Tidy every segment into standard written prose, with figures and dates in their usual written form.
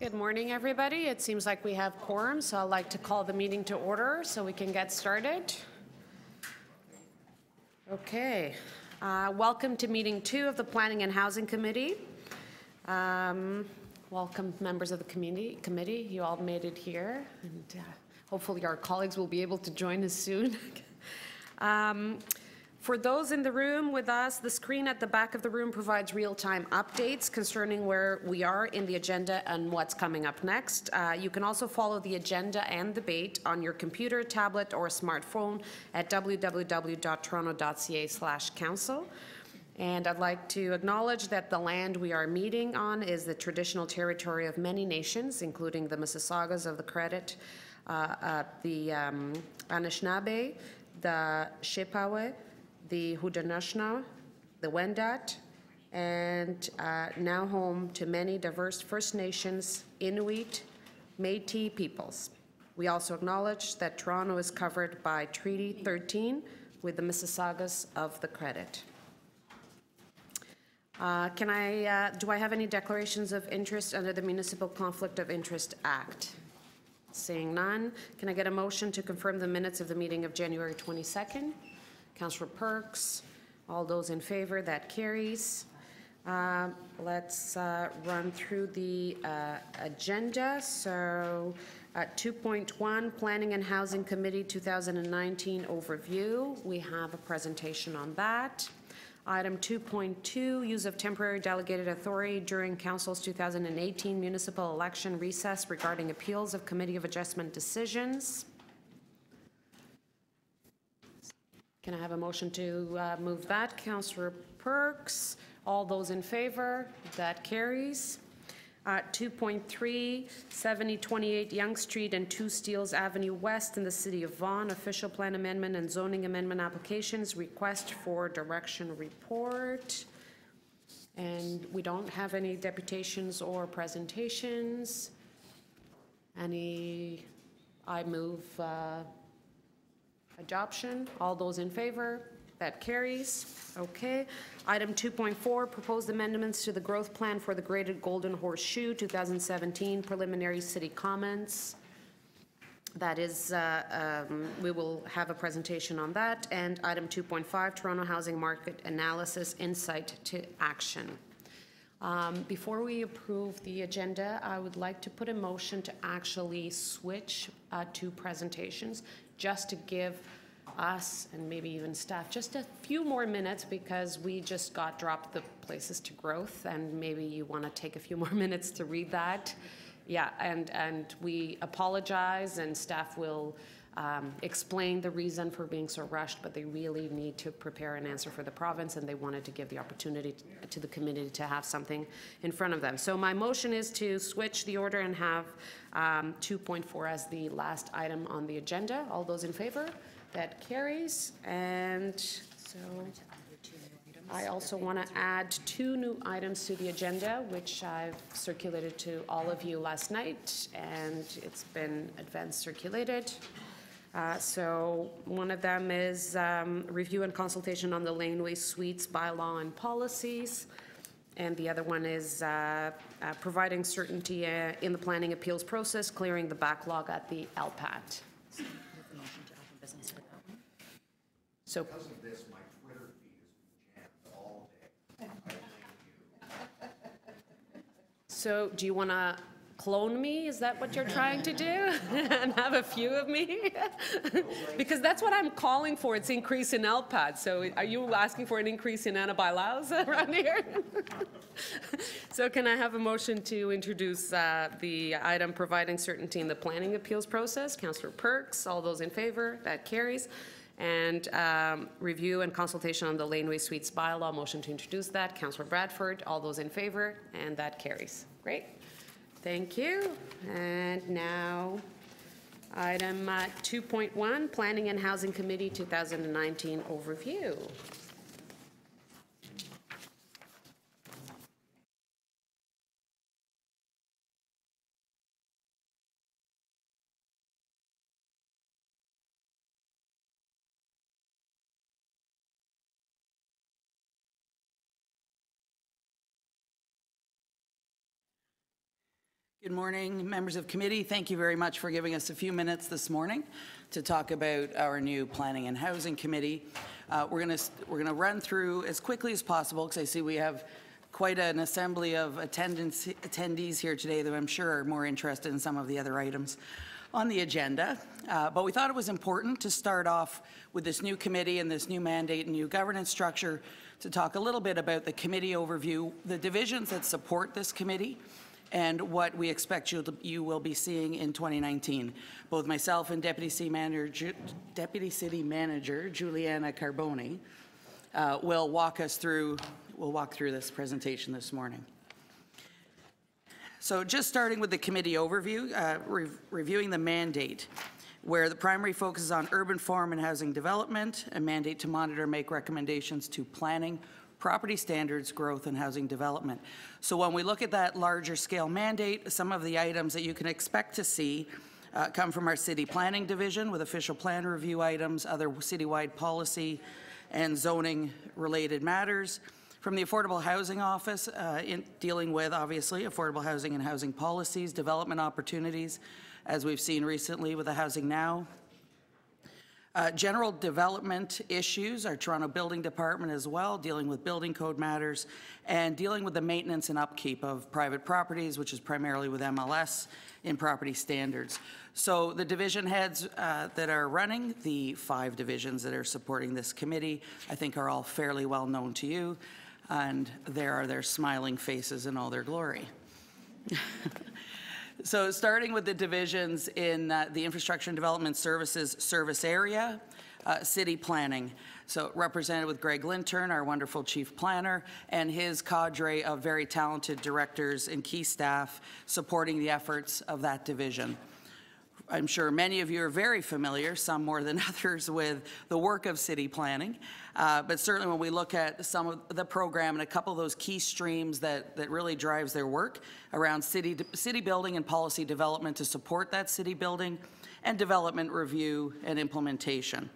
Good morning, everybody. It seems like we have quorum, so I'd like to call the meeting to order so we can get started. Okay. Welcome to meeting 2 of the Planning and Housing Committee. Welcome, members of the committee. You all made it here, and hopefully our colleagues will be able to join us soon. For those in the room with us, the screen at the back of the room provides real-time updates concerning where we are in the agenda and what's coming up next. You can also follow the agenda and debate on your computer, tablet, or smartphone at www.toronto.ca/council. And I'd like to acknowledge that the land we are meeting on is the traditional territory of many nations, including the Mississaugas of the Credit, the Anishinaabe, the Chippewa, the Haudenosaunee, the Wendat, and now home to many diverse First Nations, Inuit, Métis peoples. We also acknowledge that Toronto is covered by Treaty 13 with the Mississaugas of the Credit. Do I have any declarations of interest under the Municipal Conflict of Interest Act? Seeing none, can I get a motion to confirm the minutes of the meeting of January 22nd? Councillor Perks, all those in favor, that carries. Let's run through the agenda. So 2.1, Planning and Housing Committee 2019 overview. We have a presentation on that. Item 2.2, use of temporary delegated authority during Council's 2018 municipal election recess regarding appeals of Committee of Adjustment decisions. Can I have a motion to move that? Councillor Perks. All those in favor? That carries. 2.3, 7028 Yonge Street and 2 Steeles Avenue West in the City of Vaughan. Official plan amendment and zoning amendment applications. Request for direction report. And we don't have any deputations or presentations. I move adoption. All those in favor? That carries. Okay. Item 2.4, proposed amendments to the growth plan for the Graded Golden Horseshoe 2017 preliminary city comments. That is, we will have a presentation on that. And item 2.5, Toronto housing market analysis, insight to action. Before we approve the agenda, I would like to put a motion to actually switch to presentations, just to give us and maybe even staff just a few more minutes, because we just got dropped the places to growth, and maybe you want to take a few more minutes to read that. Yeah, and we apologize, and staff will explain the reason for being so rushed, but they really need to prepare an answer for the province, and they wanted to give the opportunity to the committee to have something in front of them. So my motion is to switch the order and have 2.4 as the last item on the agenda. All those in favor? That carries. And so I also want to add 2 new items to the agenda, which I've circulated to all of you last night, and it's been advance circulated. So one of them is review and consultation on the laneway suites bylaw and policies. And the other one is providing certainty in the planning appeals process, clearing the backlog at the LPAT. So because of this, my Twitter feed has been jammed all day. So do you want to clone me? Is that what you're trying to do? And have a few of me? Because that's what I'm calling for. It's increase in LPAT. So are you asking for an increase in Anna-bylaws around here? So can I have a motion to introduce the item providing certainty in the planning appeals process? Councillor Perks. All those in favor? That carries. And review and consultation on the laneway suites bylaw. Motion to introduce that. Councillor Bradford. All those in favor? And that carries. Great. Thank you. And now, item 2.1, Planning and Housing Committee 2019 overview. Good morning, members of committee. Thank you very much for giving us a few minutes this morning to talk about our new Planning and Housing Committee. We're going to run through as quickly as possible because I see we have quite an assembly of attendees here today that I'm sure are more interested in some of the other items on the agenda. But we thought it was important to start off with this new committee and this new mandate and new governance structure to talk a little bit about the committee overview, the divisions that support this committee, and what we expect you will be seeing in 2019. Both myself and Deputy City Manager Juliana Carboni will walk through this presentation this morning. So just starting with the committee overview, reviewing the mandate, where the primary focus is on urban form and housing development, a mandate to monitor and make recommendations to planning, property standards, growth, and housing development. So when we look at that larger scale mandate, some of the items that you can expect to see come from our city planning division with official plan review items, other citywide policy and zoning related matters. From the Affordable Housing Office, in dealing with, obviously, affordable housing and housing policies, development opportunities, as we've seen recently with the Housing Now. General development issues, our Toronto Building Department as well, dealing with building code matters, and dealing with the maintenance and upkeep of private properties, which is primarily with MLS in property standards. So the division heads that are running, the 5 divisions that are supporting this committee, I think are all fairly well known to you, and there are their smiling faces in all their glory. So starting with the divisions in the Infrastructure and Development Services service area, city planning. So represented with Greg Lintern, our wonderful chief planner, and his cadre of very talented directors and key staff supporting the efforts of that division. I'm sure many of you are very familiar, some more than others, with the work of city planning. But certainly when we look at some of the program and a couple of those key streams that really drives their work around city building and policy development to support that city building and development review and implementation.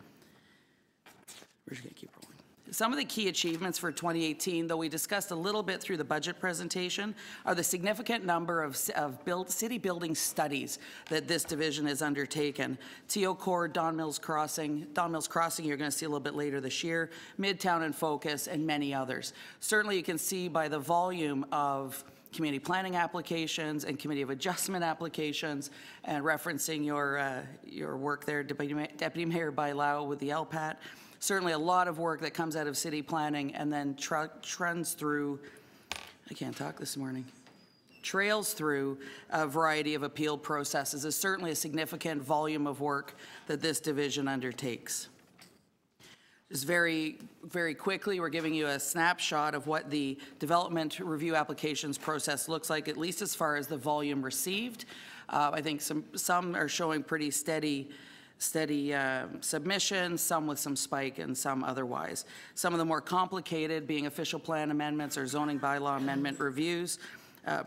We're just going to keep rolling. Some of the key achievements for 2018, though we discussed a little bit through the budget presentation, are the significant number of city building studies that this division has undertaken. TO Court, Don Mills Crossing you're going to see a little bit later this year, Midtown and Focus, and many others. Certainly you can see by the volume of community planning applications and committee of adjustment applications, and referencing your work there, Deputy Mayor Bailao with the LPAT. Certainly a lot of work that comes out of city planning and then trends through, I can't talk this morning, trails through a variety of appeal processes is certainly a significant volume of work that this division undertakes. Just very, very quickly, we're giving you a snapshot of what the development review applications process looks like, at least as far as the volume received. I think some are showing pretty steady submissions, some with some spike and some otherwise. Some of the more complicated, being official plan amendments or zoning bylaw amendment reviews,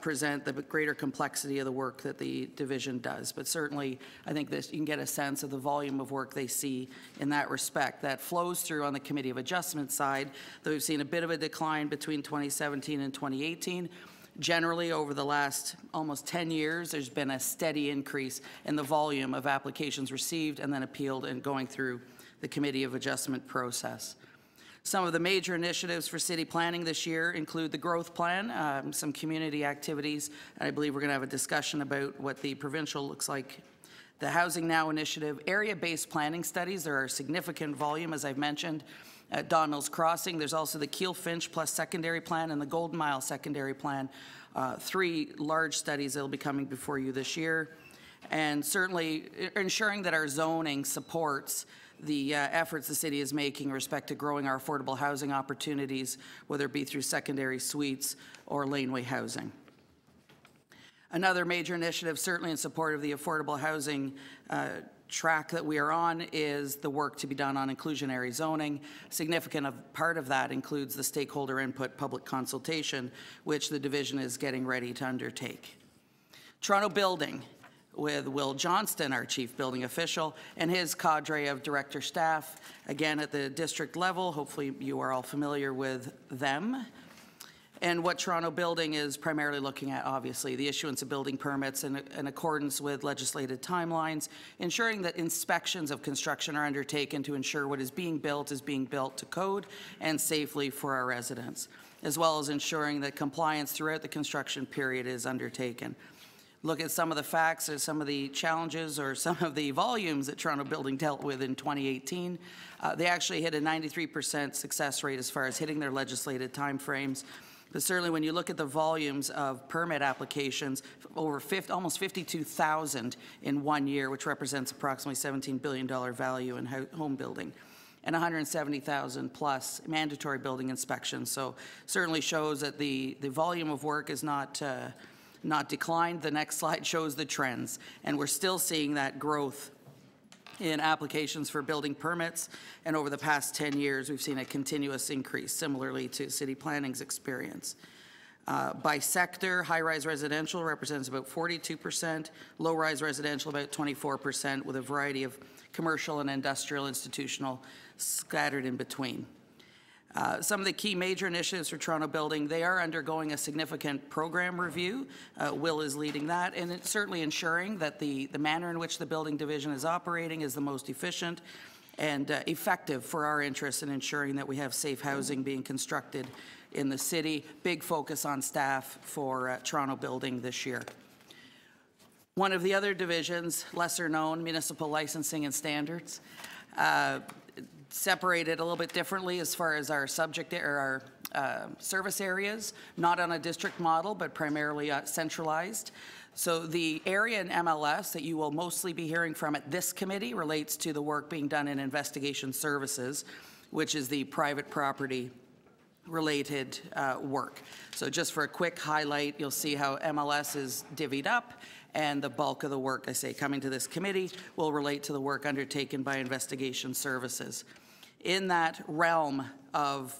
present the greater complexity of the work that the division does. But certainly, I think you can get a sense of the volume of work they see in that respect. That flows through on the Committee of Adjustment side, though we've seen a bit of a decline between 2017 and 2018. Generally, over the last almost 10 years, there's been a steady increase in the volume of applications received and then appealed and going through the Committee of Adjustment process. Some of the major initiatives for city planning this year include the growth plan, some community activities, and I believe we're going to have a discussion about what the provincial looks like. The Housing Now initiative, area-based planning studies, there are a significant volume, as I've mentioned. At Don Mills Crossing, there's also the Keel Finch Plus secondary plan and the Golden Mile secondary plan, 3 large studies that will be coming before you this year. And certainly ensuring that our zoning supports the efforts the city is making in respect to growing our affordable housing opportunities, whether it be through secondary suites or laneway housing. Another major initiative, certainly in support of the affordable housing track that we are on, is the work to be done on inclusionary zoning. Significant part of that includes the stakeholder input public consultation, which the division is getting ready to undertake. Toronto Building, with Will Johnston, our chief building official, and his cadre of director staff, again at the district level. Hopefully you are all familiar with them. And what Toronto Building is primarily looking at, obviously, the issuance of building permits in accordance with legislated timelines, ensuring that inspections of construction are undertaken to ensure what is being built to code and safely for our residents, as well as ensuring that compliance throughout the construction period is undertaken. Look at some of the facts or some of the challenges or some of the volumes that Toronto Building dealt with in 2018. They actually hit a 93% success rate as far as hitting their legislated timeframes. But certainly when you look at the volumes of permit applications, almost 52,000 in 1 year, which represents approximately $17 billion value in home building, and 170,000 plus mandatory building inspections. So certainly shows that the volume of work is not declined. The next slide shows the trends, and we're still seeing that growth in applications for building permits, and over the past 10 years we've seen a continuous increase, similarly to city planning's experience. By sector, high-rise residential represents about 42%, low-rise residential about 24%, with a variety of commercial and industrial institutional scattered in between. Some of the key major initiatives for Toronto Building, they are undergoing a significant program review. Will is leading that, and it's certainly ensuring that the manner in which the building division is operating is the most efficient and effective for our interests in ensuring that we have safe housing being constructed in the city. Big focus on staff for Toronto Building this year. One of the other divisions, lesser known, municipal licensing and standards, separated a little bit differently as far as our subject or our service areas, not on a district model, but primarily centralized. So the area in MLS that you will mostly be hearing from at this committee relates to the work being done in investigation services, which is the private property related work. So just for a quick highlight, you'll see how MLS is divvied up, and the bulk of the work, I say, coming to this committee will relate to the work undertaken by investigation services. In that realm of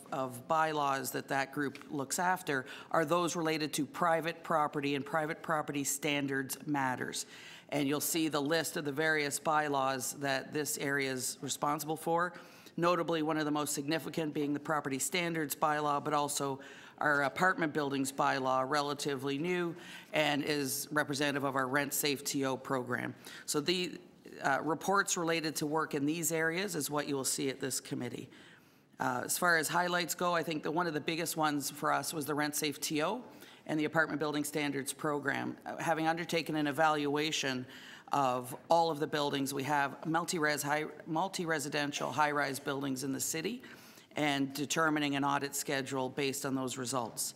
bylaws that group looks after are those related to private property and private property standards matters. And you'll see the list of the various bylaws that this area is responsible for, notably one of the most significant being the property standards bylaw, but also our apartment buildings bylaw, relatively new, and is representative of our rent safe TO program. So the reports related to work in these areas is what you will see at this committee. As far as highlights go, I think that one of the biggest ones for us was the rent safe TO and the apartment building standards program. Having undertaken an evaluation of all of the buildings, we have multi-residential high-rise buildings in the city, and determining an audit schedule based on those results.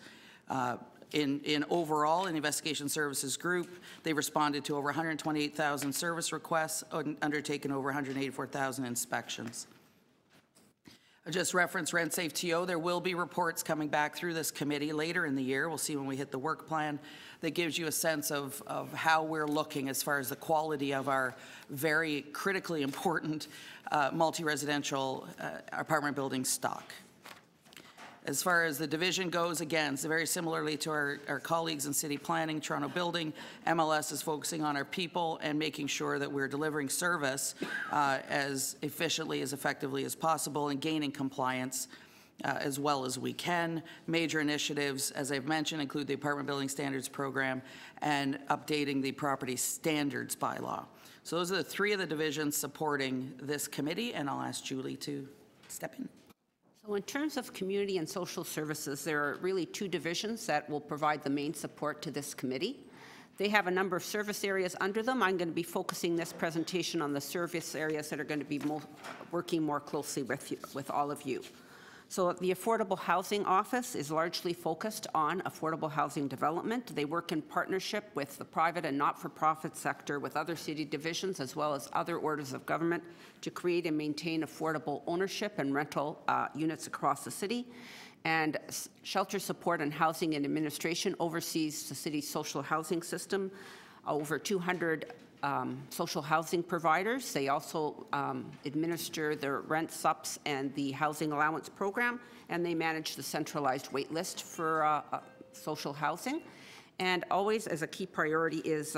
In overall, in the investigation services group, they responded to over 128,000 service requests and undertaken over 184,000 inspections. I just referenced rent safe TO. There will be reports coming back through this committee later in the year. We'll see when we hit the work plan. That gives you a sense of how we're looking as far as the quality of our very critically important multi-residential apartment building stock. As far as the division goes, again, so very similarly to our colleagues in city planning, Toronto Building, MLS is focusing on our people and making sure that we're delivering service as efficiently, as effectively as possible, and gaining compliance as well as we can. Major initiatives, as I've mentioned, include the Apartment Building Standards Program and updating the Property Standards Bylaw. So those are the three of the divisions supporting this committee, and I'll ask Julie to step in. So in terms of community and social services, there are really two divisions that will provide the main support to this committee. They have a number of service areas under them. I'm going to be focusing this presentation on the service areas that are going to be working more closely with all of you. So the Affordable Housing Office is largely focused on affordable housing development. They work in partnership with the private and not-for-profit sector, with other city divisions, as well as other orders of government, to create and maintain affordable ownership and rental units across the city. And Shelter Support and Housing and Administration oversees the city's social housing system. Over 200 social housing providers. They also administer the rent subs and the housing allowance program, and they manage the centralized wait list for social housing. And always as a key priority is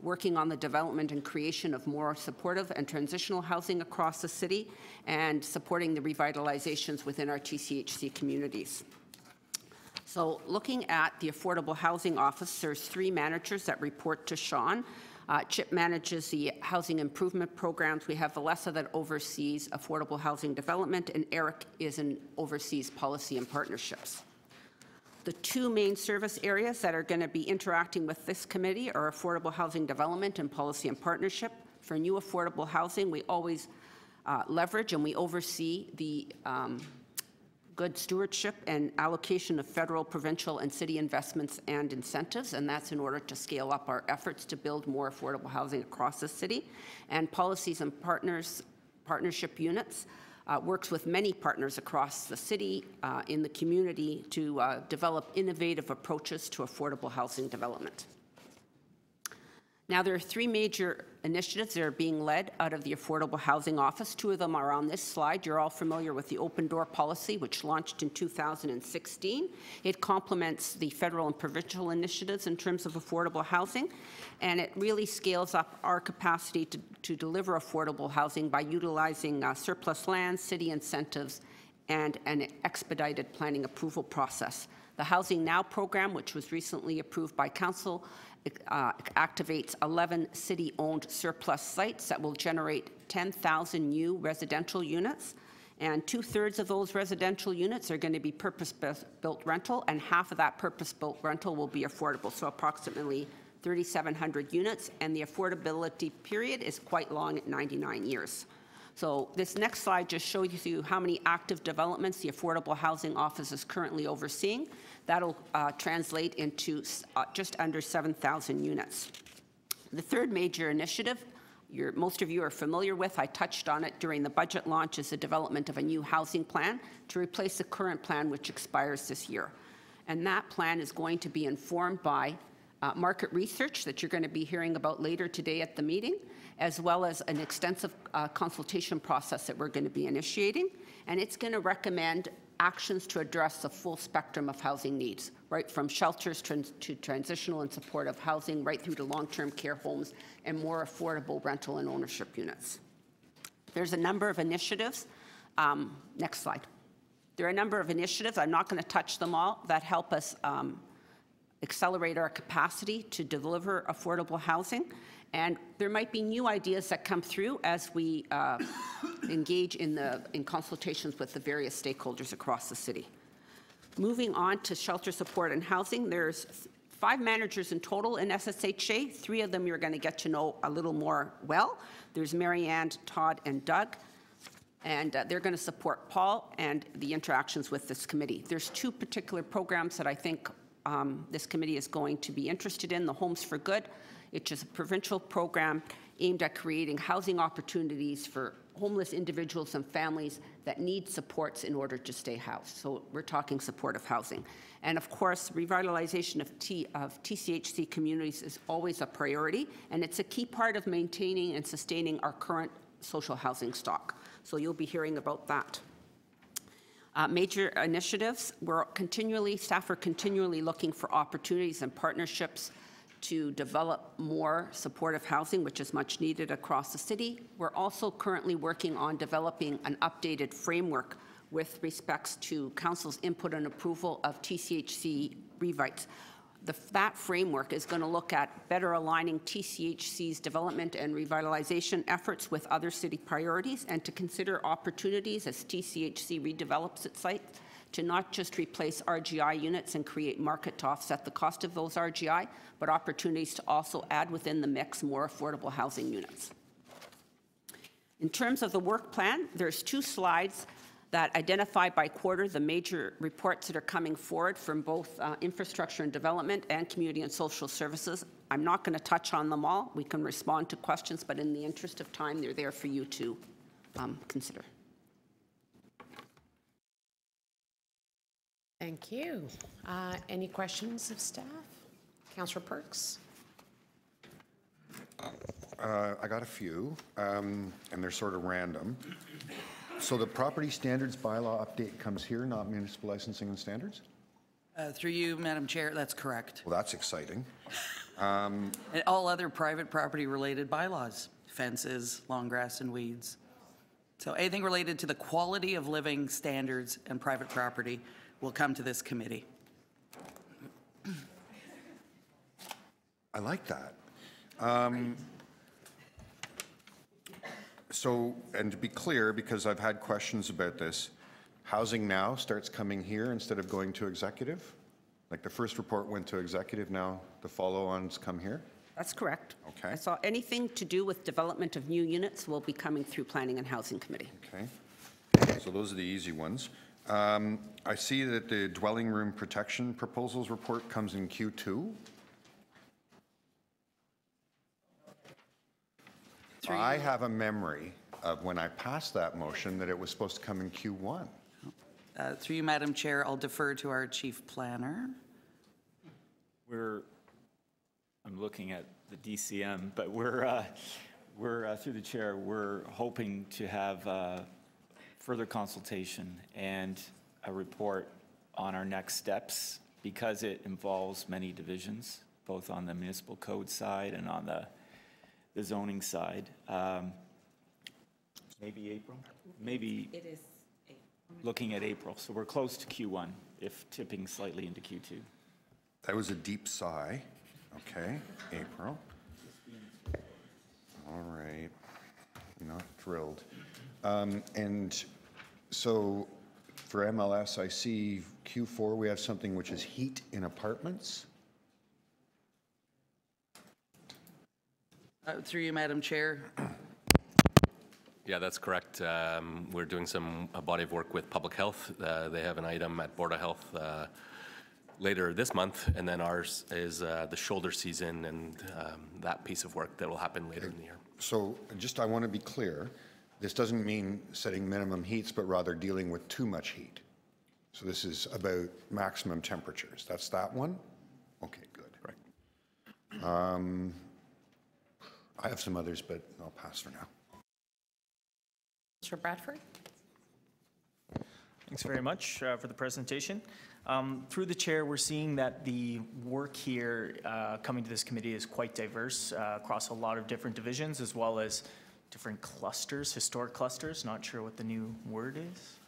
working on the development and creation of more supportive and transitional housing across the city, and supporting the revitalizations within our TCHC communities. So looking at the Affordable Housing Office, there's 3 managers that report to Sean. Chip manages the housing improvement programs. We have Valessa that oversees affordable housing development, and Eric oversees policy and partnerships. The 2 main service areas that are going to be interacting with this committee are affordable housing development and policy and partnership. For new affordable housing, we always leverage and we oversee the good stewardship and allocation of federal, provincial, and city investments and incentives, and that's in order to scale up our efforts to build more affordable housing across the city. And policies and partnership units works with many partners across the city, in the community, to develop innovative approaches to affordable housing development. Now, there are 3 major initiatives that are being led out of the Affordable Housing Office. 2 of them are on this slide. You're all familiar with the open door policy, which launched in 2016. It complements the federal and provincial initiatives in terms of affordable housing, and it really scales up our capacity to deliver affordable housing by utilizing surplus land, city incentives, and an expedited planning approval process. The Housing Now program, which was recently approved by Council, activates 11 city-owned surplus sites that will generate 10,000 new residential units, and 2/3 of those residential units are going to be purpose-built rental, and half of that purpose-built rental will be affordable, so approximately 3,700 units, and the affordability period is quite long at 99 years. So this next slide just shows you how many active developments the Affordable Housing Office is currently overseeing. That'll translate into just under 7,000 units. The 3rd major initiative, most of you are familiar with, I touched on it during the budget launch, is the development of a new housing plan to replace the current plan, which expires this year. And that plan is going to be informed by market research that you're going to be hearing about later today at the meeting, as well as an extensive consultation process that we're going to be initiating. And it's going to recommend actions to address the full spectrum of housing needs, right from shelters to transitional and supportive housing, right through to long-term care homes and more affordable rental and ownership units. There's a number of initiatives. Next slide. There are a number of initiatives, I'm not going to touch them all, that help us accelerate our capacity to deliver affordable housing. And there might be new ideas that come through as we engage in consultations with the various stakeholders across the city. Moving on to shelter support and housing, there's 5 managers in total in SSHA. 3 of them you're going to get to know a little more well. There's Marianne, Todd, and Doug. And they're going to support Paul and the interactions with this committee. There's 2 particular programs that I think this committee is going to be interested in. The Homes for Good, which is a provincial program aimed at creating housing opportunities for homeless individuals and families that need supports in order to stay housed. So we're talking supportive housing. And of course, revitalization of TCHC communities is always a priority, and it's a key part of maintaining and sustaining our current social housing stock. So you'll be hearing about that. Major initiatives, staff are continually looking for opportunities and partnerships to develop more supportive housing, which is much needed across the city. We're also currently working on developing an updated framework with respects to Council's input and approval of TCHC revites. That framework is going to look at better aligning TCHC's development and revitalization efforts with other city priorities, and to consider opportunities as TCHC redevelops its site to not just replace RGI units and create market to offset the cost of those RGI, but opportunities to also add within the mix more affordable housing units. In terms of the work plan, there's 2 slides that identify by quarter the major reports that are coming forward from both infrastructure and development and community and social services. I'm not going to touch on them all. We can respond to questions, but in the interest of time, they're there for you to consider. Thank you. Any questions of staff? Councillor Perks? I got a few, and they're sort of random. So the property standards bylaw update comes here, not municipal licensing and standards? Through you, Madam Chair, that's correct. Well, that's exciting. And all other private property-related bylaws, fences, long grass and weeds. So anything related to the quality of living standards and private property will come to this committee. I like that. So, and to be clear, because I've had questions about this, Housing Now starts coming here instead of going to executive? Like the first report went to executive, now the follow-ons come here? That's correct. Okay. I saw anything to do with development of new units will be coming through Planning and Housing Committee. Okay. So those are the easy ones. I see that the dwelling room protection proposals report comes in Q2. I have a memory of when I passed that motion that it was supposed to come in Q1. Through you, Madam Chair, I'll defer to our chief planner. I'm looking at the DCM, but we're through the chair, we're hoping to have further consultation and a report on our next steps because it involves many divisions, both on the municipal code side and on the zoning side. Maybe April? Maybe. It is April. Looking at April. So we're close to Q1, if tipping slightly into Q2. That was a deep sigh. Okay, April. All right. Not thrilled. And so for MLS, I see Q4, we have something which is heat in apartments. Through you, Madam Chair. Yeah, that's correct. We're doing a body of work with Public Health. They have an item at Board of Health later this month, and then ours is the shoulder season and that piece of work that will happen later in the year. So just, I want to be clear, this doesn't mean setting minimum heats, but rather dealing with too much heat. So this is about maximum temperatures. That's that one? Okay, good. Correct. I have some others, but I'll pass for now. Mr. Bradford? Thanks very much for the presentation. Through the chair, we're seeing that the work here coming to this committee is quite diverse across a lot of different divisions as well as different clusters, historic clusters. Not sure what the new word is.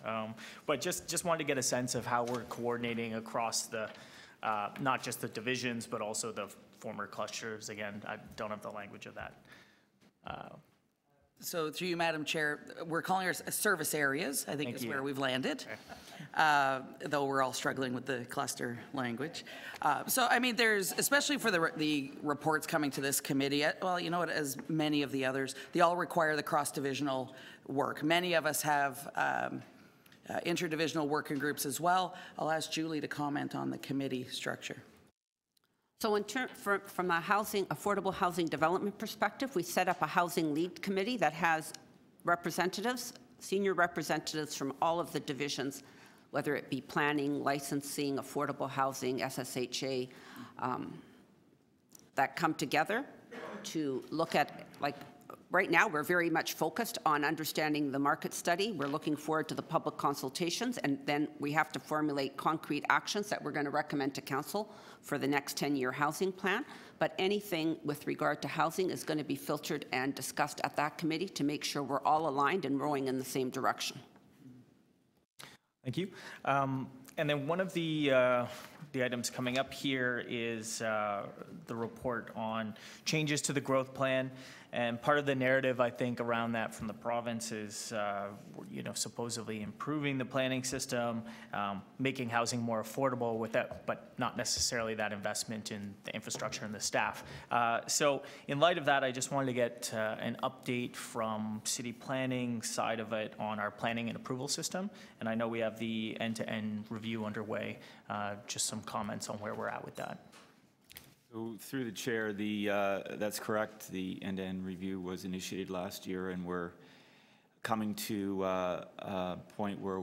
But just wanted to get a sense of how we're coordinating across the, not just the divisions, but also the former clusters. Again, I don't have the language of that. So through you, Madam Chair, we're calling ours service areas, I think Thank is you. where we've landed, though we're all struggling with the cluster language. So, I mean, there's, especially for the reports coming to this committee, well, you know what, as many of the others, they all require the cross-divisional work. Many of us have interdivisional working groups as well. I'll ask Julie to comment on the committee structure. So from a affordable housing development perspective, we set up a housing lead committee that has representatives, senior representatives from all of the divisions, whether it be planning, licensing, affordable housing, SSHA, that come together to look at, like, right now, we're very much focused on understanding the market study. We're looking forward to the public consultations, and then we have to formulate concrete actions that we're going to recommend to council for the next 10-year housing plan. But anything with regard to housing is going to be filtered and discussed at that committee to make sure we're all aligned and rowing in the same direction. Thank you. And then one of the items coming up here is the report on changes to the growth plan. And part of the narrative, I think, around that from the province is, you know, supposedly improving the planning system, making housing more affordable with that, but not necessarily that investment in the infrastructure and the staff. So in light of that, I just wanted to get an update from city planning side of it on our planning and approval system. And I know we have the end-to-end review underway. Just some comments on where we're at with that. So through the chair, that's correct. The end-to-end review was initiated last year, and we're coming to a point where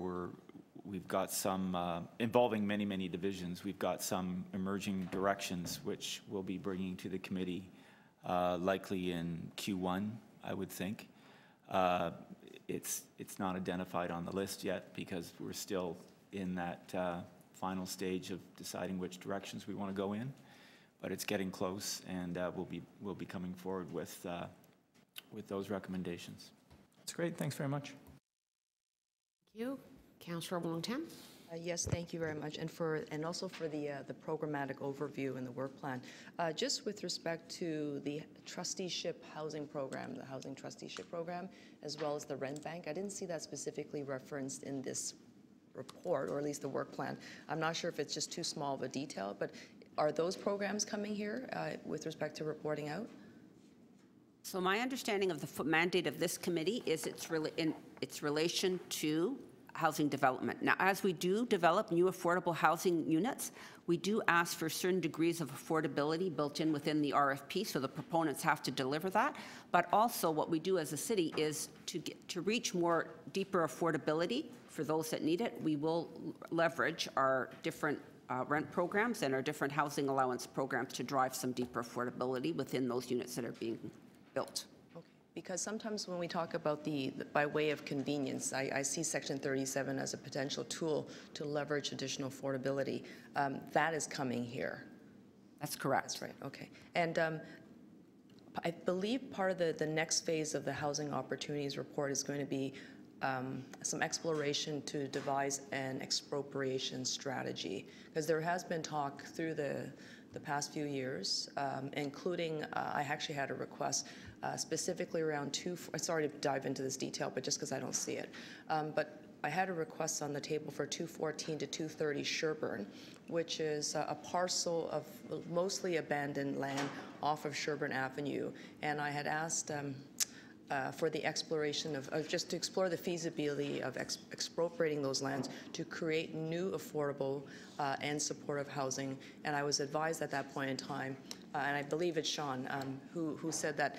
we've got some, involving many divisions, we've got some emerging directions which we'll be bringing to the committee likely in Q1, I would think. It's not identified on the list yet because we're still in that final stage of deciding which directions we want to go in. But it's getting close, and we'll be coming forward with those recommendations. That's great. Thanks very much. Thank you. Councillor Wong-Tam. Yes, thank you very much, and also for the programmatic overview and the work plan. Just with respect to the trusteeship housing program, the housing trusteeship program, as well as the rent bank, I didn't see that specifically referenced in this report, or at least the work plan. I'm not sure if it's just too small of a detail, but are those programs coming here with respect to reporting out? So my understanding of the mandate of this committee is in its relation to housing development. Now, as we do develop new affordable housing units, we do ask for certain degrees of affordability built in within the RFP, so the proponents have to deliver that. But also what we do as a city is to reach more deeper affordability for those that need it, we will leverage our different rent programs and our different housing allowance programs to drive some deeper affordability within those units that are being built. Because sometimes when we talk about by way of convenience, I see Section 37 as a potential tool to leverage additional affordability. That is coming here. That's correct. That's right, okay. And I believe part of the next phase of the Housing Opportunities Report is going to be some exploration to devise an expropriation strategy. Because there has been talk through the past few years, including, I actually had a request specifically around sorry to dive into this detail, but just because I don't see it. But I had a request on the table for 214 to 230 Sherbourne, which is a parcel of mostly abandoned land off of Sherbourne Avenue. And I had asked for the exploration of just to explore the feasibility of expropriating those lands to create new affordable and supportive housing. And I was advised at that point in time, and I believe it's Sean, who said that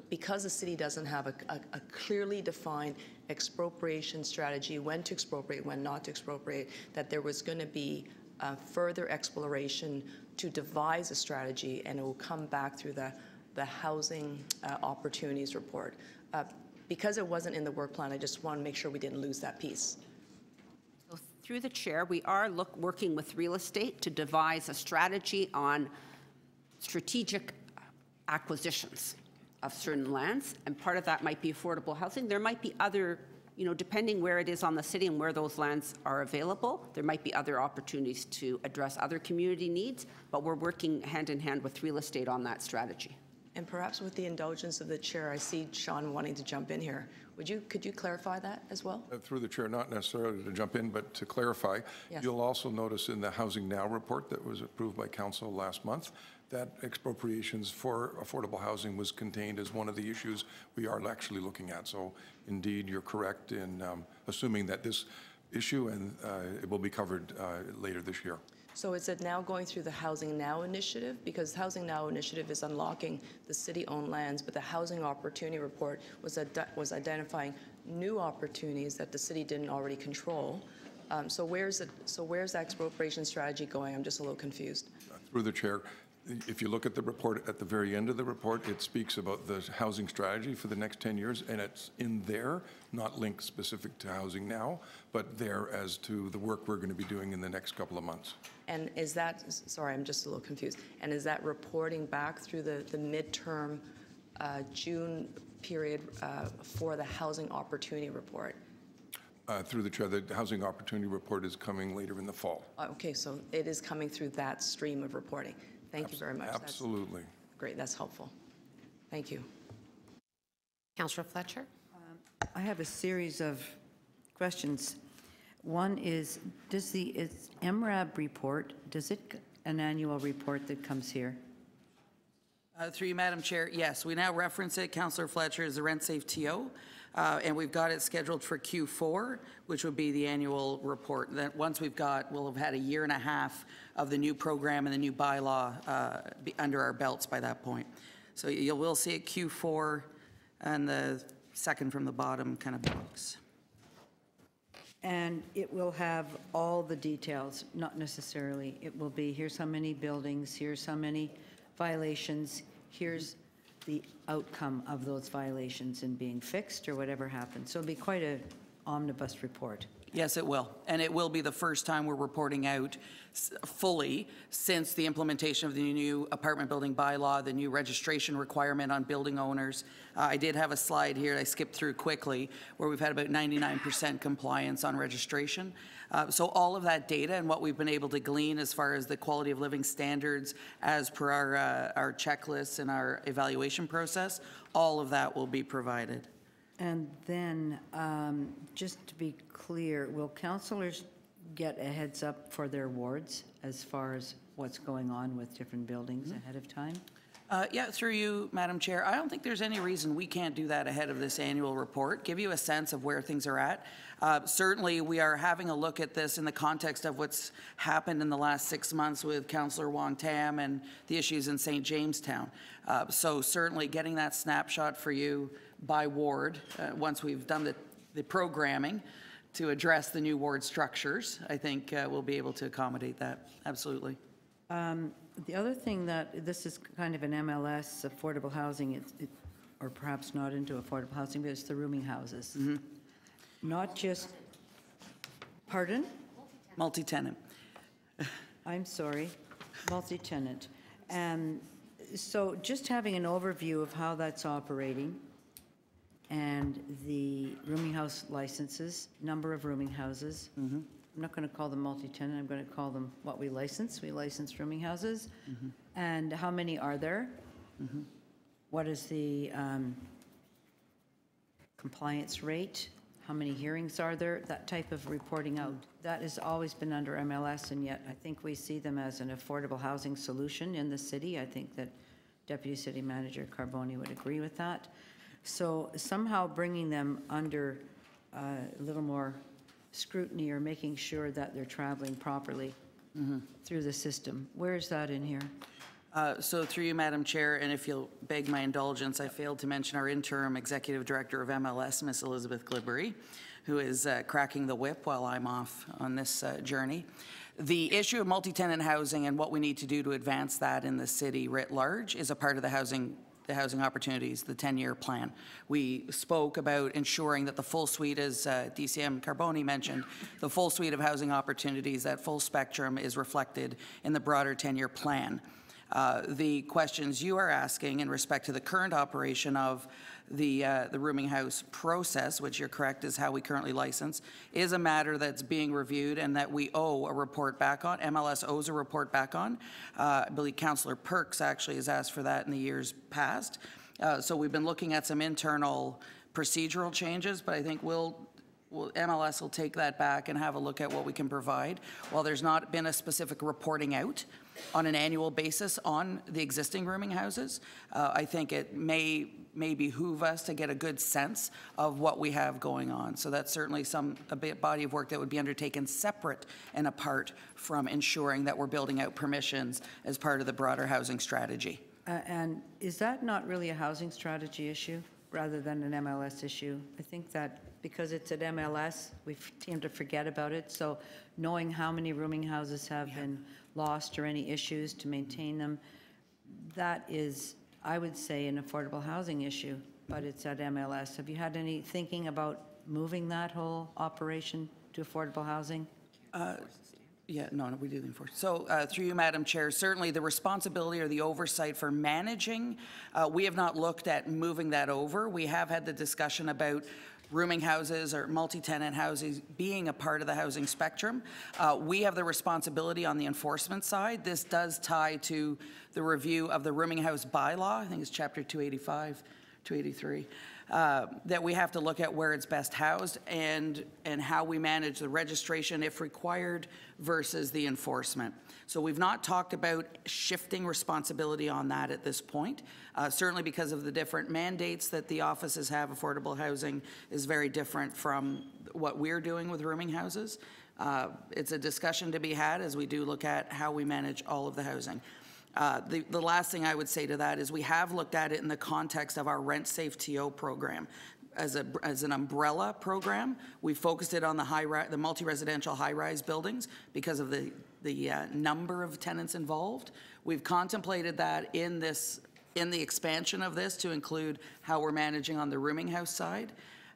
because the city doesn't have a clearly defined expropriation strategy, when to expropriate, when not to expropriate, that there was going to be further exploration to devise a strategy, and it will come back through the Housing Opportunities Report. Because it wasn't in the work plan, I just want to make sure we didn't lose that piece. So through the chair, we are working with real estate to devise a strategy on strategic acquisitions of certain lands, and part of that might be affordable housing. There might be other, depending where it is on the city and where those lands are available, there might be other opportunities to address other community needs, but we're working hand in hand with real estate on that strategy. And perhaps with the indulgence of the chair, I see Sean wanting to jump in here. Could you clarify that as well? Through the chair, not necessarily to jump in, but to clarify, yes. You'll also notice in the Housing Now report that was approved by Council last month that expropriations for affordable housing was contained as one of the issues we are actually looking at. So indeed, you're correct in assuming that this issue and it will be covered later this year. So is it now going through the Housing Now initiative? Because Housing Now initiative is unlocking the city-owned lands, but the Housing Opportunity Report was identifying new opportunities that the city didn't already control. So where's the expropriation strategy going? I'm just a little confused. Through the chair, if you look at the report, at the very end of the report, it speaks about the housing strategy for the next 10 years, and it's in there, not linked specific to Housing Now, but there as to the work we're going to be doing in the next couple of months. And is that, sorry, I'm just a little confused, and is that reporting back through the midterm June period for the Housing Opportunity Report? Through the chair, the Housing Opportunity Report is coming later in the fall. Okay, so it is coming through that stream of reporting. Thank you very much. Absolutely. Great, that's helpful. Thank you. Councillor Fletcher? I have a series of questions. One is, does the MRAB report, an annual report that comes here? Through you, Madam Chair, yes, we now reference it. Councillor Fletcher is the rent safe TO, and we've got it scheduled for Q4, which would be the annual report. That once we'll have had a year and a half of the new program and the new bylaw under our belts by that point. So you will see it Q4 and the second from the bottom kind of box. And it will have all the details, not necessarily. It will be, here's how many buildings, here's how many violations, here's the outcome of those violations and being fixed or whatever happens. So it'll be quite an omnibus report. Yes, it will. And it will be the first time we're reporting out fully since the implementation of the new apartment building bylaw, the new registration requirement on building owners. I did have a slide here I skipped through quickly where we've had about 99% compliance on registration. So all of that data and what we've been able to glean as far as the quality of living standards as per our checklists and our evaluation process, all of that will be provided. And then, just to be clear, will councillors get a heads up for their wards as far as what's going on with different buildings ahead of time? Yeah, through you, Madam Chair. I don't think there's any reason we can't do that ahead of this annual report, give you a sense of where things are at. Certainly, we are having a look at this in the context of what's happened in the last 6 months with Councillor Wong Tam and the issues in St. Jamestown. So certainly getting that snapshot for you by ward, once we've done the programming to address the new ward structures, I think we'll be able to accommodate that, absolutely. The other thing that, this is kind of an MLS, affordable housing, or perhaps not into affordable housing, but it's the rooming houses. Not just, pardon? Multi-tenant. I'm sorry, multi-tenant. And so just having an overview of how that's operating and the rooming house licenses, number of rooming houses. I'm not going to call them multi-tenant, I'm going to call them what we license. We license rooming houses. And how many are there? What is the compliance rate? How many hearings are there? That type of reporting out. That has always been under MLS, and yet I think we see them as an affordable housing solution in the city. I think that Deputy City Manager Carboni would agree with that. So somehow bringing them under a little more scrutiny or making sure that they're traveling properly through the system. Where is that in here? So through you, Madam Chair, and if you'll beg my indulgence, I failed to mention our interim Executive Director of MLS, Miss Elizabeth Glibbery, who is cracking the whip while I'm off on this journey. The issue of multi-tenant housing and what we need to do to advance that in the city writ large is a part of the housing opportunities, the 10-year plan. We spoke about ensuring that the full suite, as DCM Carboni mentioned, the full suite of housing opportunities, that full spectrum is reflected in the broader 10-year plan. The questions you are asking in respect to the current operation of the rooming house process, which you're correct is how we currently license, is a matter that's being reviewed and that we owe a report back on. MLS owes a report back on. I believe Councillor Perks actually has asked for that in the years past. So we've been looking at some internal procedural changes, but I think MLS will take that back and have a look at what we can provide. While there's not been a specific reporting out on an annual basis on the existing rooming houses, I think it may behoove us to get a good sense of what we have going on. So that's certainly a body of work that would be undertaken separate and apart from ensuring that we're building out permissions as part of the broader housing strategy. And is that not really a housing strategy issue rather than an MLS issue? I think that because it's at MLS, we tend to forget about it. So knowing how many rooming houses have been lost or any issues to maintain them, that is, I would say, an affordable housing issue, but it's at MLS. Have you had any thinking about moving that whole operation to affordable housing? Yeah, no, we do the enforcement. So through you, Madam Chair, certainly the responsibility or the oversight for managing, we have not looked at moving that over. We have had the discussion about rooming houses or multi-tenant houses being a part of the housing spectrum. We have the responsibility on the enforcement side. This does tie to the review of the rooming house bylaw, I think it's chapter 285, 283, that we have to look at where it's best housed and how we manage the registration if required versus the enforcement. So we've not talked about shifting responsibility on that at this point. Certainly because of the different mandates that the offices have, affordable housing is very different from what we're doing with rooming houses. It's a discussion to be had as we do look at how we manage all of the housing. The last thing I would say to that is we have looked at it in the context of our Rent Safe TO program. As an umbrella program, we focused it on the multi-residential high-rise buildings because of the number of tenants involved. We've contemplated that in the expansion of this to include how we're managing on the rooming house side.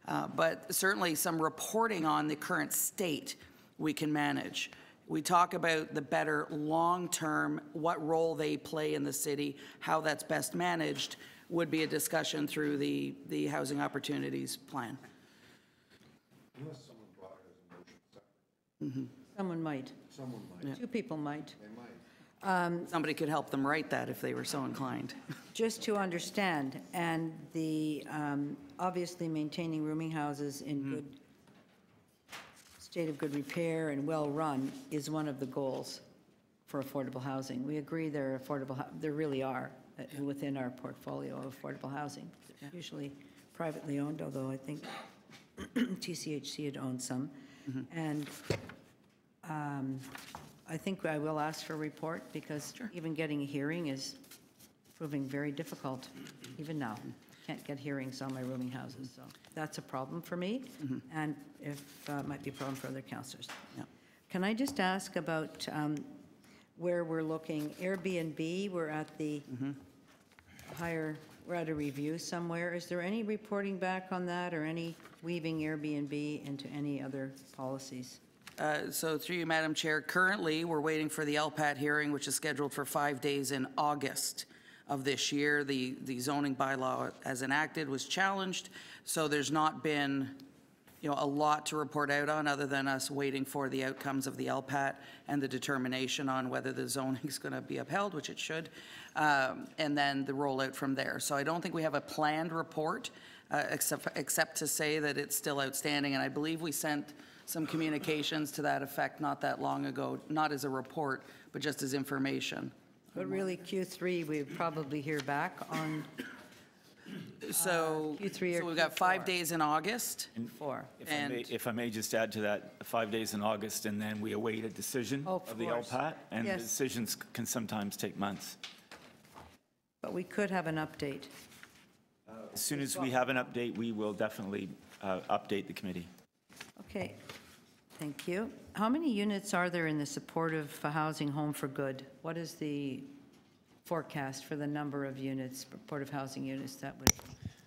But certainly some reporting on the current state we can manage. We talk about the better long-term, what role they play in the city, how that's best managed, would be a discussion through the Housing Opportunities Plan. Unless someone brought it as a motion separate. Someone might. Someone might. Two people might. They might. Somebody could help them write that if they were so inclined. Just to understand, and the, obviously maintaining rooming houses in good state of good repair and well-run is one of the goals for affordable housing. We agree there are affordable, there really are within our portfolio of affordable housing. Usually privately owned, although I think TCHC had owned some. And I think I will ask for a report because even getting a hearing is proving very difficult, even now. Can't get hearings on my rooming houses, so that's a problem for me, and if might be a problem for other councillors. Can I just ask about where we're looking? Airbnb, we're at the higher, we're at a review somewhere. Is there any reporting back on that, or any weaving Airbnb into any other policies? So through you, Madam Chair, currently we're waiting for the LPAT hearing, which is scheduled for 5 days in August of this year. The zoning bylaw as enacted was challenged, so there's not been, a lot to report out on other than us waiting for the outcomes of the LPAT and the determination on whether the zoning is going to be upheld, which it should, and then the rollout from there. So I don't think we have a planned report, except to say that it's still outstanding, and I believe we sent some communications to that effect not that long ago, not as a report, but just as information. But really, Q3, we would probably hear back on So, Q3 or so we've got Q4. 5 days in August. 4. If I may just add to that, 5 days in August, and then we await a decision Oh, of of the course. LPAT, and Yes. decisions can sometimes take months. But we could have an update. As soon as we have an update, we will definitely update the committee. Okay, thank you. How many units are there in the supportive housing Home for Good? What is the forecast for the number of units, supportive housing units that would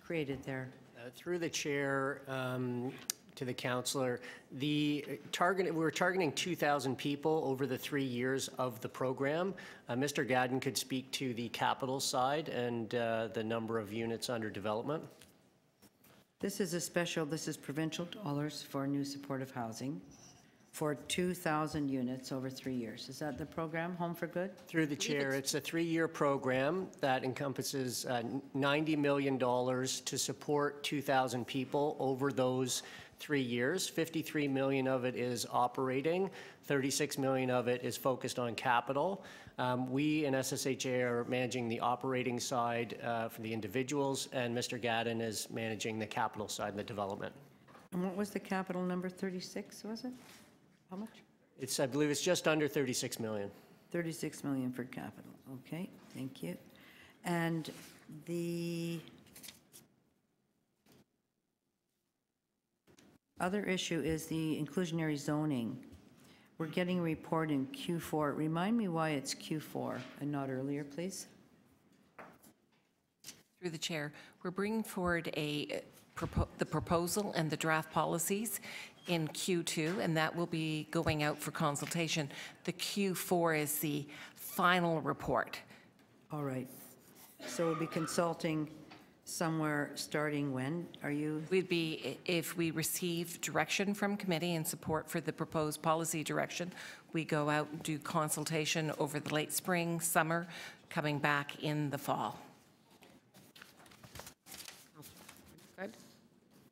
created there? Through the chair to the councillor, we're targeting 2,000 people over the 3 years of the program. Mr. Gadden could speak to the capital side and the number of units under development. This is provincial dollars for new supportive housing for 2,000 units over 3 years. Is that the program, Home for Good? Through the chair, it's a 3-year program that encompasses $90 million to support 2,000 people over those 3 years. 53 million of it is operating, 36 million of it is focused on capital. We in SSHA are managing the operating side for the individuals, and Mr. Gadden is managing the capital side and the development. And what was the capital number, 36, was it? How much? I believe it's just under 36 million. 36 million for capital. Okay, thank you. And the other issue is the inclusionary zoning. We're getting a report in Q4. Remind me why it's Q4 and not earlier, please. Through the chair, we're bringing forward the proposal and the draft policies in Q2, and that will be going out for consultation. The Q4 is the final report. All right. So we'll be consulting somewhere starting when? Are you? We'd be, if we receive direction from committee and support for the proposed policy direction, we go out and do consultation over the late spring, summer, coming back in the fall. Good.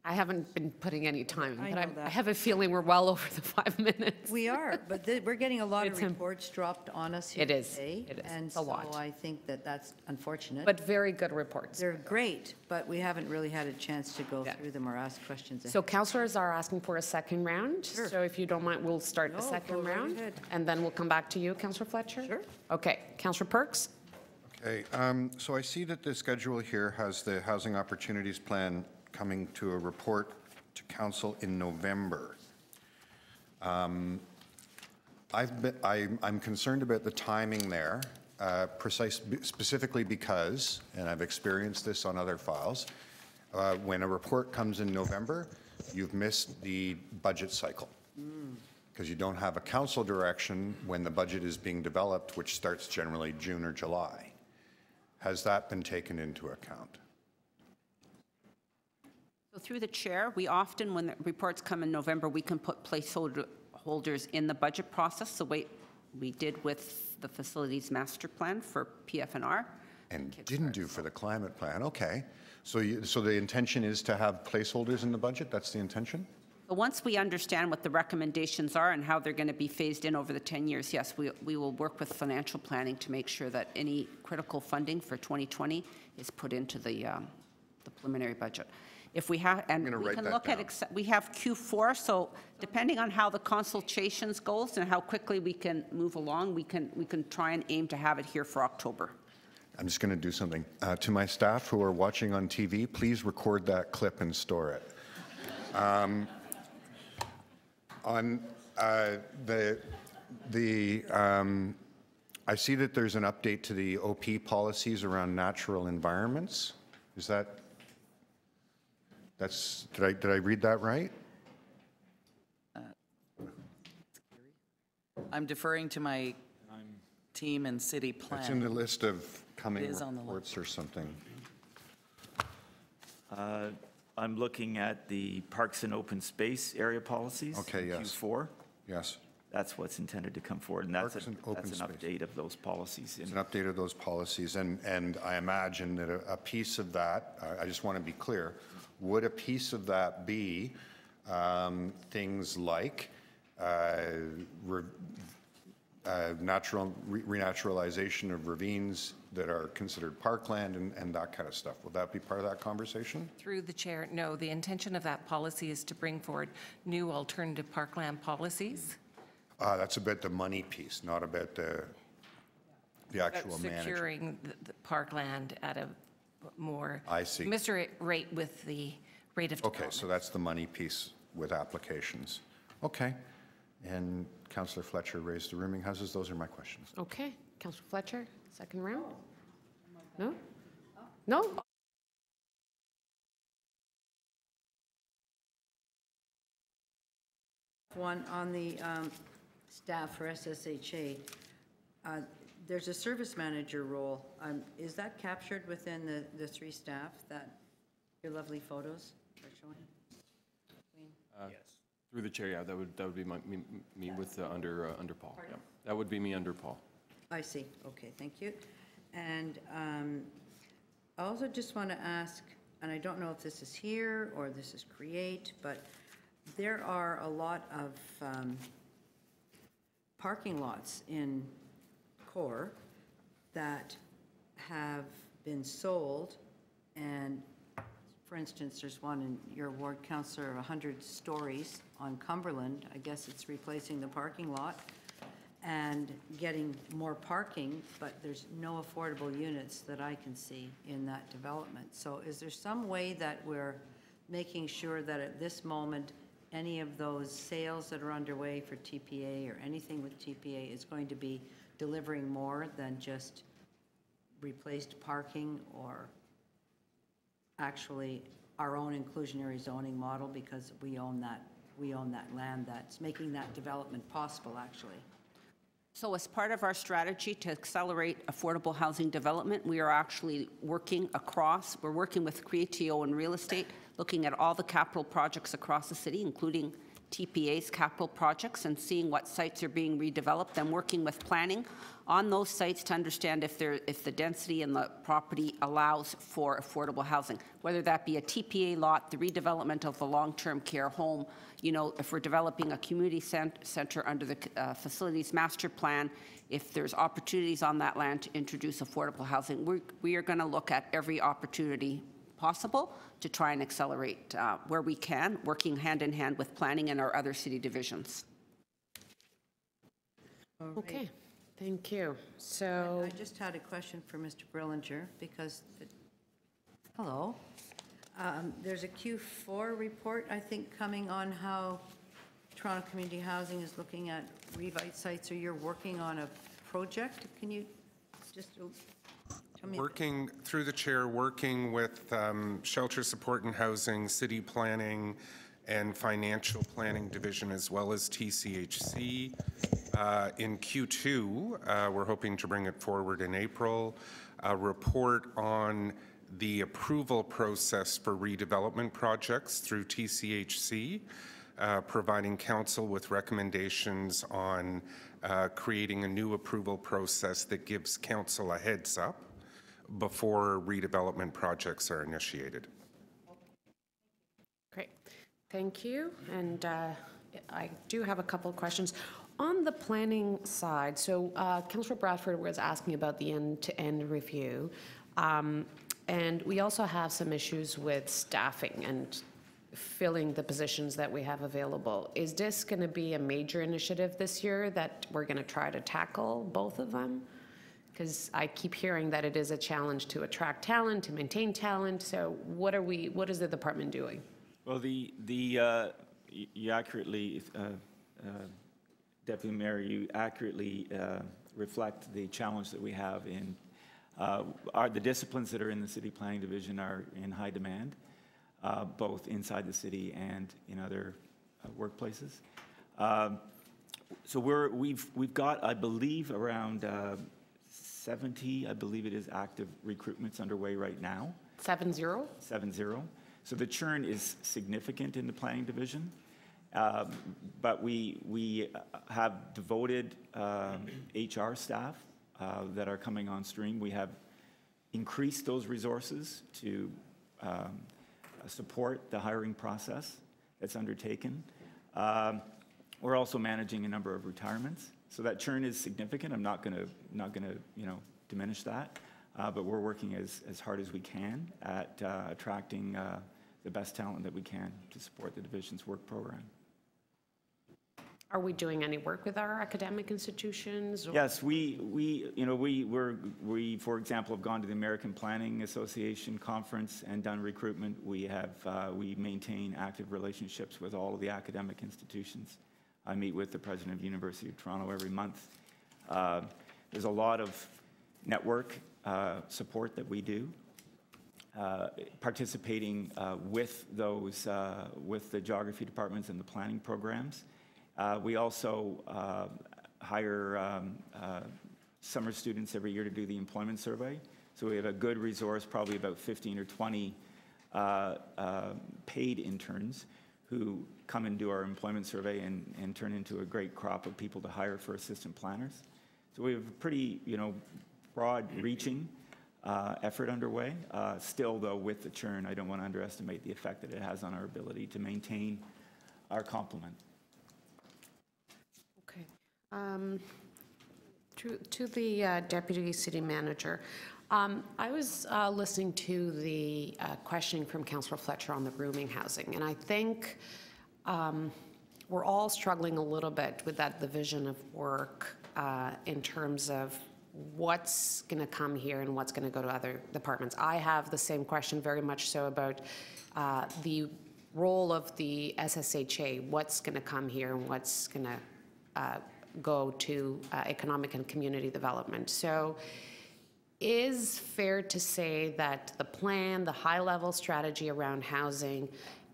I haven't been putting any time, I but know that. I have a feeling we're well over the 5 minutes. We are, but we're getting a lot of It's a- reports dropped on us here It is. today. It is. And It's a lot. so I think that that's unfortunate. But very good reports. They're great, but we haven't really had a chance to go Yeah. through them or ask questions. So councillors are asking for a second round. Sure. So if you don't mind, we'll start the No, second go right round. ahead. And then we'll come back to you, Councillor Fletcher? Sure. Okay. Councillor Perks? Okay, so I see that the schedule here has the Housing Opportunities Plan coming to a report to council in November. I'm concerned about the timing there, specifically because, and I've experienced this on other files, when a report comes in November, you've missed the budget cycle. Because you don't have a council direction when the budget is being developed, which starts generally June or July. Has that been taken into account? So through the chair, we often, when the reports come in November, we can put placeholders in the budget process, the way we did with the facilities master plan for PFNR. And didn't do for the climate plan, okay. So the intention is to have placeholders in the budget, that's the intention? But once we understand what the recommendations are and how they're going to be phased in over the 10 years, yes, we will work with financial planning to make sure that any critical funding for 2020 is put into the preliminary budget. If we have, and we can look at, we have Q4, so depending on how the consultations goes and how quickly we can move along, we can try and aim to have it here for October. I'm just going to do something. To my staff who are watching on TV, please record that clip and store it. On I see that there's an update to the OP policies around natural environments. Is that, did I read that right? I'm deferring to my team and city plan. It's in the list of coming It is on the reports or something. I'm looking at the parks and open space area policies. Okay, yes. Q4. Yes. That's what's intended to come forward, and that's Parks and an open space. update of those policies. It's an update of those policies, and I imagine that a piece of that, I just want to be clear, would a piece of that be things like renaturalization of ravines that are considered parkland and that kind of stuff? Will that be part of that conversation? Through the chair, no. The intention of that policy is to bring forward new alternative parkland policies. That's about the money piece, not about the actual management. Securing the parkland at a more commensurate rate with the rate of development. Okay, so that's the money piece with applications. Okay. And Councillor Fletcher raised the rooming houses. Those are my questions. Okay. Councillor Fletcher, second round? No? No? One on the staff for SSHA. There's a service manager role. Is that captured within the three staff that your lovely photos are showing? Yes. Through the chair, yeah, that would be me with under Paul. Yeah. That would be me under Paul. I see. Okay, thank you. And I also just want to ask, and I don't know if this is here or this is create, but there are a lot of parking lots in Core that have been sold, and for instance, there's one in your ward, Councillor, 100 stories on Cumberland. I guess it's replacing the parking lot and getting more parking, but there's no affordable units that I can see in that development. So is there some way that we're making sure that at this moment, any of those sales that are underway for TPA or anything with TPA is going to be delivering more than just replaced parking or actually our own inclusionary zoning model, because we own that land that's making that development possible, actually? So as part of our strategy to accelerate affordable housing development, we are actually working across, we're working with Creatio and real estate, looking at all the capital projects across the city, including TPA's capital projects, and seeing what sites are being redeveloped, and working with planning on those sites to understand if the density in the property allows for affordable housing, whether that be a TPA lot, the redevelopment of a long-term care home. You know, if we're developing a community center under the facilities master plan, if there's opportunities on that land to introduce affordable housing, we are going to look at every opportunity possible to try and accelerate where we can, working hand in hand with planning and our other city divisions. Okay, thank you. So I just had a question for Mr. Brillinger, because, hello. There's a Q4 report, I think, coming on how Toronto Community Housing is looking at revite sites, or you're working on a project. Can you just Working, through the chair, working with Shelter Support and Housing, City Planning, and Financial Planning Division, as well as TCHC. In Q2, we're hoping to bring it forward in April, a report on the approval process for redevelopment projects through TCHC, providing council with recommendations on creating a new approval process that gives council a heads up before redevelopment projects are initiated. Great. Thank you. And I do have a couple of questions. On the planning side, so Councillor Bradford was asking about the end-to-end review. And we also have some issues with staffing and filling the positions that we have available. Is this going to be a major initiative this year that we're going to try to tackle both of them? Because I keep hearing that it is a challenge to attract talent, to maintain talent. So what is the department doing? Well, you accurately, Deputy Mayor, you accurately reflect the challenge that we have in the disciplines that are in the City Planning Division are in high demand, both inside the city and in other workplaces. So we've got, I believe, around 70, I believe it is, active recruitments underway right now. 70? 70. So the churn is significant in the planning division, but we have devoted HR staff that are coming on stream. We have increased those resources to support the hiring process that's undertaken. We're also managing a number of retirements. So that churn is significant. I'm not going to diminish that, but we're working as hard as we can at attracting the best talent that we can to support the division's work program. Are we doing any work with our academic institutions? Or? Yes, we for example have gone to the American Planning Association conference and done recruitment. We maintain active relationships with all of the academic institutions. I meet with the president of the University of Toronto every month. There's a lot of network support that we do, participating with those, with the geography departments and the planning programs. We also hire summer students every year to do the employment survey. So we have a good resource, probably about 15 or 20 paid interns who come and do our employment survey and turn into a great crop of people to hire for assistant planners. So we have a pretty, broad-reaching effort underway. Still, though, with the churn, I don't want to underestimate the effect that it has on our ability to maintain our complement. Okay. To the Deputy City Manager, I was listening to the questioning from Councillor Fletcher on the rooming housing, and I think we're all struggling a little bit with that division of work in terms of what's going to come here and what's going to go to other departments. I have the same question very much so about the role of the SSHA, what's going to come here and what's going to go to economic and community development. So is fair to say that the plan, the high-level strategy around housing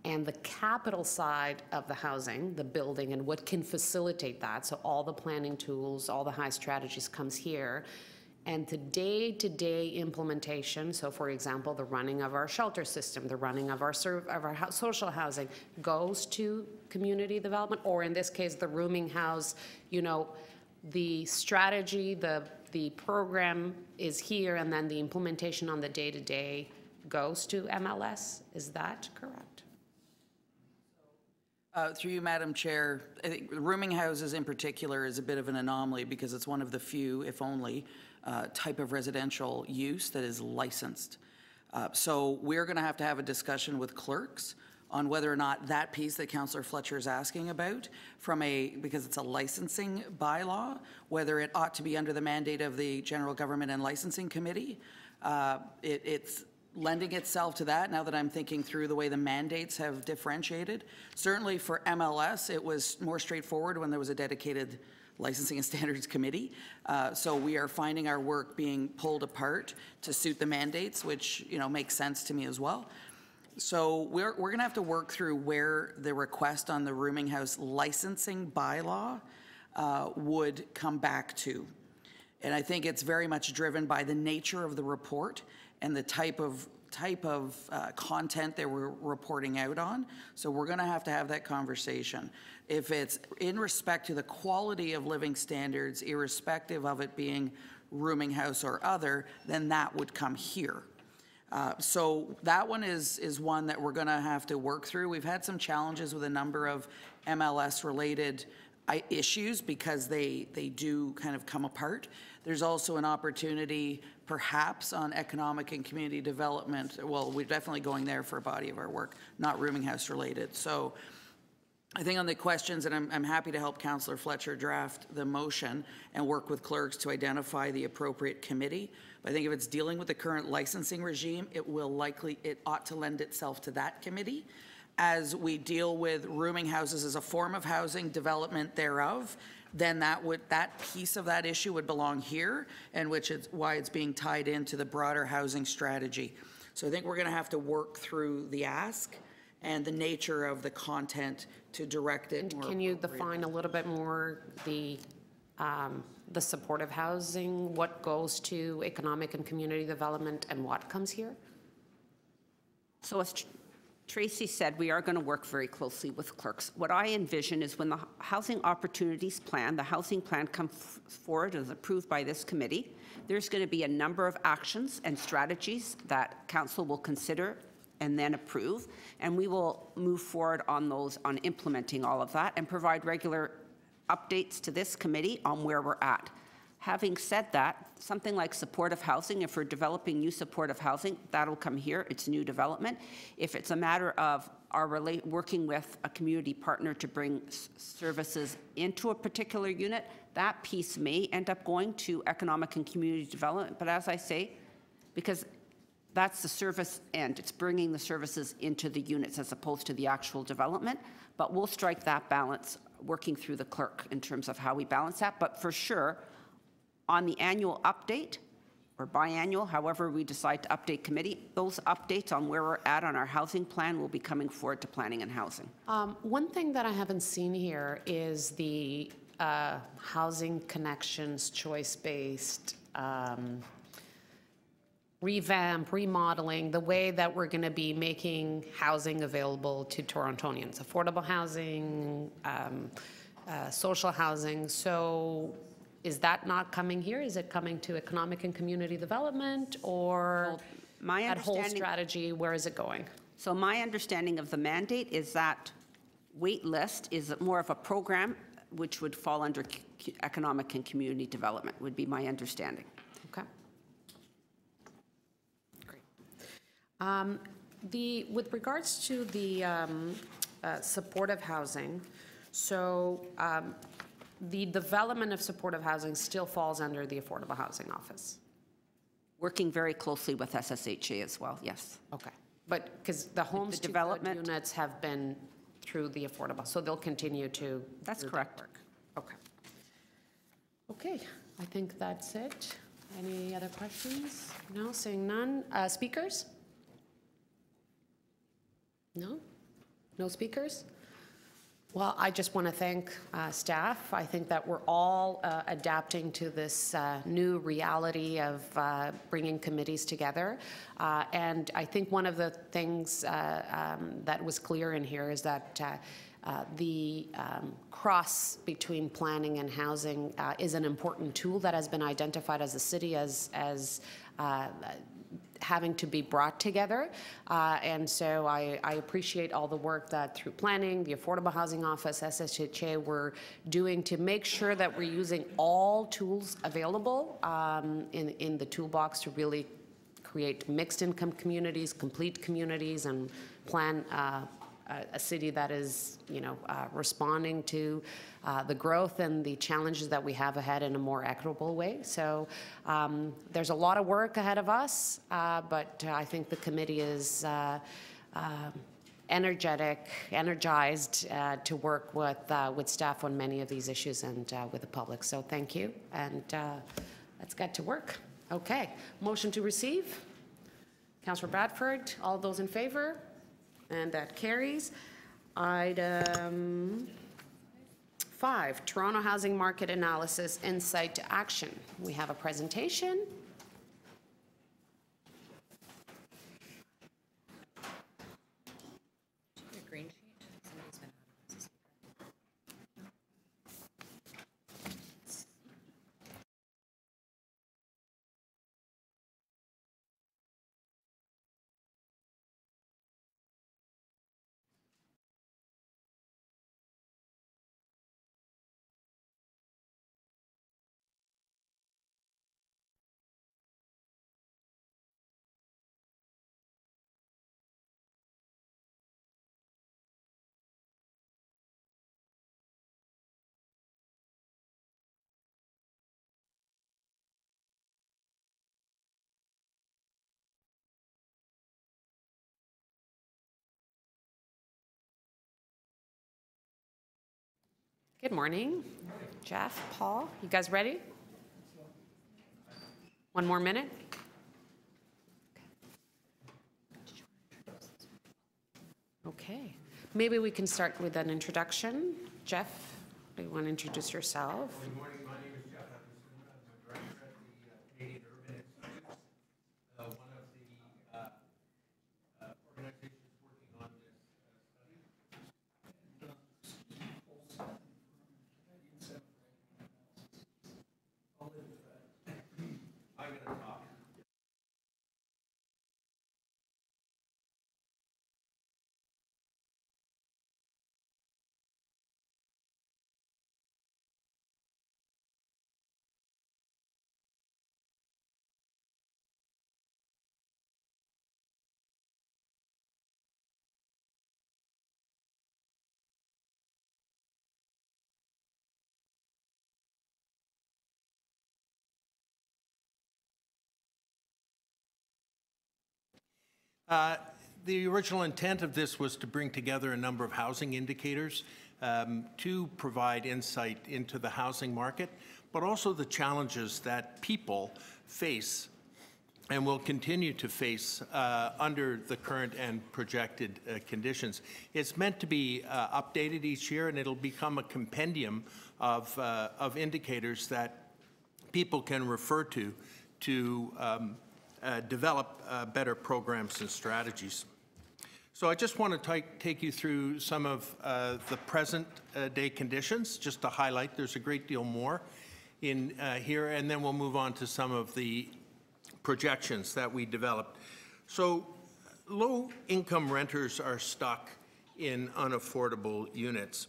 and the capital side of the housing, the building, and what can facilitate that, so all the planning tools, all the high strategies comes here, and the day-to-day implementation, so for example, the running of our shelter system, the running of our social housing, goes to community development, or in this case, the rooming house, the strategy, the program is here, and then the implementation on the day-to-day goes to MLS. Is that correct? Through you, Madam Chair, I think rooming houses in particular is a bit of an anomaly because it's one of the few, if only, type of residential use that is licensed. So we're going to have a discussion with clerks on whether or not that piece that Councillor Fletcher is asking about, because it's a licensing bylaw, whether it ought to be under the mandate of the General Government and Licensing Committee. It's lending itself to that now that I'm thinking through the way the mandates have differentiated. Certainly for MLS, it was more straightforward when there was a dedicated Licensing and Standards Committee. So we are finding our work being pulled apart to suit the mandates, which, you know, makes sense to me as well. So we're going to have to work through where the request on the rooming house licensing bylaw would come back to. And I think it's very much driven by the nature of the report and the type of content that we're reporting out on. So we're going to have that conversation. If it's in respect to the quality of living standards, irrespective of it being rooming house or other, then that would come here. So that one is one that we're going to have to work through. We've had some challenges with a number of MLS-related issues because they do kind of come apart. There's also an opportunity perhaps on economic and community development. Well, we're definitely going there for a body of our work, not rooming house related. So I think on the questions, and I'm happy to help Councillor Fletcher draft the motion and work with clerks to identify the appropriate committee. But I think if it's dealing with the current licensing regime, it ought to lend itself to that committee. As we deal with rooming houses as a form of housing development thereof, then that piece of that issue would belong here, and which is why it's being tied into the broader housing strategy. So I think we're going to have to work through the ask and the nature of the content to direct it. And can you define a little bit more the supportive housing, what goes to economic and community development and what comes here? So as Tracy said, we are going to work very closely with clerks. What I envision is when the Housing Opportunities Plan, the housing plan comes forward and is approved by this committee, there's going to be a number of actions and strategies that council will consider and then approve, and we will move forward on those, on implementing all of that and provide regular updates to this committee on where we're at. Having said that, something like supportive housing, if we're developing new supportive housing, that'll come here. It's new development. If it's a matter of working with a community partner to bring services into a particular unit, that piece may end up going to economic and community development. But as I say, because that's the service end, it's bringing the services into the units as opposed to the actual development. But we'll strike that balance working through the clerk in terms of how we balance that. But for sure, on the annual update, or biannual, however we decide to update committee, those updates on where we're at on our housing plan will be coming forward to planning and housing. One thing that I haven't seen here is the housing connections, choice-based, revamp, remodeling, the way that we're going to be making housing available to Torontonians, affordable housing, social housing. So is that not coming here? Is it coming to economic and community development, or my that whole strategy, where is it going? So my understanding of the mandate is that wait list is more of a program which would fall under economic and community development, would be my understanding. Okay. Great. With regards to the supportive housing, so the development of supportive housing still falls under the Affordable Housing Office? Working very closely with SSHA as well, yes. Okay. But because the homes development units have been through the affordable, so they'll continue to. That's correct. Work. Okay. Okay, I think that's it. Any other questions? No, seeing none. Speakers? No? No speakers? Well, I just want to thank staff. I think that we're all adapting to this new reality of bringing committees together. And I think one of the things that was clear in here is that the cross between planning and housing is an important tool that has been identified as a city as having to be brought together. And so I appreciate all the work that through planning, the Affordable Housing Office, SSHA, we're doing to make sure that we're using all tools available in the toolbox to really create mixed income communities, complete communities, and plan a city that is, responding to the growth and the challenges that we have ahead in a more equitable way. So there's a lot of work ahead of us, but I think the committee is energized to work with staff on many of these issues and with the public. So thank you, and let's get to work. Okay, motion to receive. Councillor Bradford, all those in favor? And that carries. Item 5, Toronto Housing Market Analysis Insight to Action. We have a presentation. Good morning. Jeff, Paul, you guys ready? One more minute. Okay. Maybe we can start with an introduction. Jeff, do you want to introduce yourself? Good morning. My name is Jeff Epperson. I'm a director at the Canadian Urban Institute, one of the organizations working on this study. I'm going to talk. The original intent of this was to bring together a number of housing indicators to provide insight into the housing market, but also the challenges that people face and will continue to face under the current and projected conditions. It's meant to be updated each year, and it'll become a compendium of indicators that people can refer to develop better programs and strategies. So I just want to take you through some of the present day conditions, just to highlight. There's a great deal more in here, and then we'll move on to some of the projections that we developed. So low-income renters are stuck in unaffordable units.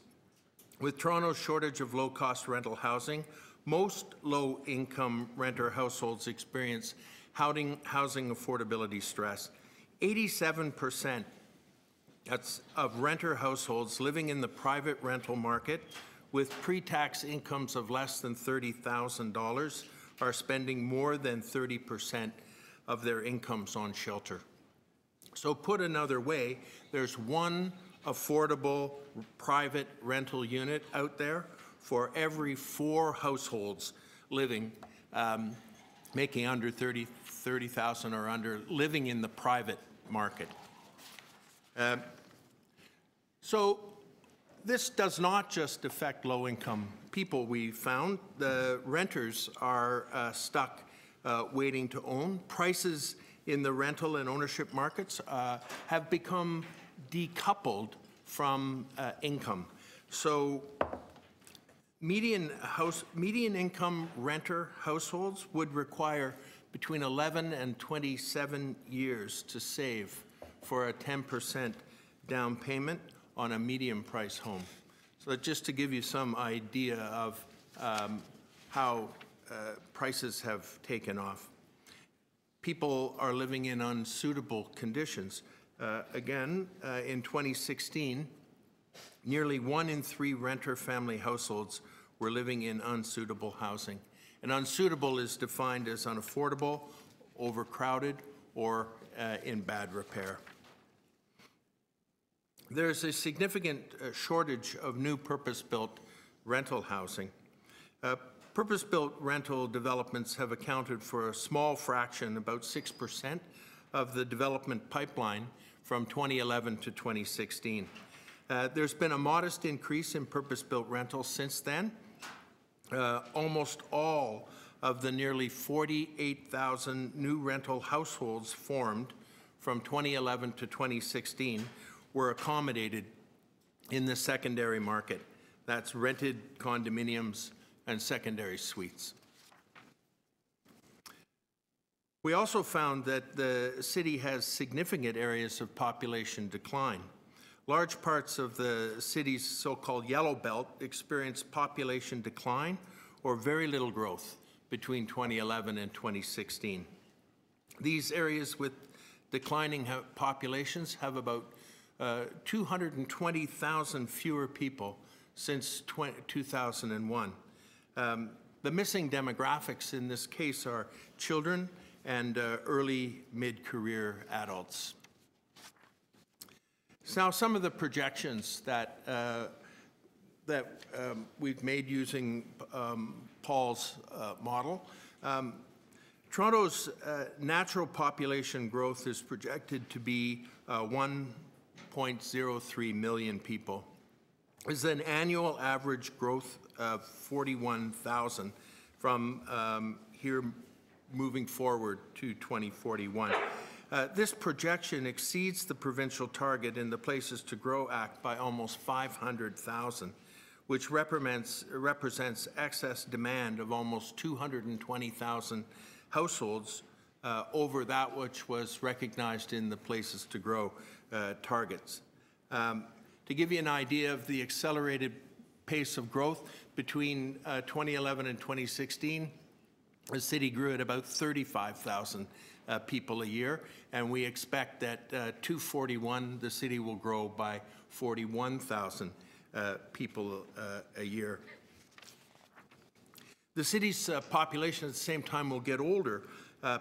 With Toronto's shortage of low-cost rental housing, most low-income renter households experience housing affordability stress. 87% of renter households living in the private rental market with pre-tax incomes of less than $30,000 are spending more than 30% of their incomes on shelter. So put another way, there's one affordable private rental unit out there for every 4 households living, making under 30,000 or under, living in the private market. So this does not just affect low-income people, we found. The renters are stuck waiting to own. Prices in the rental and ownership markets have become decoupled from income. So median income renter households would require between 11 and 27 years to save for a 10% down payment on a medium price home. So just to give you some idea of how prices have taken off. People are living in unsuitable conditions. Again, in 2016, nearly 1 in 3 renter family households were living in unsuitable housing. And unsuitable is defined as unaffordable, overcrowded, or in bad repair. There's a significant shortage of new purpose-built rental housing. Purpose-built rental developments have accounted for a small fraction, about 6%, of the development pipeline from 2011 to 2016. There's been a modest increase in purpose-built rentals since then. Almost all of the nearly 48,000 new rental households formed from 2011 to 2016 were accommodated in the secondary market. That's rented condominiums and secondary suites. We also found that the city has significant areas of population decline. Large parts of the city's so-called yellow belt experienced population decline or very little growth between 2011 and 2016. These areas with declining populations have about 220,000 fewer people since 2001. The missing demographics in this case are children and early mid-career adults. So now some of the projections that we've made using Paul's model. Toronto's natural population growth is projected to be 1.03 million people. Is an annual average growth of 41,000 from here moving forward to 2041. This projection exceeds the provincial target in the Places to Grow Act by almost 500,000, which represents excess demand of almost 220,000 households over that which was recognized in the Places to Grow targets. To give you an idea of the accelerated pace of growth between 2011 and 2016, the city grew at about 35,000 people a year, and we expect that 241, the city will grow by 41,000 people a year. The city's population at the same time will get older.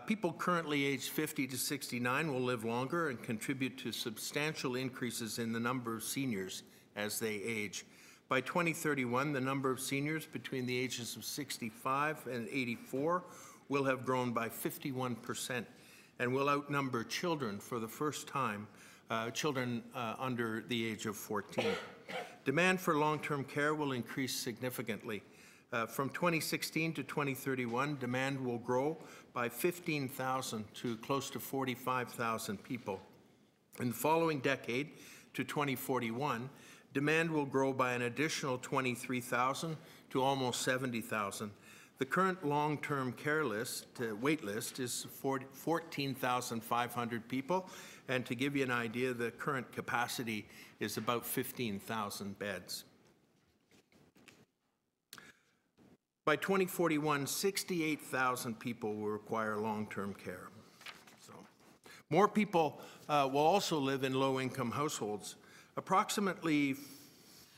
People currently aged 50 to 69 will live longer and contribute to substantial increases in the number of seniors as they age. By 2031, the number of seniors between the ages of 65 and 84 will have grown by 51% and will outnumber children for the first time, children under the age of 14. Demand for long-term care will increase significantly. From 2016 to 2031, demand will grow by 15,000 to close to 45,000 people. In the following decade, to 2041, demand will grow by an additional 23,000 to almost 70,000. The current long-term care wait list is 14,500 people, and to give you an idea, the current capacity is about 15,000 beds. By 2041, 68,000 people will require long-term care. So, more people will also live in low-income households. Approximately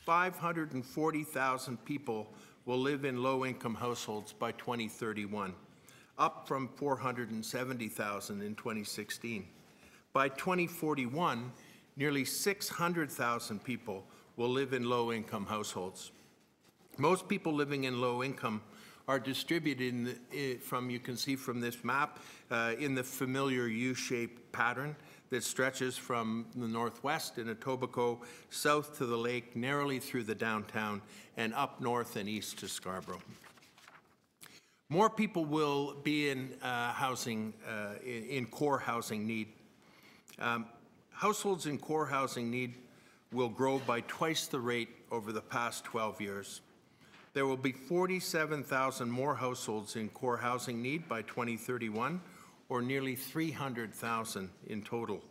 540,000 people will live in low-income households by 2031, up from 470,000 in 2016. By 2041, nearly 600,000 people will live in low-income households. Most people living in low income are distributed you can see from this map, in the familiar U-shaped pattern that stretches from the northwest in Etobicoke south to the lake, narrowly through the downtown, and up north and east to Scarborough. More people will be in housing, in core housing need. Households in core housing need will grow by twice the rate over the past 12 years. There will be 47,000 more households in core housing need by 2031, or nearly 300,000 in total.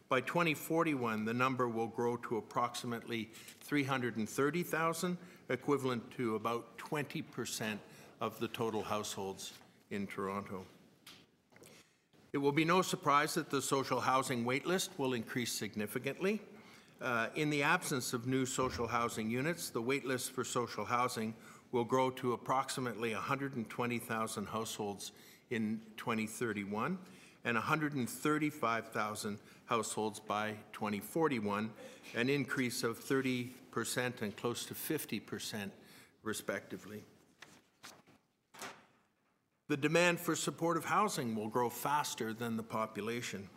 By 2041, the number will grow to approximately 330,000, equivalent to about 20% of the total households in Toronto. It will be no surprise that the social housing waitlist will increase significantly. In the absence of new social housing units, the waitlist for social housing will grow to approximately 120,000 households in 2031 and 135,000 households by 2041, an increase of 30% and close to 50%, respectively. The demand for supportive housing will grow faster than the population.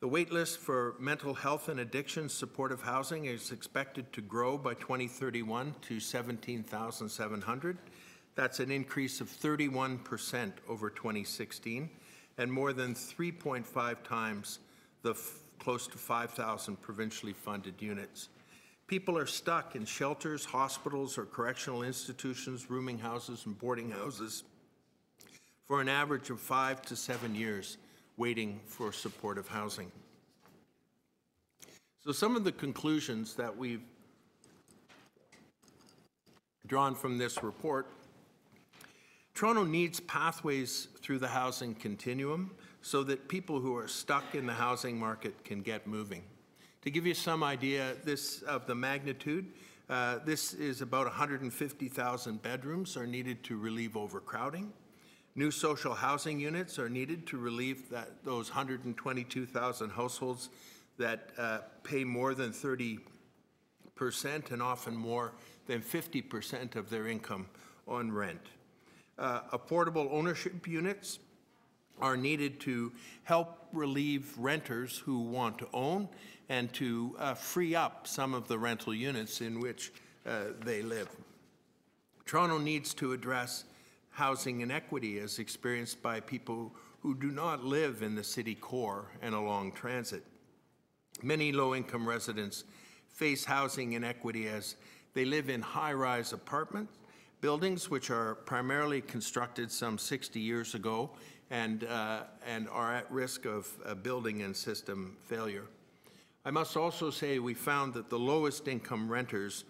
The wait list for mental health and addiction supportive housing is expected to grow by 2031 to 17,700. That's an increase of 31% over 2016 and more than 3.5 times the close to 5,000 provincially funded units. People are stuck in shelters, hospitals, or correctional institutions, rooming houses, and boarding houses for an average of 5 to 7 years waiting for supportive housing. So some of the conclusions that we've drawn from this report: Toronto needs pathways through the housing continuum so that people who are stuck in the housing market can get moving. To give you some idea of the magnitude, this is about 150,000 bedrooms are needed to relieve overcrowding. New social housing units are needed to relieve those 122,000 households that pay more than 30% and often more than 50% of their income on rent. Affordable ownership units are needed to help relieve renters who want to own and to free up some of the rental units in which they live. Toronto needs to address housing inequity as experienced by people who do not live in the city core and along transit. Many low-income residents face housing inequity as they live in high-rise apartment buildings which are primarily constructed some 60 years ago and are at risk of building and system failure. I must also say we found that the lowest income renters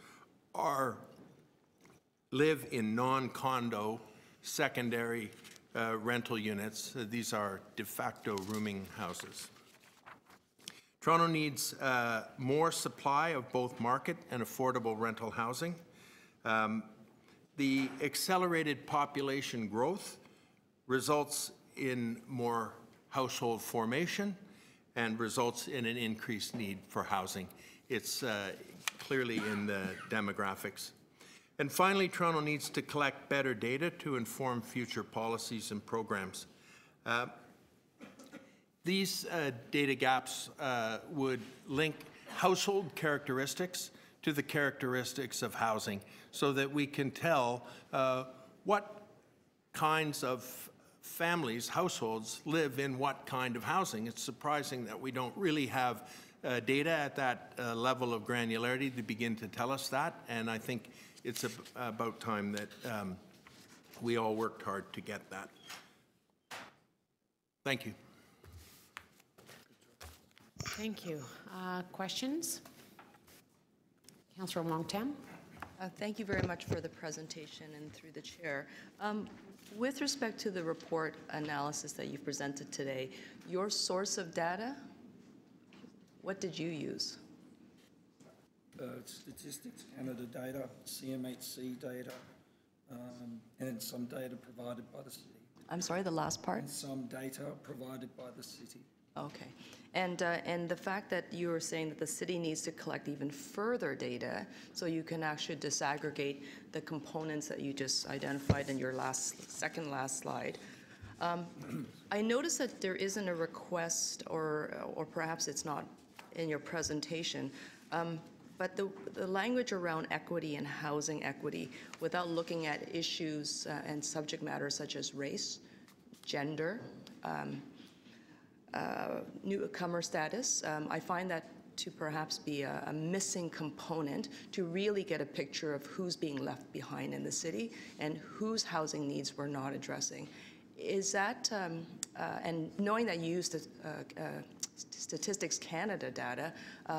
live in non-condo secondary rental units. These are de facto rooming houses. Toronto needs more supply of both market and affordable rental housing. The accelerated population growth results in more household formation and results in an increased need for housing. It's clearly in the demographics. And finally, Toronto needs to collect better data to inform future policies and programs. These data gaps would link household characteristics to the characteristics of housing so that we can tell what kinds of families, households, live in what kind of housing. It's surprising that we don't really have data at that level of granularity to begin to tell us that, and I think it's about time that we all worked hard to get that. Thank you. Thank you. Questions? Councillor Wong-Tam. Thank you very much for the presentation and through the chair. With respect to the report analysis that you presented today, your source of data, what did you use? Statistics Canada data, CMHC data, and some data provided by the city. I'm sorry, the last part? And some data provided by the city. Okay. And the fact that you were saying that the city needs to collect even further data so you can actually disaggregate the components that you just identified in your second last slide. I noticed that there isn't a request, or perhaps it's not in your presentation, but the language around equity and housing equity without looking at issues and subject matters such as race, gender, newcomer status, I find that to perhaps be a missing component to really get a picture of who's being left behind in the city and whose housing needs we're not addressing. Is that, and knowing that you used Statistics Canada data,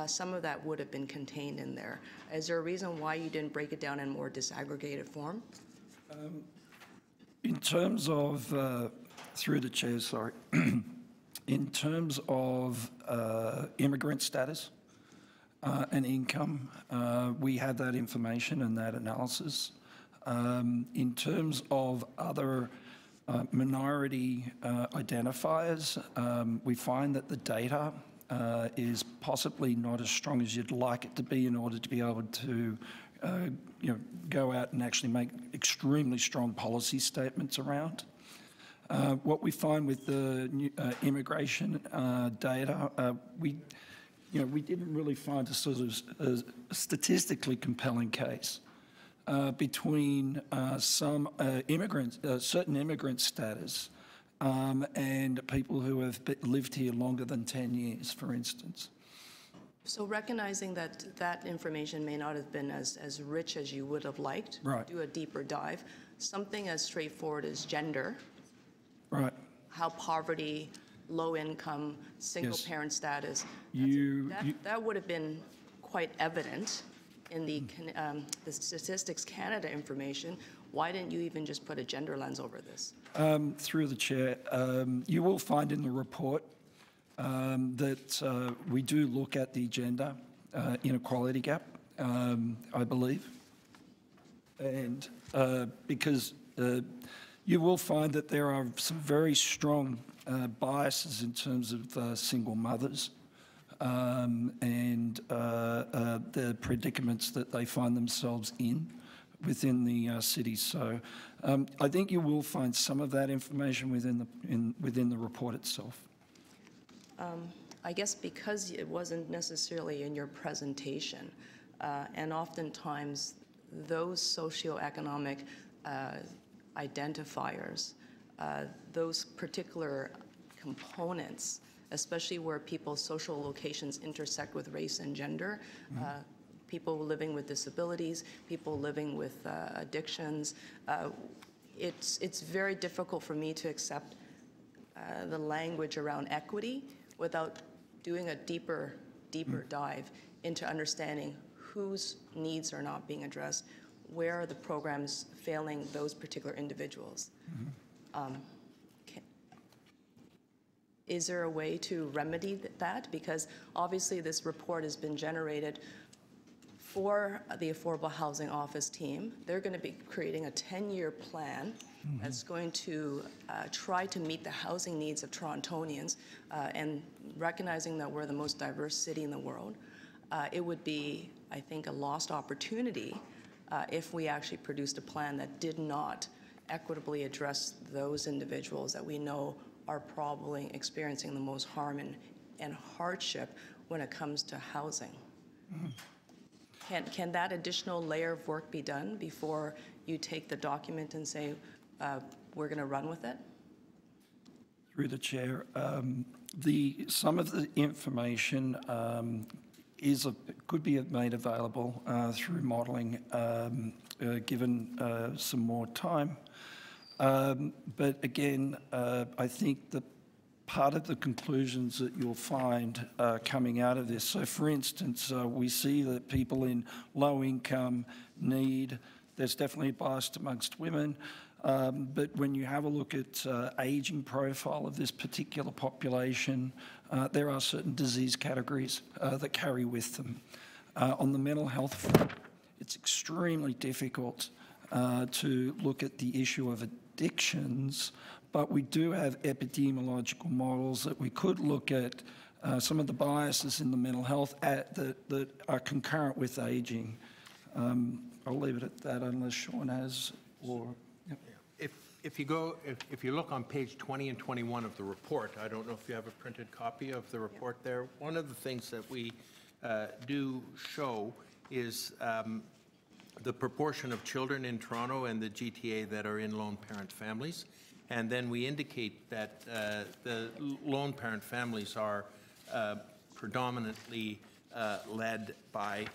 some of that would have been contained in there. Is there a reason why you didn't break it down in more disaggregated form? In terms of, through the chair, sorry, in terms of immigrant status and income, we had that information and that analysis. In terms of other minority identifiers, we find that the data is possibly not as strong as you'd like it to be in order to be able to go out and actually make extremely strong policy statements around. What we find with the immigration data, we didn't really find a sort of a statistically compelling case between some certain immigrant status and people who have lived here longer than 10 years, for instance. So recognizing that that information may not have been as rich as you would have liked, right. Do a deeper dive. Something as straightforward as gender, right? How poverty, low income, single parent status, that would have been quite evident in the Statistics Canada information. Why didn't you even just put a gender lens over this? Through the chair, you will find in the report that we do look at the gender inequality gap, I believe. And because you will find that there are some very strong biases in terms of single mothers and the predicaments that they find themselves in within the city. So I think you will find some of that information within the report itself. I guess because it wasn't necessarily in your presentation, and oftentimes those socioeconomic identifiers, those particular components, especially where people's social locations intersect with race and gender, people living with disabilities, people living with addictions, it's very difficult for me to accept the language around equity without doing a deeper dive into understanding whose needs are not being addressed, where are the programs failing those particular individuals. Is there a way to remedy that? Because obviously this report has been generated for the Affordable Housing Office team. They're going to be creating a 10-year plan that's going to try to meet the housing needs of Torontonians, and recognizing that we're the most diverse city in the world, it would be, I think, a lost opportunity if we actually produced a plan that did not equitably address those individuals that we know are probably experiencing the most harm and hardship when it comes to housing. Can that additional layer of work be done before you take the document and say, we're going to run with it? Through the chair, some of the information could be made available through modelling, given some more time. But again, I think that part of the conclusions that you'll find coming out of this, so for instance, we see that people in low income there's definitely a bias amongst women, but when you have a look at ageing profile of this particular population, there are certain disease categories that carry with them. On the mental health front, it's extremely difficult to look at the issue of addictions, but we do have epidemiological models that we could look at some of the biases in the mental health that are concurrent with aging. I'll leave it at that unless Sean has or... Yep. If you look on page 20 and 21 of the report, I don't know if you have a printed copy of the report there. One of the things that we do show is the proportion of children in Toronto and the GTA that are in lone parent families. And then we indicate that the lone parent families are predominantly led by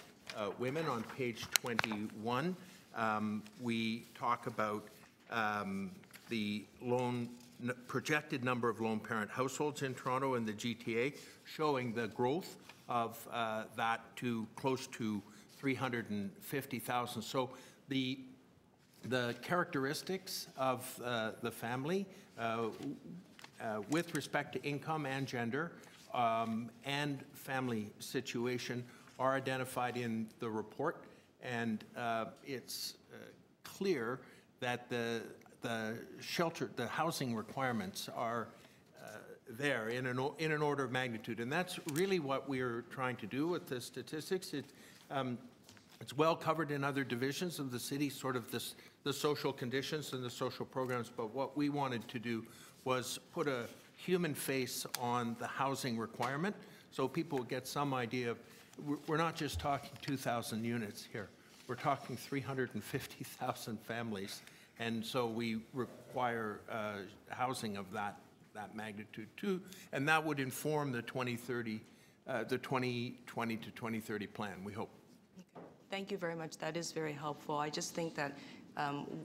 women. On page 21, we talk about the projected number of lone parent households in Toronto and the GTA, showing the growth of that to close to 350,000. So the characteristics of the family with respect to income and gender and family situation are identified in the report, and it's clear that the shelter, the housing requirements are there in an order of magnitude. And that's really what we're trying to do with the statistics. It's well covered in other divisions of the city, sort of the social conditions and the social programs, but what we wanted to do was put a human face on the housing requirement so people get some idea of, we're not just talking 2,000 units here, we're talking 350,000 families, and so we require housing of that magnitude too, and that would inform the 2030, the 2020 to 2030 plan, we hope. Thank you very much. That is very helpful. I just think that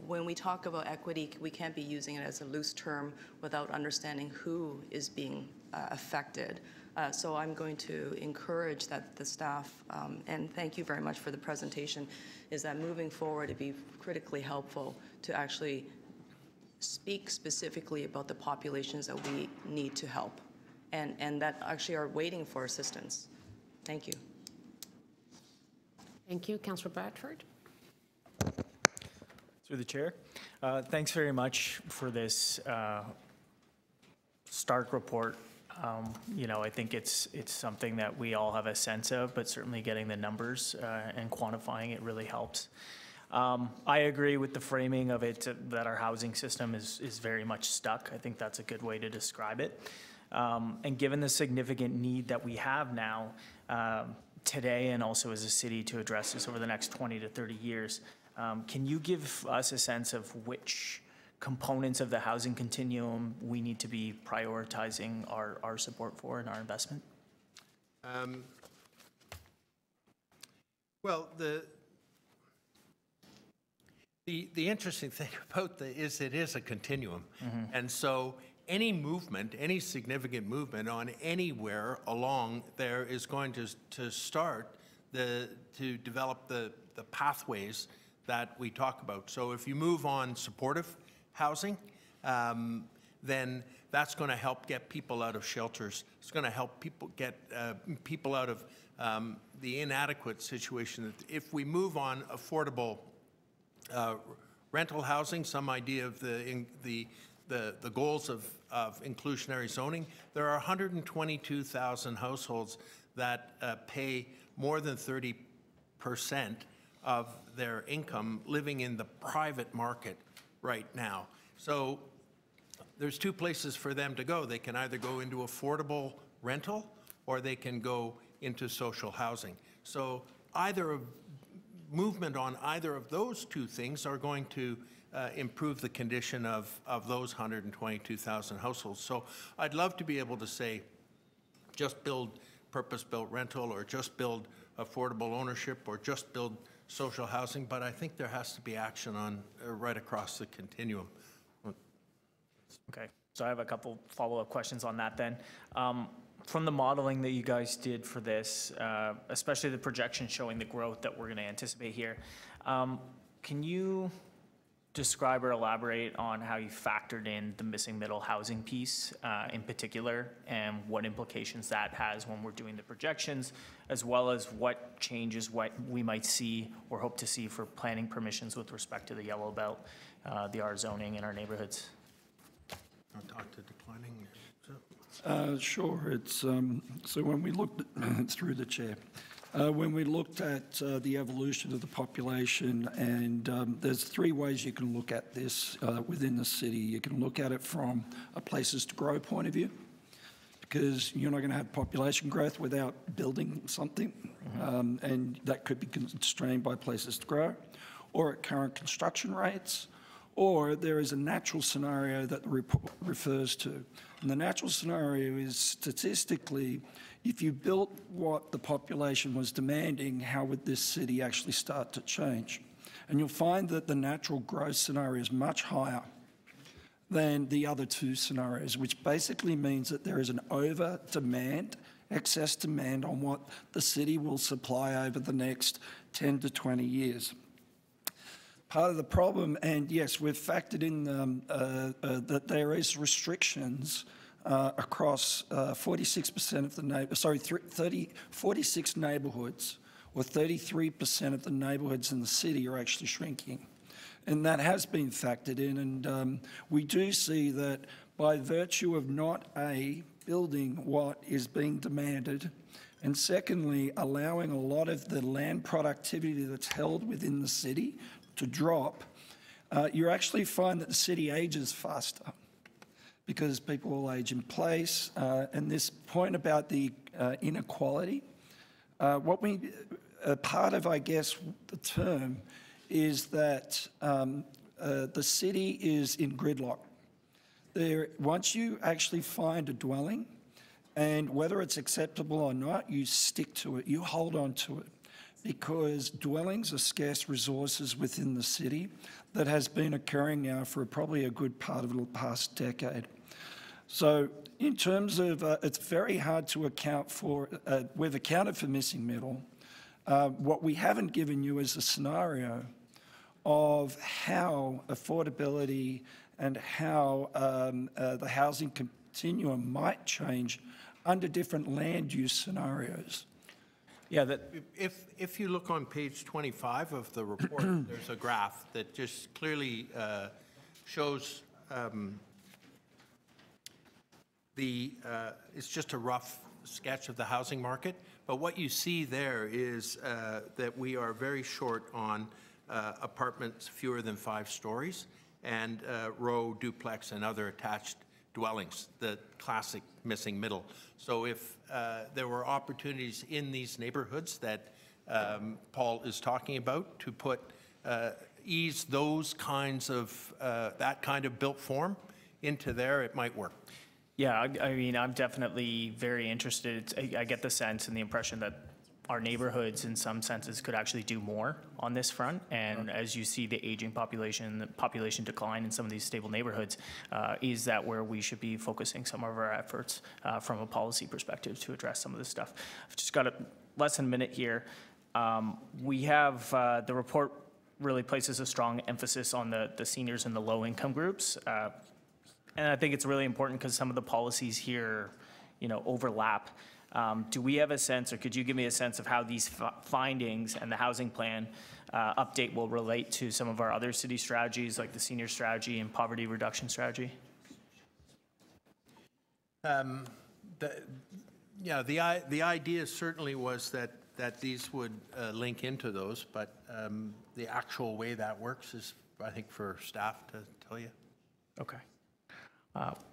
when we talk about equity, we can't be using it as a loose term without understanding who is being affected. So I'm going to encourage that the staff, and thank you very much for the presentation, is that moving forward it'd be critically helpful to actually speak specifically about the populations that we need to help and that actually are waiting for assistance. Thank you. Thank you. Councillor Bradford. Through the chair. Thanks very much for this stark report. You know, I think it's something that we all have a sense of, but certainly getting the numbers and quantifying it really helps. I agree with the framing of it that our housing system is very much stuck. I think that's a good way to describe it. And given the significant need that we have now today and also as a city to address this over the next 20 to 30 years, can you give us a sense of which components of the housing continuum we need to be prioritizing our support for and our investment? Well, the interesting thing about it is a continuum. Mm-hmm. And so any movement, any significant movement on anywhere along there is going to start to develop the pathways that we talk about. So if you move on supportive housing, then that's going to help get people out of shelters. It's going to help people get people out of the inadequate situation. If we move on affordable rental housing, some idea of the goals of inclusionary zoning, there are 122,000 households that pay more than 30% of their income living in the private market right now. So there's two places for them to go. They can either go into affordable rental or they can go into social housing. So movement on either of those two things are going to improve the condition of those 122,000 households. So I'd love to be able to say, just build purpose-built rental or just build affordable ownership or just build social housing, but I think there has to be action on right across the continuum. Okay, so I have a couple follow-up questions on that then. From the modeling that you guys did for this, especially the projection showing the growth that we're going to anticipate here, can you describe or elaborate on how you factored in the missing middle housing piece in particular and what implications that has when we're doing the projections, as well as what changes what we might see or hope to see for planning permissions with respect to the yellow belt, the R zoning in our neighborhoods? I'll talk to declining. Sure. It's so when we looked at, through the chair, when we looked at the evolution of the population, and there's three ways you can look at this within the city. You can look at it from a places to grow point of view, because you're not going to have population growth without building something, and that could be constrained by places to grow, or at current construction rates, or there is a natural scenario that the report refers to. And the natural scenario is statistically, if you built what the population was demanding, how would this city actually start to change? And you'll find that the natural growth scenario is much higher than the other two scenarios, which basically means that there is an over-demand, excess demand on what the city will supply over the next 10 to 20 years. Part of the problem, and yes, we've factored in that there is restrictions across 46% of the 46 neighbourhoods, or 33% of the neighbourhoods in the city are actually shrinking. And that has been factored in, and we do see that by virtue of not, A, building what is being demanded, and secondly, allowing a lot of the land productivity that's held within the city to drop, you actually find that the city ages faster because people will age in place. And this point about the inequality, part of, I guess, the term is that the city is in gridlock. Once you actually find a dwelling, and whether it's acceptable or not, you stick to it, you hold on to it, because dwellings are scarce resources within the city that has been occurring now for probably a good part of the past decade. So in terms of, it's very hard to account for, we've accounted for missing middle. What we haven't given you is a scenario of how affordability and how the housing continuum might change under different land use scenarios. Yeah, if you look on page 25 of the report, there's a graph that just clearly shows it's just a rough sketch of the housing market, but what you see there is that we are very short on apartments fewer than 5 stories and row, duplex, and other attached dwellings, the classic missing middle. So if there were opportunities in these neighborhoods that Paul is talking about to put ease those kinds of that kind of built form into there, it might work. Yeah, I mean, I'm definitely very interested. I get the sense and the impression that our neighborhoods, in some senses, could actually do more on this front. And as you see the aging population, the population decline in some of these stable neighborhoods, is that where we should be focusing some of our efforts from a policy perspective to address some of this stuff? I've just got less than a minute here. We have the report really places a strong emphasis on the seniors and the low-income groups. And I think it's really important because some of the policies here, overlap. Do we have a sense, or could you give me a sense of how these findings and the housing plan update will relate to some of our other city strategies, like the senior strategy and poverty reduction strategy? The idea certainly was that these would link into those, but the actual way that works is, I think, for staff to tell you. Okay.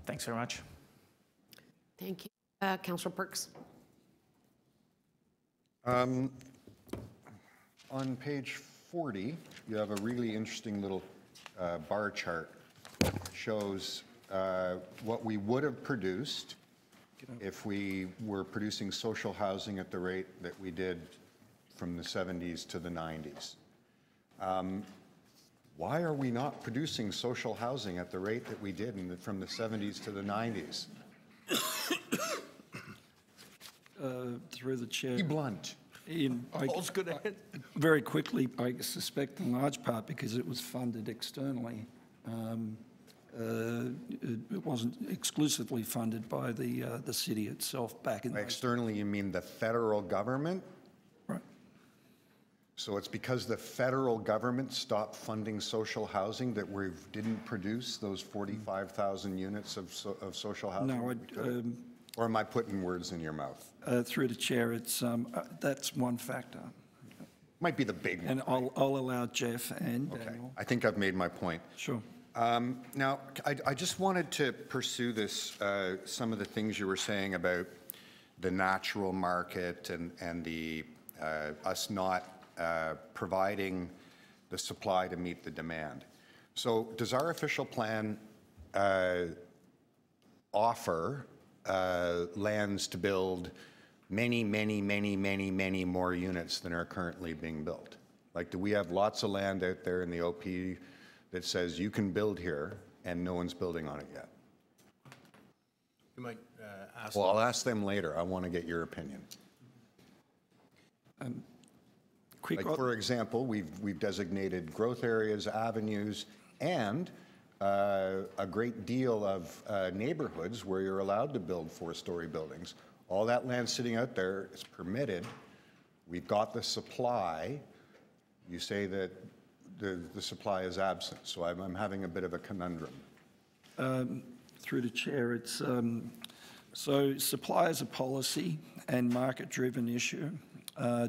Thanks very much. Thank you. Councillor Perks. On page 40, you have a really interesting little bar chart that shows what we would have produced if we were producing social housing at the rate that we did from the 70s to the 90s. Why are we not producing social housing at the rate that we did from the 70s to the 90s? Through the chair. Be blunt. Paul's good at it. Very quickly, I suspect in large part because it was funded externally. It wasn't exclusively funded by the city itself back in. By externally, you mean the federal government? Right. So it's because the federal government stopped funding social housing that we didn't produce those 45,000 units of social housing? No, or am I putting words in your mouth? Through the chair, it's that's one factor. Might be the big one. And I'll allow Jeff and Daniel. I think I've made my point. Sure. Now, I just wanted to pursue this, some of the things you were saying about the natural market and the us not providing the supply to meet the demand. So does our official plan offer lands to build many more units than are currently being built? Like, do we have lots of land out there in the OP that says you can build here and no one's building on it yet? You might ask. Well, I'll ask them later. I want to get your opinion. Like, for example, we've designated growth areas, avenues, and a great deal of neighborhoods where you're allowed to build 4-story buildings. All that land sitting out there is permitted. We've got the supply. You say that the supply is absent. So I'm having a bit of a conundrum. Through the chair, it's so supply is a policy and market-driven issue.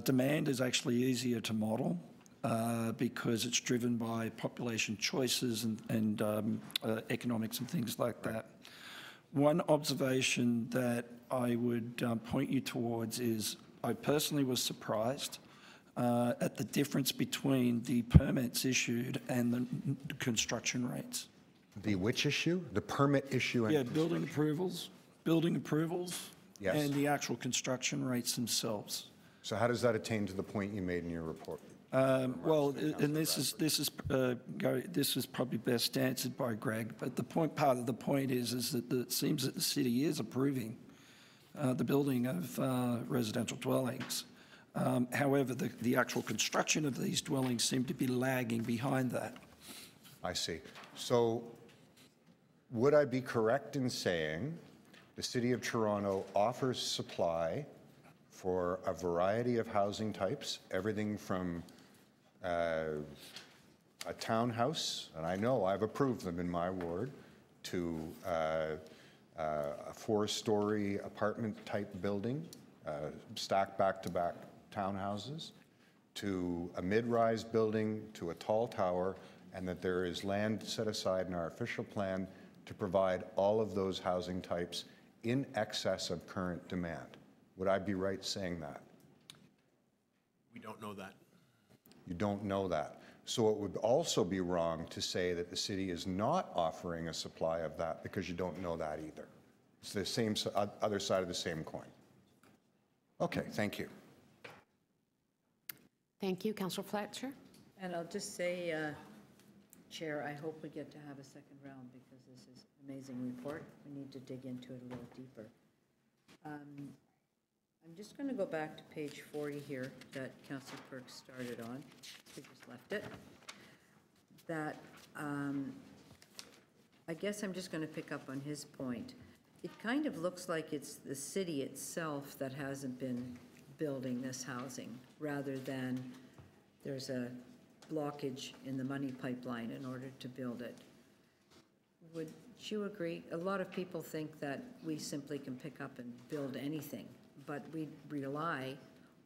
Demand is actually easier to model because it's driven by population choices and economics and things like that. One observation that I would point you towards is I personally was surprised at the difference between the permits issued and the construction rates. The which issue? The permit issue? And Yeah, building approvals, Yes. and the actual construction rates themselves. So how does that attain to the point you made in your report? Well, and this is probably best answered by Greg, but part of the point is that it seems that the city is approving the building of residential dwellings. However, the actual construction of these dwellings seem to be lagging behind that. I see. So would I be correct in saying the City of Toronto offers supply for a variety of housing types, everything from a townhouse, and I know I've approved them in my ward, to a four-story apartment-type building, stacked back-to-back townhouses, to a mid-rise building, to a tall tower, and that there is land set aside in our official plan to provide all of those housing types in excess of current demand. Would I be right saying that? We don't know that. You don't know that. So it would also be wrong to say that the city is not offering a supply of that because you don't know that either. It's the same other side of the same coin. Okay, thank you. Thank you. Councillor Fletcher? And I'll just say, Chair, I hope we get to have a second round because this is an amazing report. We need to dig into it a little deeper. I'm just going to go back to page 40 here that Councillor Perks started on. We just left it. That I guess I'm just going to pick up on his point. It kind of looks like it's the city itself that hasn't been building this housing, rather than there's a blockage in the money pipeline in order to build it. Would you agree? A lot of people think that we simply can pick up and build anything, but we rely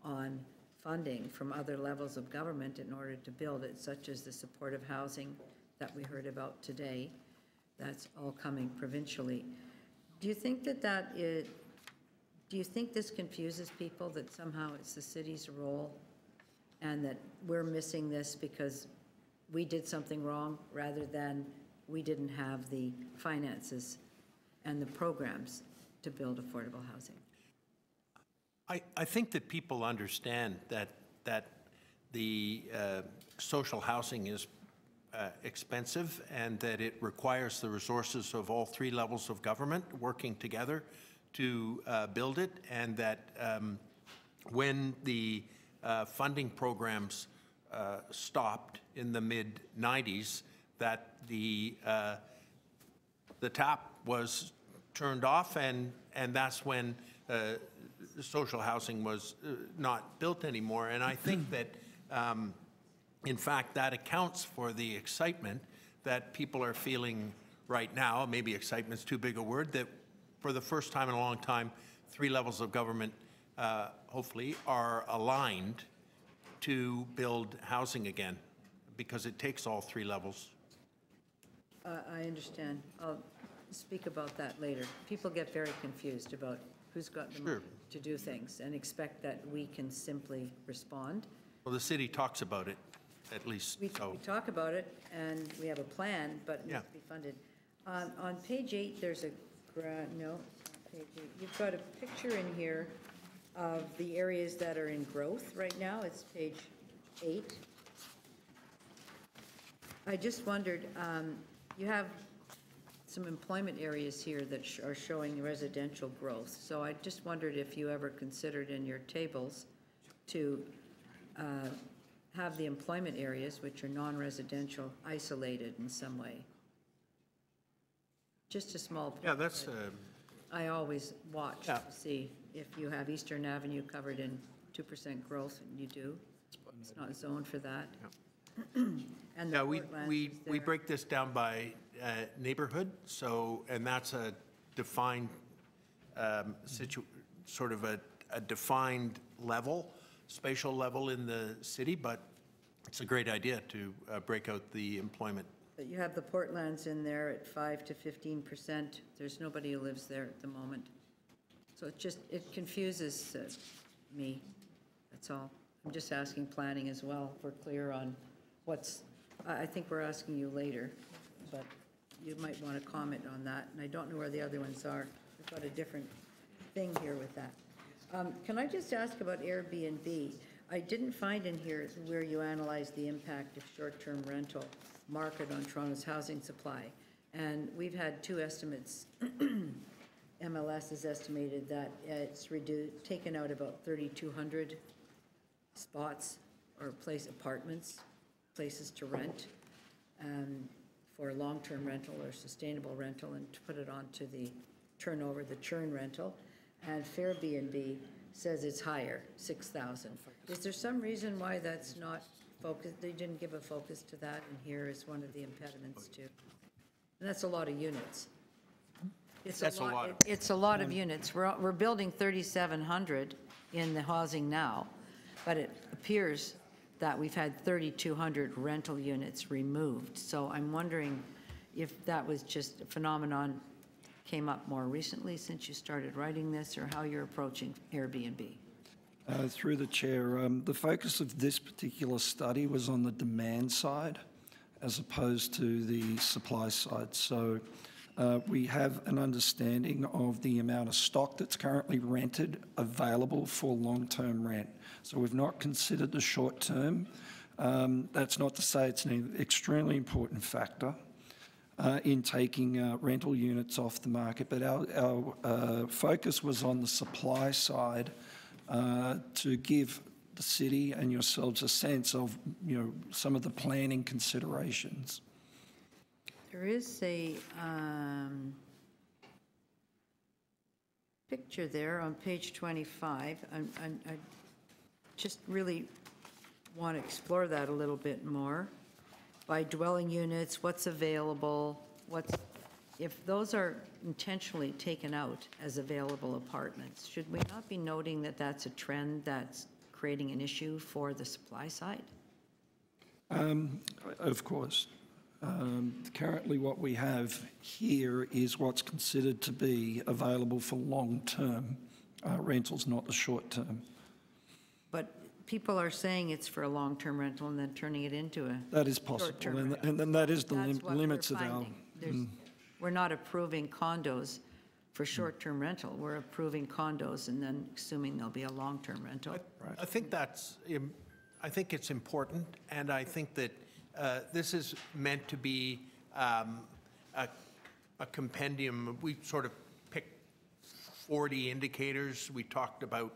on funding from other levels of government in order to build it, such as the supportive housing that we heard about today. That's all coming provincially. Do you think do you think this confuses people, that somehow it's the city's role and that we're missing this because we did something wrong rather than we didn't have the finances and the programs to build affordable housing? I think that people understand that the social housing is expensive and that it requires the resources of all three levels of government working together to build it, and that when the funding programs stopped in the mid-90s, that the tap was turned off, and that's when social housing was not built anymore. And I think that, in fact, that accounts for the excitement that people are feeling right now. Maybe excitement's too big a word, that for the first time in a long time, three levels of government, hopefully, are aligned to build housing again, because it takes all three levels. I understand. I'll speak about that later. People get very confused about who's got the money to do things and expect that we can simply respond. Well, the city talks about it, at least. We talk about it, and we have a plan, but it needs to be funded. On page 8, there's a page 8. You've got a picture in here of the areas that are in growth right now. It's page 8. I just wondered, you have some employment areas here that are showing residential growth. So I just wondered if you ever considered in your tables to have the employment areas, which are non-residential, isolated in some way. Just a small point. Yeah, that's... I always watch to see if you have Eastern Avenue covered in 2% growth, and you do. It's not zoned for that. And the Yeah, we Portlands is there. break this down by neighborhood, so, and that's a defined, sort of a defined level, spatial level in the city, but it's a great idea to break out the employment. But you have the Portlands in there at 5 to 15%. There's nobody who lives there at the moment. So it confuses me, that's all. I'm just asking planning as well. We're clear on what's, I think we're asking you later, but you might want to comment on that. And I don't know where the other ones are. We've got a different thing here with that. Can I just ask about Airbnb? I didn't find in here where you analyze the impact of short-term rental market on Toronto's housing supply. And we've had two estimates. MLS has estimated that it's taken out about 3,200 spots or apartments, places to rent for long-term rental or sustainable rental, and to put it onto the turnover, the churn rental. And Airbnb says it's higher, 6,000. Is there some reason why that's not focused? They didn't give a focus to that, and here is one of the impediments too. And that's a lot of units. It's a lot of units. We're building 3,700 in the housing now, but it appears that we've had 3,200 rental units removed. So I'm wondering if that was just a phenomenon came up more recently since you started writing this, or how you're approaching Airbnb. Through the chair, the focus of this particular study was on the demand side as opposed to the supply side. So we have an understanding of the amount of stock that's currently rented available for long-term rent. So we've not considered the short term. That's not to say it's an extremely important factor in taking rental units off the market, but our focus was on the supply side to give the city and yourselves a sense of, some of the planning considerations. There is a picture there on page 25. I just really want to explore that a little bit more. By dwelling units, what's available, if those are intentionally taken out as available apartments, should we not be noting that that's a trend that's creating an issue for the supply side? Of course. Currently what we have here is what's considered to be available for long-term rentals, not the short-term. But people are saying it's for a long-term rental and then turning it into a That is possible, and then that is the limits of our... We're not approving condos for short-term rental. We're approving condos and then assuming there'll be a long-term rental. I think I think it's important, and I think that this is meant to be a compendium. We sort of picked 40 indicators. We talked about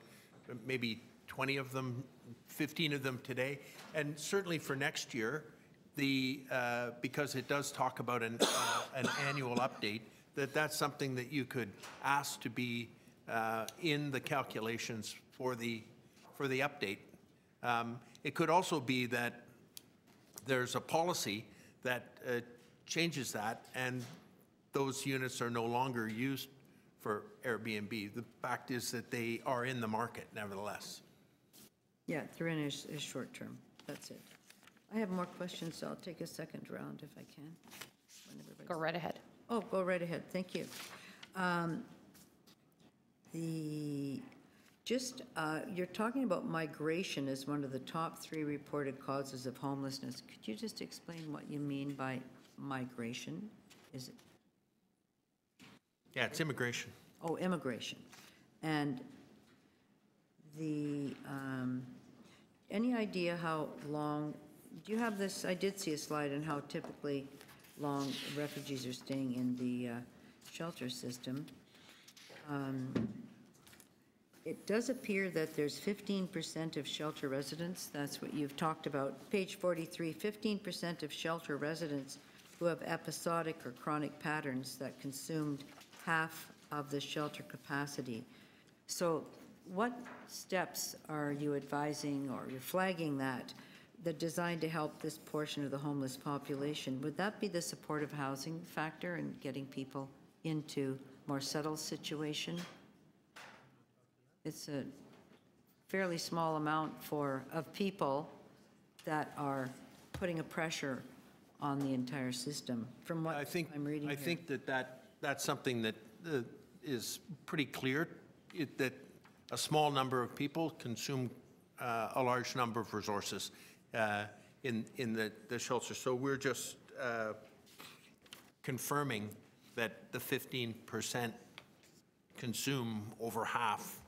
maybe 20 of them, 15 of them today. And certainly for next year, because it does talk about an annual update, that's something that you could ask to be in the calculations for the update. It could also be that there's a policy that changes that, and those units are no longer used for Airbnb. The fact is that they are in the market nevertheless. Yeah, they're in is short-term. That's it. I have more questions, so I'll take a second round if I can. Go right ahead. Oh, go right ahead. Thank you. You're talking about migration as one of the top 3 reported causes of homelessness. Could you just explain what you mean by migration? Is it? Yeah, it's immigration. Oh, immigration. And any idea how long, do you have this? I did see a slide on how typically long refugees are staying in the shelter system. It does appear that there's 15% of shelter residents, that's what you've talked about. Page 43, 15% of shelter residents who have episodic or chronic patterns that consumed half of the shelter capacity. So what steps are you advising, or you're flagging that the design to help this portion of the homeless population, would that be the supportive housing factor in getting people into more settled situation? It's a fairly small amount of people that are putting a pressure on the entire system, from what I'm reading I here. think that's something that is pretty clear, that a small number of people consume a large number of resources in the shelter. So we're just confirming that the 15% consume over half.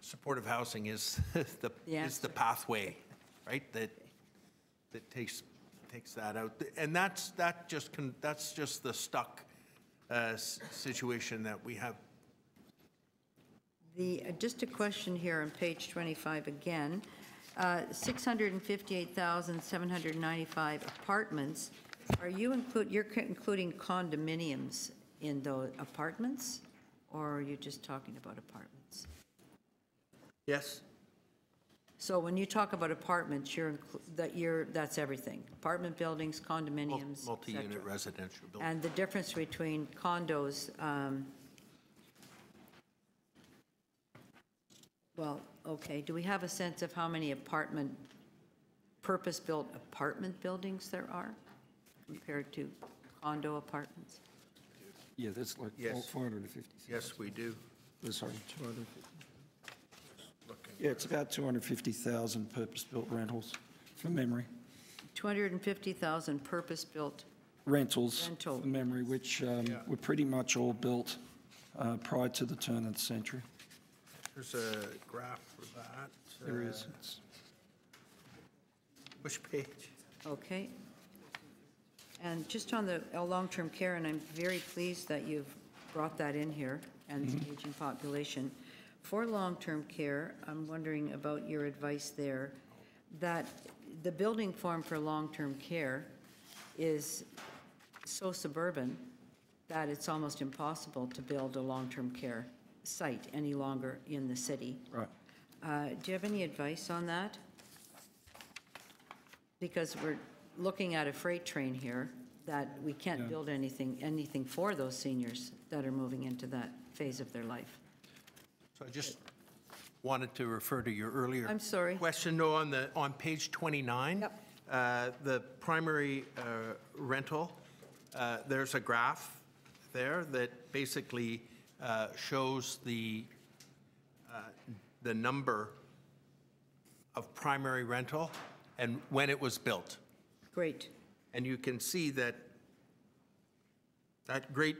Supportive housing is the pathway, right? That takes that out, and that's just the stuck situation that we have. Just a question here on page 25 again. 658,795 apartments. You're including condominiums in those apartments, or are you just talking about apartments? Yes. So when you talk about apartments, that's everything. Apartment buildings, condominiums, Multi-unit residential buildings. and the difference between condos, well, okay, do we have a sense of how many purpose-built apartment buildings there are compared to condo apartments? Yeah, that's like Yes. 450. Yes, we do. Sorry, 250. Yeah, it's about 250,000 purpose-built rentals, from memory. 250,000 purpose-built Rentals, Rental. from memory, which were pretty much all built prior to the turn of the century. There's a graph for that. There is. Which page? Okay. And just on the long-term care, and I'm very pleased that you've brought that in here, and the aging population. For long-term care, I'm wondering about your advice there, that the building form for long-term care is so suburban that it's almost impossible to build a long-term care site any longer in the city. Right. Do you have any advice on that? Because we're looking at a freight train here, that we can't build anything for those seniors that are moving into that phase of their life. So I just wanted to refer to your earlier I'm sorry. question. No, on page 29, the primary rental, there's a graph there that basically shows the number of primary rental and when it was built. Great. And you can see that great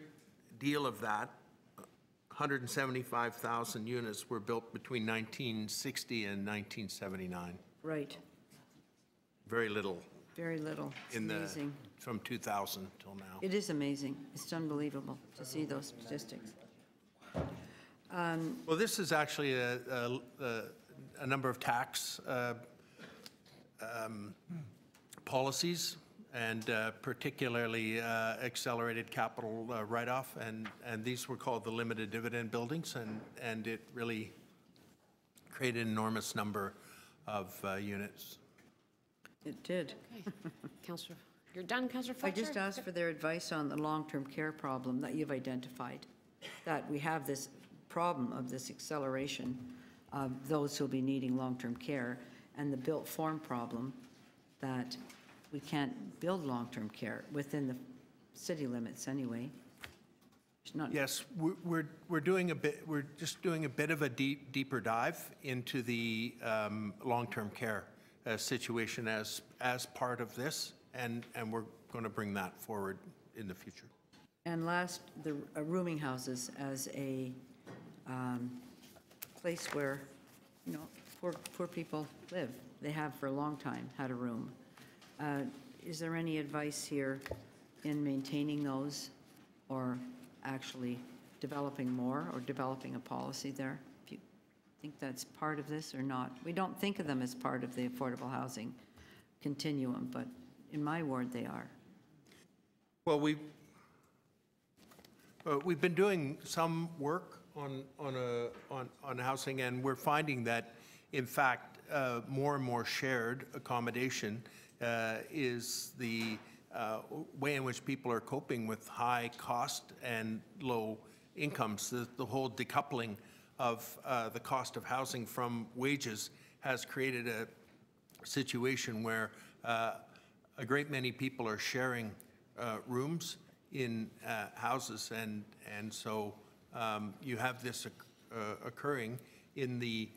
deal of that, 175,000 units, were built between 1960 and 1979. Right. Very little Very little. It's amazing. from 2000 till now. It is amazing. It's unbelievable to see those statistics. Well, this is actually a number of tax policies, and particularly accelerated capital write-off, and these were called the limited dividend buildings, and it really created an enormous number of units. It did. Councillor, you're done, Councillor I Fletcher? just asked for their advice on the long-term care problem that you've identified, that we have this problem of this acceleration of those who'll be needing long-term care, and the built form problem that we can't build long-term care within the city limits anyway. It's not. Yes, we're doing a bit. We're just doing a bit of a deeper dive into the long-term care situation as part of this, and we're going to bring that forward in the future. And last, the rooming houses as a place where, you know, poor people live. They have for a long time had a room. Is there any advice here in maintaining those, or actually developing more, or developing a policy there? If you think that's part of this or not. We don't think of them as part of the affordable housing continuum, but in my ward they are. Well, we've been doing some work on housing, and we're finding that, in fact, more and more shared accommodation is the way in which people are coping with high cost and low incomes. The whole decoupling of the cost of housing from wages has created a situation where a great many people are sharing rooms in houses, and so you have this occurring in the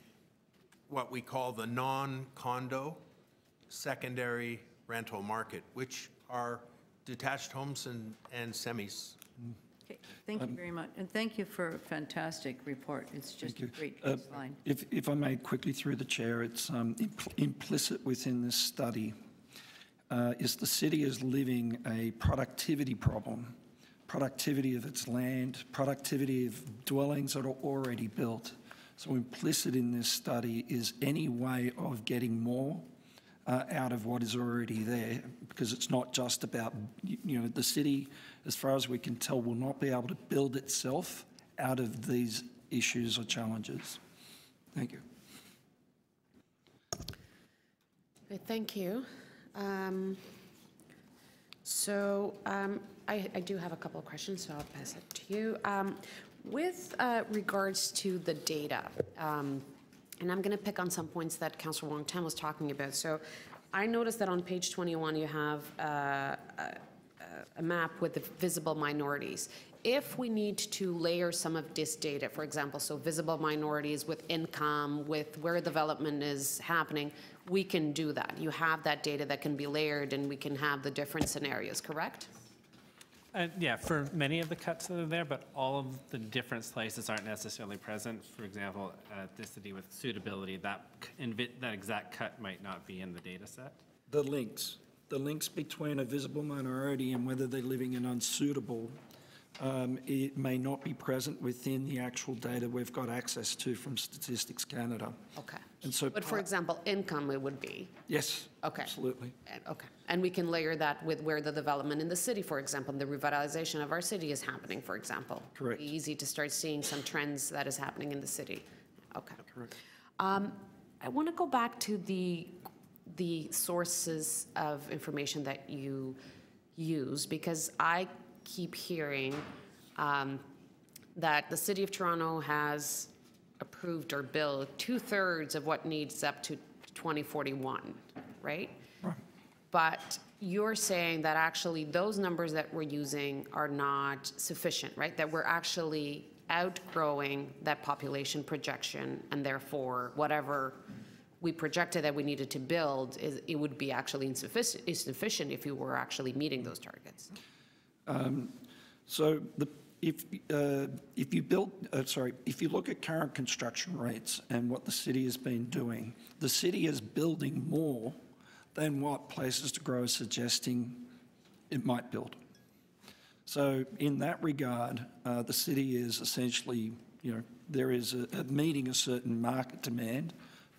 what we call the non-condo secondary rental market, which are detached homes and semis. Okay, thank you very much, and thank you for a fantastic report. It's just a great baseline. If I may quickly through the chair, it's implicit within this study is the city is living a productivity problem, productivity of its land, productivity of dwellings that are already built. So implicit in this study is any way of getting more out of what is already there, because it's not just about, the city, as far as we can tell, will not be able to build itself out of these issues or challenges. Thank you. Okay, thank you. I do have a couple of questions, so I'll pass it to you. With regards to the data, and I'm going to pick on some points that Councillor Wong-Tam was talking about. So I noticed that on page 21 you have a map with the visible minorities. If we need to layer some of this data, for example, so visible minorities with income, with where development is happening, we can do that. You have that data that can be layered and we can have the different scenarios, correct? Yeah, for many of the cuts that are there, but all of the different places aren't necessarily present. For example, the city with suitability, that exact cut might not be in the data set. The links between a visible minority and whether they're living in unsuitable, it may not be present within the actual data we've got access to from Statistics Canada. Okay. And so, but for example, income it would be. Yes. Okay. Absolutely. Okay. And we can layer that with where the development in the city, for example, the revitalization of our city is happening, for example. Correct. It'd be easy to start seeing some trends that is happening in the city. Okay. Correct. I want to go back to the sources of information that you use, because I keep hearing that the City of Toronto has approved or built 2/3 of what needs up to 2041, right? Right. But you're saying that actually those numbers that we're using are not sufficient, right? That we're actually outgrowing that population projection, and therefore whatever we projected that we needed to build, it would be actually insufficient if you were actually meeting those targets. So if you look at current construction rates and what the city has been doing, the city is building more than what Places to Grow is suggesting it might build. So in that regard, the city is essentially, there is a meeting a certain market demand.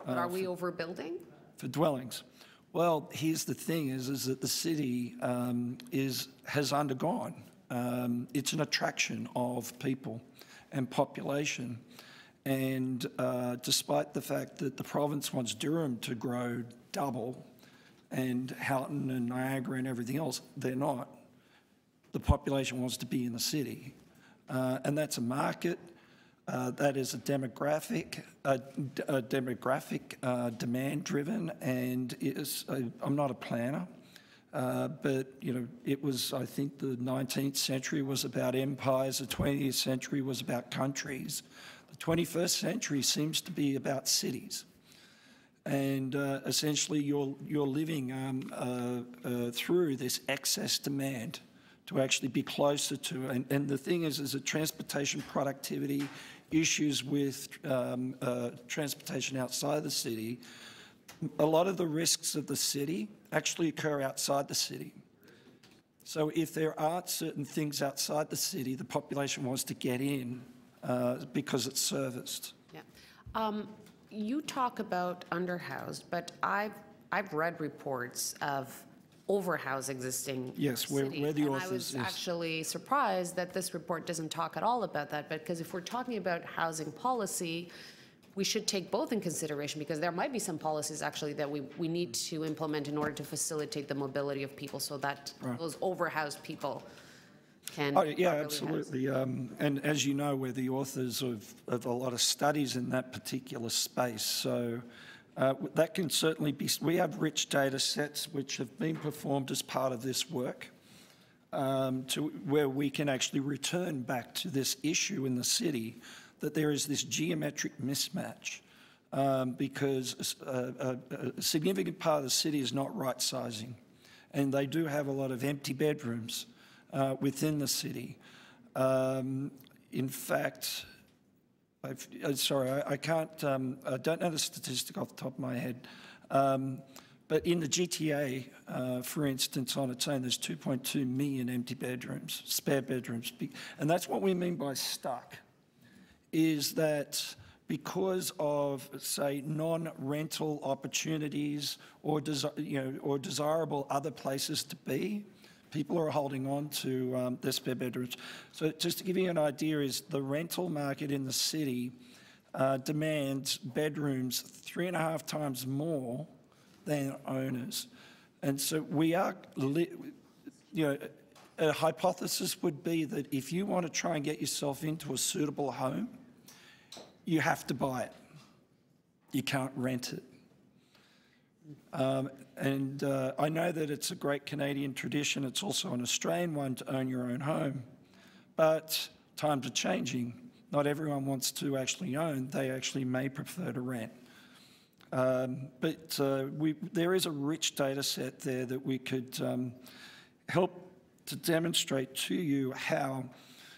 But are we overbuilding? For dwellings. Well, here's the thing is that the city has undergone. It's an attraction of people and population. And despite the fact that the province wants Durham to grow double and Houghton and Niagara and everything else, they're not. The population wants to be in the city. And that's a market. That is a demographic demand driven, and I'm not a planner. But, it was, I think the 19th century was about empires, the 20th century was about countries. The 21st century seems to be about cities. And essentially you're living through this excess demand to actually be closer to, and the thing is that transportation productivity, issues with transportation outside the city, a lot of the risks of the city actually occur outside the city. So if there aren't certain things outside the city, the population wants to get in because it's serviced. Yeah. You talk about underhoused, but I've read reports of overhoused existing. Yes, where the authors I was actually surprised that this report doesn't talk at all about that, because if we're talking about housing policy, we should take both in consideration, because there might be some policies actually that we need to implement in order to facilitate the mobility of people, so that those overhoused people can. Oh, yeah, properly absolutely. And as you know, we're the authors of a lot of studies in that particular space. So that can certainly be, we have rich data sets which have been performed as part of this work, to where we can actually return back to this issue in the city, that there is this geometric mismatch, because a significant part of the city is not right-sizing, and they do have a lot of empty bedrooms within the city. In fact, I can't, I don't know the statistic off the top of my head, but in the GTA, for instance, on its own, there's 2.2 million empty bedrooms, spare bedrooms. And that's what we mean by stuck, is that because of, say, non-rental opportunities or desirable other places to be, people are holding on to their spare bedrooms. So just to give you an idea, is the rental market in the city demands bedrooms 3.5 times more than owners. And so we are, a hypothesis would be that if you want to try and get yourself into a suitable home, you have to buy it. You can't rent it. I know that it's a great Canadian tradition. It's also an Australian one to own your own home. But times are changing. Not everyone wants to actually own. They actually may prefer to rent. There is a rich data set there that we could help to demonstrate to you how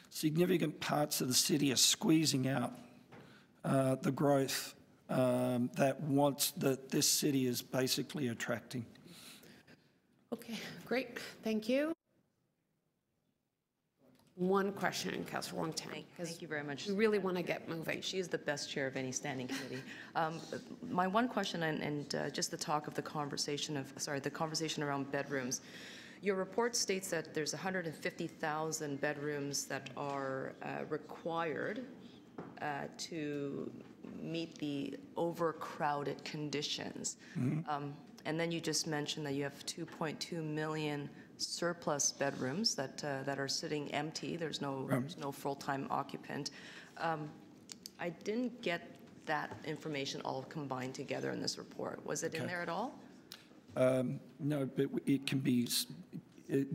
significant parts of the city are squeezing out the growth that this city is basically attracting. Okay, great, thank you. One question, Councillor Wong-Tam. Thank you very much. We really want to get moving. She is the best chair of any standing committee. My one question, and just the talk of the conversation around bedrooms. Your report states that there's 150,000 bedrooms that are required to meet the overcrowded conditions. Mm-hmm. And then you just mentioned that you have 2.2 million surplus bedrooms that are sitting empty. There's no full-time occupant. I didn't get that information all combined together in this report. Was it in there at all? No, but it can be,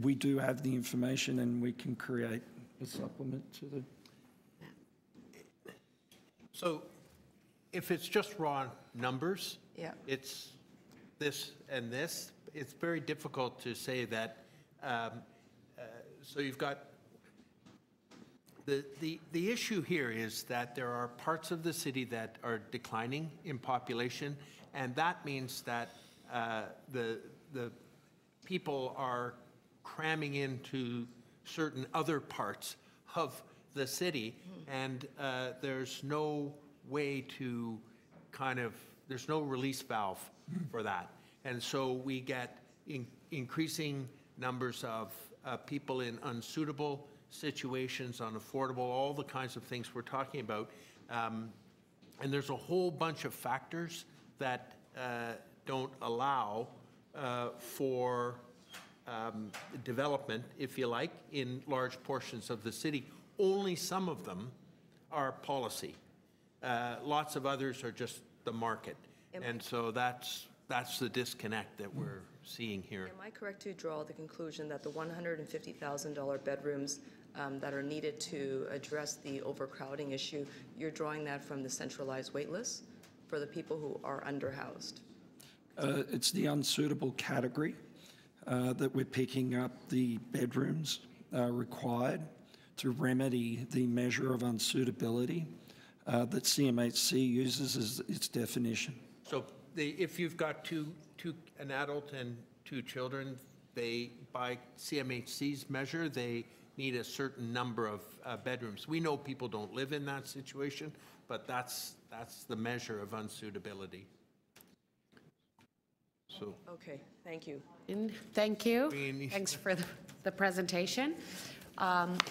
we do have the information and we can create a supplement to the... So if it's just raw numbers, it's this and this, it's very difficult to say that. So you've got, the issue here is that there are parts of the city that are declining in population, and that means that the people are cramming into certain other parts of the city, and there's no way to there's no release valve for that. And so we get increasing numbers of people in unsuitable situations, unaffordable, all the kinds of things we're talking about. And there's a whole bunch of factors that don't allow for development, if you like, in large portions of the city. Only some of them are policy. Lots of others are just the market. And so that's the disconnect that we're seeing here. Am I correct to draw the conclusion that the $150,000 bedrooms that are needed to address the overcrowding issue, you're drawing that from the centralized wait list for the people who are underhoused? It's the unsuitable category that we're picking up the bedrooms required to remedy the measure of unsuitability that CMHC uses as its definition. So if you've got an adult and 2 children, they, by CMHC's measure, they need a certain number of bedrooms. We know people don't live in that situation, but that's the measure of unsuitability. So. Okay, thank you. Thank you. Thanks for the presentation.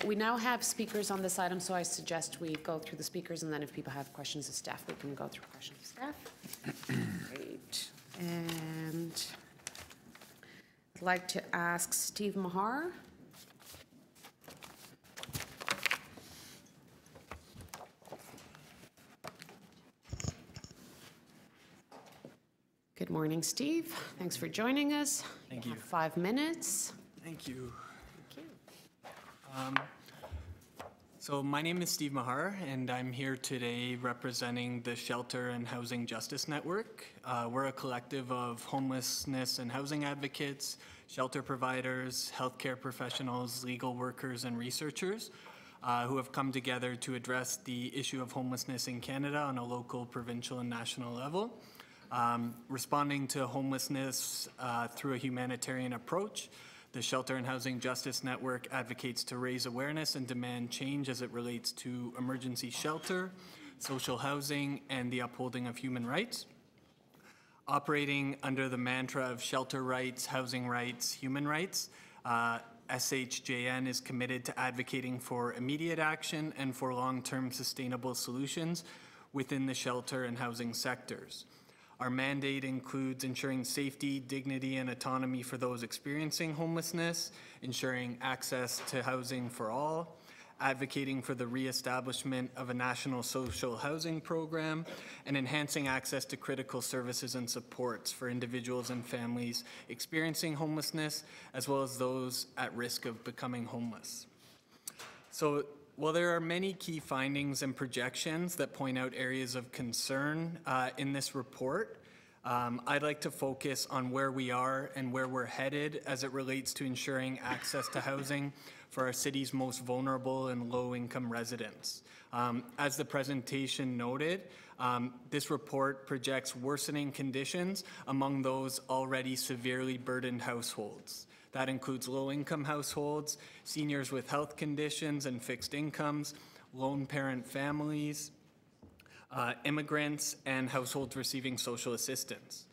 We now have speakers on this item, so I suggest we go through the speakers, and then if people have questions of staff, we can go through questions of staff. Great. And I'd like to ask Steve Mahar. Good morning, Steve. Thanks for joining us. Thank you. Have 5 minutes. Thank you. Thank you. So my name is Steve Mahar, and I'm here today representing the Shelter and Housing Justice Network. We're a collective of homelessness and housing advocates, shelter providers, healthcare professionals, legal workers, and researchers who have come together to address the issue of homelessness in Canada on a local, provincial, and national level. Responding to homelessness through a humanitarian approach, the Shelter and Housing Justice Network advocates to raise awareness and demand change as it relates to emergency shelter, social housing, and the upholding of human rights. Operating under the mantra of shelter rights, housing rights, human rights, SHJN is committed to advocating for immediate action and for long-term sustainable solutions within the shelter and housing sectors. Our mandate includes ensuring safety, dignity, and autonomy for those experiencing homelessness, ensuring access to housing for all, advocating for the reestablishment of a national social housing program, and enhancing access to critical services and supports for individuals and families experiencing homelessness, as well as those at risk of becoming homeless. So, while there are many key findings and projections that point out areas of concern in this report, I'd like to focus on where we are and where we're headed as it relates to ensuring access to housing for our city's most vulnerable and low-income residents. As the presentation noted, this report projects worsening conditions among those already severely burdened households. That includes low-income households, seniors with health conditions and fixed incomes, lone parent families, immigrants, and households receiving social assistance.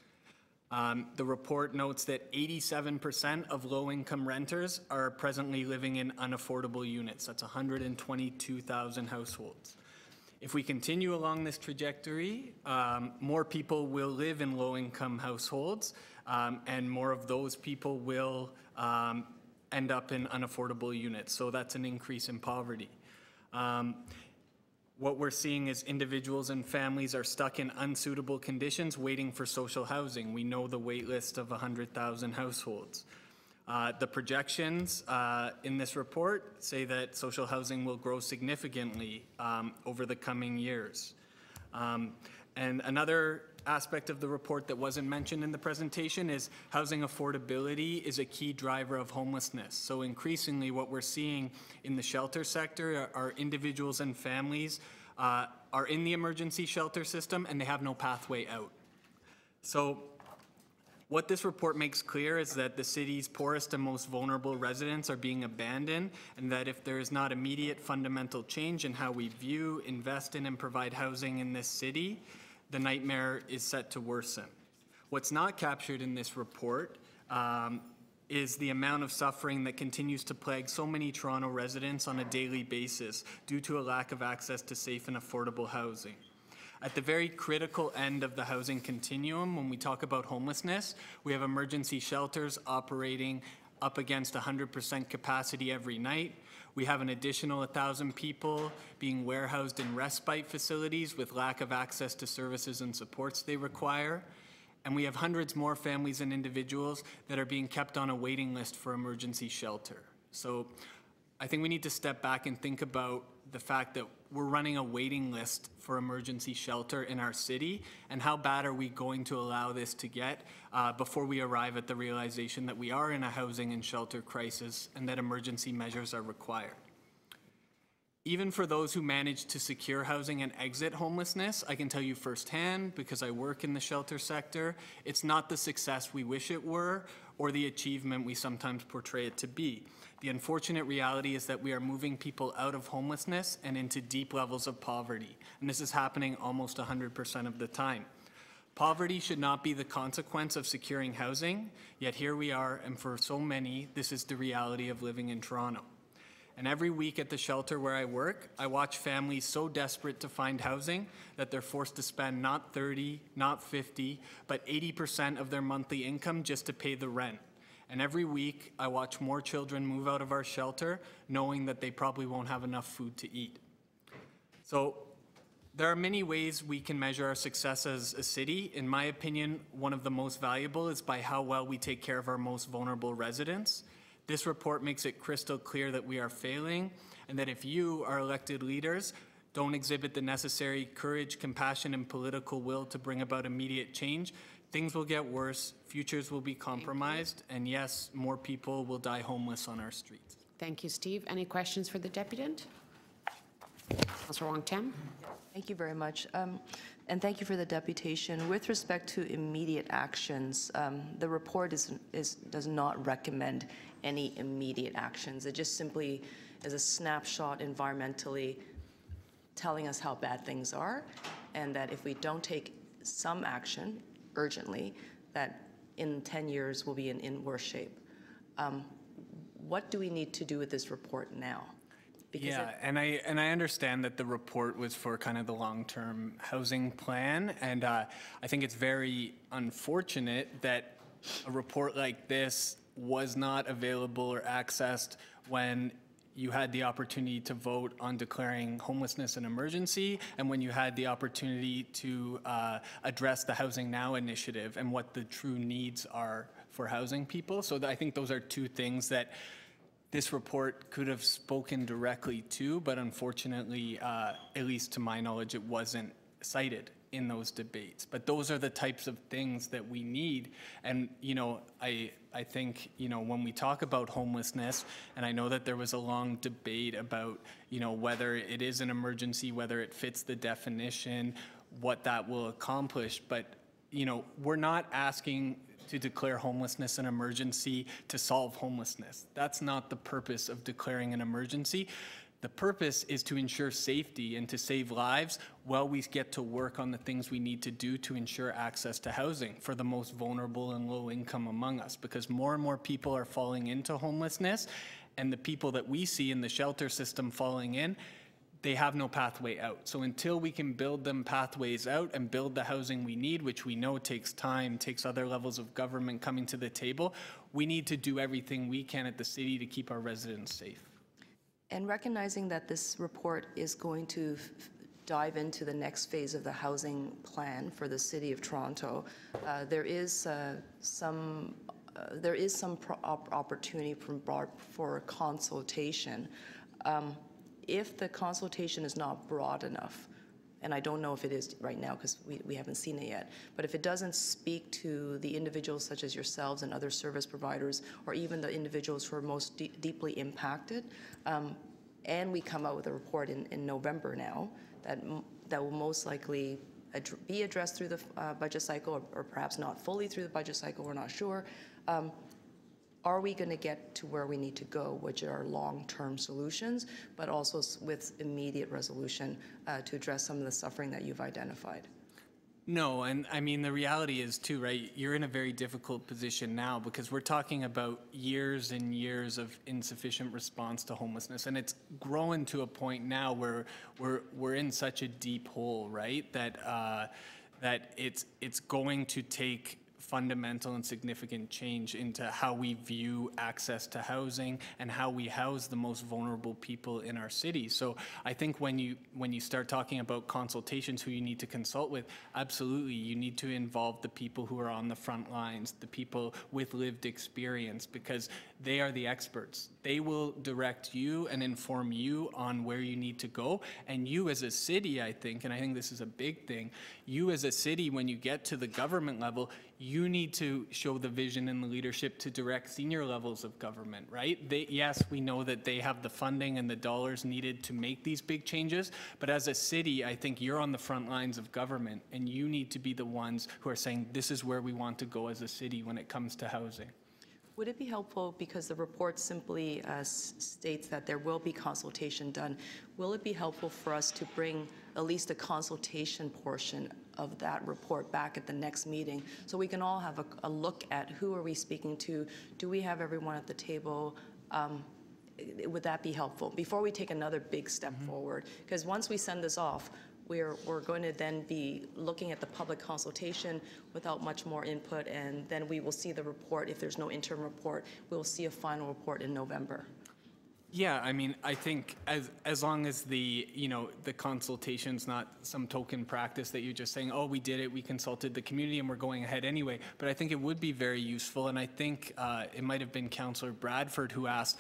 The report notes that 87% of low-income renters are presently living in unaffordable units. That's 122,000 households. If we continue along this trajectory, more people will live in low-income households, and more of those people will end up in unaffordable units. So that's an increase in poverty. What we're seeing is individuals and families are stuck in unsuitable conditions waiting for social housing. We know the wait list of 100,000 households. The projections in this report say that social housing will grow significantly over the coming years. And another aspect of the report that wasn't mentioned in the presentation is housing affordability is a key driver of homelessness. So increasingly what we're seeing in the shelter sector are individuals and families are in the emergency shelter system and they have no pathway out. So what this report makes clear is that the city's poorest and most vulnerable residents are being abandoned, and that if there is not immediate fundamental change in how we view, invest in, and provide housing in this city, the nightmare is set to worsen. What's not captured in this report is the amount of suffering that continues to plague so many Toronto residents on a daily basis due to a lack of access to safe and affordable housing. At the very critical end of the housing continuum, when we talk about homelessness, we have emergency shelters operating up against 100% capacity every night. We have an additional 1,000 people being warehoused in respite facilities with lack of access to services and supports they require. And we have hundreds more families and individuals that are being kept on a waiting list for emergency shelter. So I think we need to step back and think about the fact that we're running a waiting list for emergency shelter in our city, and how bad are we going to allow this to get before we arrive at the realization that we are in a housing and shelter crisis and that emergency measures are required. Even for those who manage to secure housing and exit homelessness, I can tell you firsthand, because I work in the shelter sector, it's not the success we wish it were or the achievement we sometimes portray it to be. The unfortunate reality is that we are moving people out of homelessness and into deep levels of poverty, and this is happening almost 100% of the time. Poverty should not be the consequence of securing housing, yet here we are, and for so many, this is the reality of living in Toronto. And every week at the shelter where I work, I watch families so desperate to find housing that they're forced to spend not 30, not 50, but 80% of their monthly income just to pay the rent. And every week, I watch more children move out of our shelter knowing that they probably won't have enough food to eat. So there are many ways we can measure our success as a city. In my opinion, one of the most valuable is by how well we take care of our most vulnerable residents. This report makes it crystal clear that we are failing, and that if you, our elected leaders, don't exhibit the necessary courage, compassion, and political will to bring about immediate change, things will get worse, futures will be compromised, and yes, more people will die homeless on our streets. Thank you, Steve. Any questions for the deputant? Councillor Wong-Tam. Thank you very much. And thank you for the deputation. With respect to immediate actions, the report does not recommend any immediate actions. It just simply is a snapshot environmentally telling us how bad things are, and that if we don't take some action urgently, that in 10 years we'll be in worse shape. What do we need to do with this report now? Because and I understand that the report was for kind of the long-term housing plan, and I think it's very unfortunate that a report like this was not available or accessed when you had the opportunity to vote on declaring homelessness an emergency, and when you had the opportunity to address the Housing Now initiative and what the true needs are for housing people. So I think those are two things that this report could have spoken directly to, but unfortunately, at least to my knowledge, it wasn't cited in those debates. But those are the types of things that we need. And, I think, when we talk about homelessness, and I know that there was a long debate about, whether it is an emergency, whether it fits the definition, what that will accomplish. But, we're not asking to declare homelessness an emergency to solve homelessness. That's not the purpose of declaring an emergency. The purpose is to ensure safety and to save lives while we get to work on the things we need to do to ensure access to housing for the most vulnerable and low income among us, because more and more people are falling into homelessness, and the people that we see in the shelter system falling in, they have no pathway out. So until we can build them pathways out and build the housing we need, which we know takes time, takes other levels of government coming to the table, we need to do everything we can at the city to keep our residents safe. And recognizing that this report is going to dive into the next phase of the housing plan for the City of Toronto, there is some opportunity for consultation. If the consultation is not broad enough, and I don't know if it is right now because we haven't seen it yet, but if it doesn't speak to the individuals such as yourselves and other service providers, or even the individuals who are most deeply impacted, and we come out with a report in November now that will most likely be addressed through the budget cycle, or perhaps not fully through the budget cycle, we're not sure. Are we going to get to where we need to go, which are long-term solutions, but also with immediate resolution to address some of the suffering that you've identified? No, and I mean, the reality is too, right, you're in a very difficult position now because we're talking about years and years of insufficient response to homelessness, and it's growing to a point now where we're in such a deep hole, right, that it's going to take fundamental and significant change into how we view access to housing and how we house the most vulnerable people in our city. So I think when you start talking about consultations, who you need to consult with, absolutely, you need to involve the people who are on the front lines, the people with lived experience, because they are the experts. They will direct you and inform you on where you need to go. And you as a city, I think, and I think this is a big thing, you as a city, when you get to the government level, you need to show the vision and the leadership to direct senior levels of government, right? Yes, we know that they have the funding and the dollars needed to make these big changes, but as a city, I think you're on the front lines of government, and you need to be the ones who are saying, this is where we want to go as a city when it comes to housing. Would it be helpful, because the report simply states that there will be consultation done, will it be helpful for us to bring at least a consultation portion of that report back at the next meeting so we can all have a look at who are we speaking to, do we have everyone at the table, would that be helpful before we take another big step forward? Because once we send this off, we're going to then be looking at the public consultation without much more input, and then we will see the report. If there's no interim report, we'll see a final report in November. Yeah, I mean, I think as long as the, you know, the consultation's not some token practice that you're just saying, oh, we did it, we consulted the community and we're going ahead anyway. But I think it would be very useful, and I think it might have been Councillor Bradford who asked,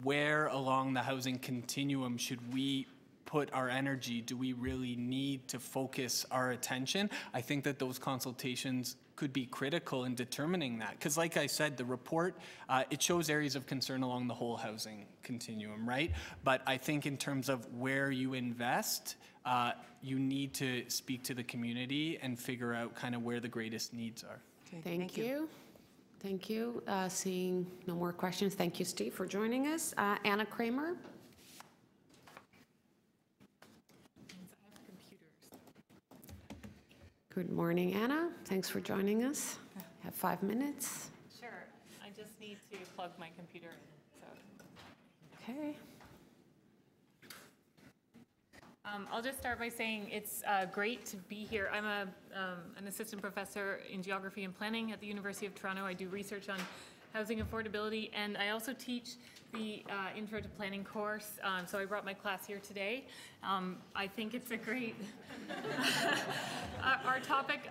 where along the housing continuum should we put our energy? Do we really need to focus our attention? I think that those consultations could be critical in determining that. Because like I said, the report, it shows areas of concern along the whole housing continuum, right? But I think in terms of where you invest, you need to speak to the community and figure out kind of where the greatest needs are. Okay, thank you. Thank you. Seeing no more questions, thank you, Steve, for joining us. Anna Kramer. Good morning, Anna. Thanks for joining us. You have 5 minutes. Sure. I just need to plug my computer in. So. Okay. I'll just start by saying it's great to be here. I'm an assistant professor in geography and planning at the University of Toronto. I do research on housing affordability, and I also teach the Intro to Planning course, so I brought my class here today. I think it's a great... our topic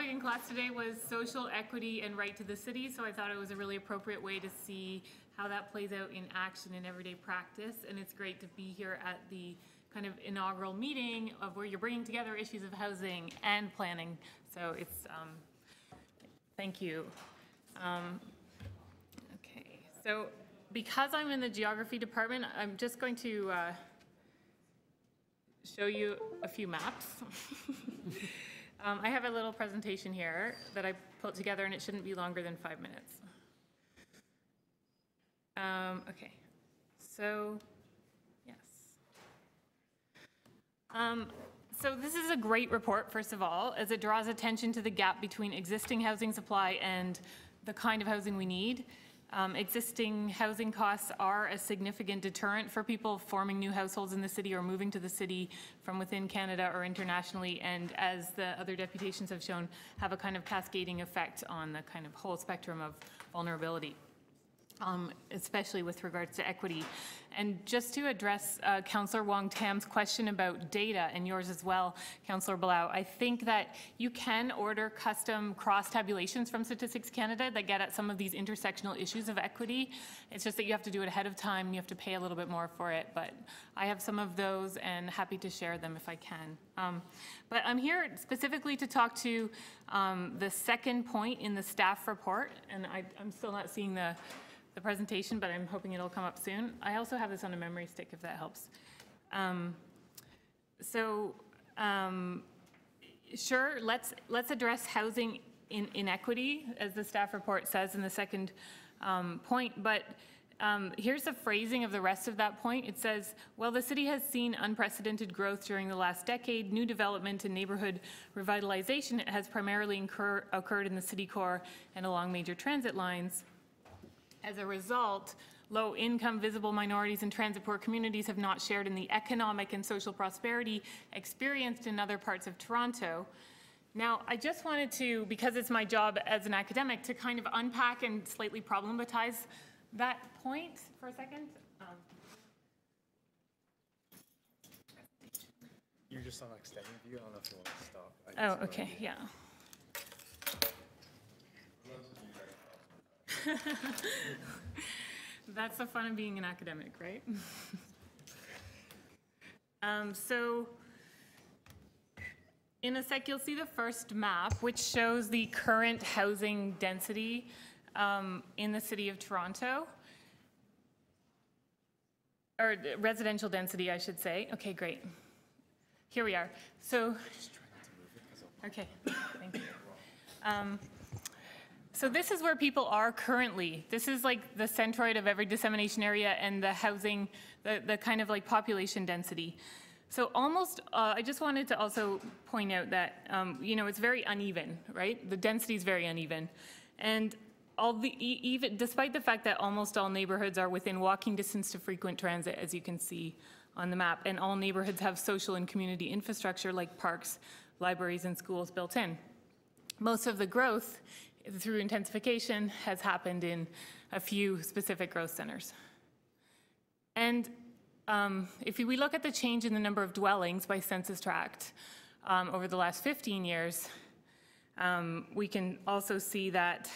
in class today was social equity and right to the city, so I thought it was a really appropriate way to see how that plays out in action in everyday practice, and it's great to be here at the kind of inaugural meeting of where you're bringing together issues of housing and planning, so it's... thank you. Okay, so because I'm in the geography department, I'm just going to show you a few maps. I have a little presentation here that I put together, and it shouldn't be longer than 5 minutes. Okay, so yes. So this is a great report, first of all, as it draws attention to the gap between existing housing supply and the kind of housing we need. Existing housing costs are a significant deterrent for people forming new households in the city or moving to the city from within Canada or internationally, and as the other deputations have shown, have a kind of cascading effect on the kind of whole spectrum of vulnerability, especially with regards to equity. And just to address Councillor Wong Tam's question about data, and yours as well, Councillor Blau, I think that you can order custom cross-tabulations from Statistics Canada that get at some of these intersectional issues of equity. It's just that you have to do it ahead of time, you have to pay a little bit more for it, but I have some of those and happy to share them if I can. But I'm here specifically to talk to the second point in the staff report, and I'm still not seeing the presentation, but I'm hoping it'll come up soon. I also have this on a memory stick if that helps. Sure, let's address housing inequity, as the staff report says in the second point, but here's the phrasing of the rest of that point. It says, well, the city has seen unprecedented growth during the last decade. New development and neighborhood revitalization has primarily occurred in the city core and along major transit lines. As a result, low-income, visible minorities and transit-poor communities have not shared in the economic and social prosperity experienced in other parts of Toronto. Now, I just wanted to, because it's my job as an academic, to kind of unpack and slightly problematize that point for a second. You're just on extended view. I don't know if you want to stop. Oh, okay, yeah. That's the fun of being an academic, right? So in a sec, you'll see the first map, which shows the current housing density in the city of Toronto, or residential density, I should say. Okay, great. Here we are. So, okay, thank you. So this is where people are currently. This is like the centroid of every dissemination area and the housing, the kind of like population density. So almost, I just wanted to also point out that, you know, it's very uneven, right? The density is very uneven. And even despite the fact that almost all neighborhoods are within walking distance to frequent transit, as you can see on the map, and all neighborhoods have social and community infrastructure like parks, libraries, and schools built in. Most of the growth through intensification has happened in a few specific growth centers. And if we look at the change in the number of dwellings by census tract over the last 15 years, we can also see that,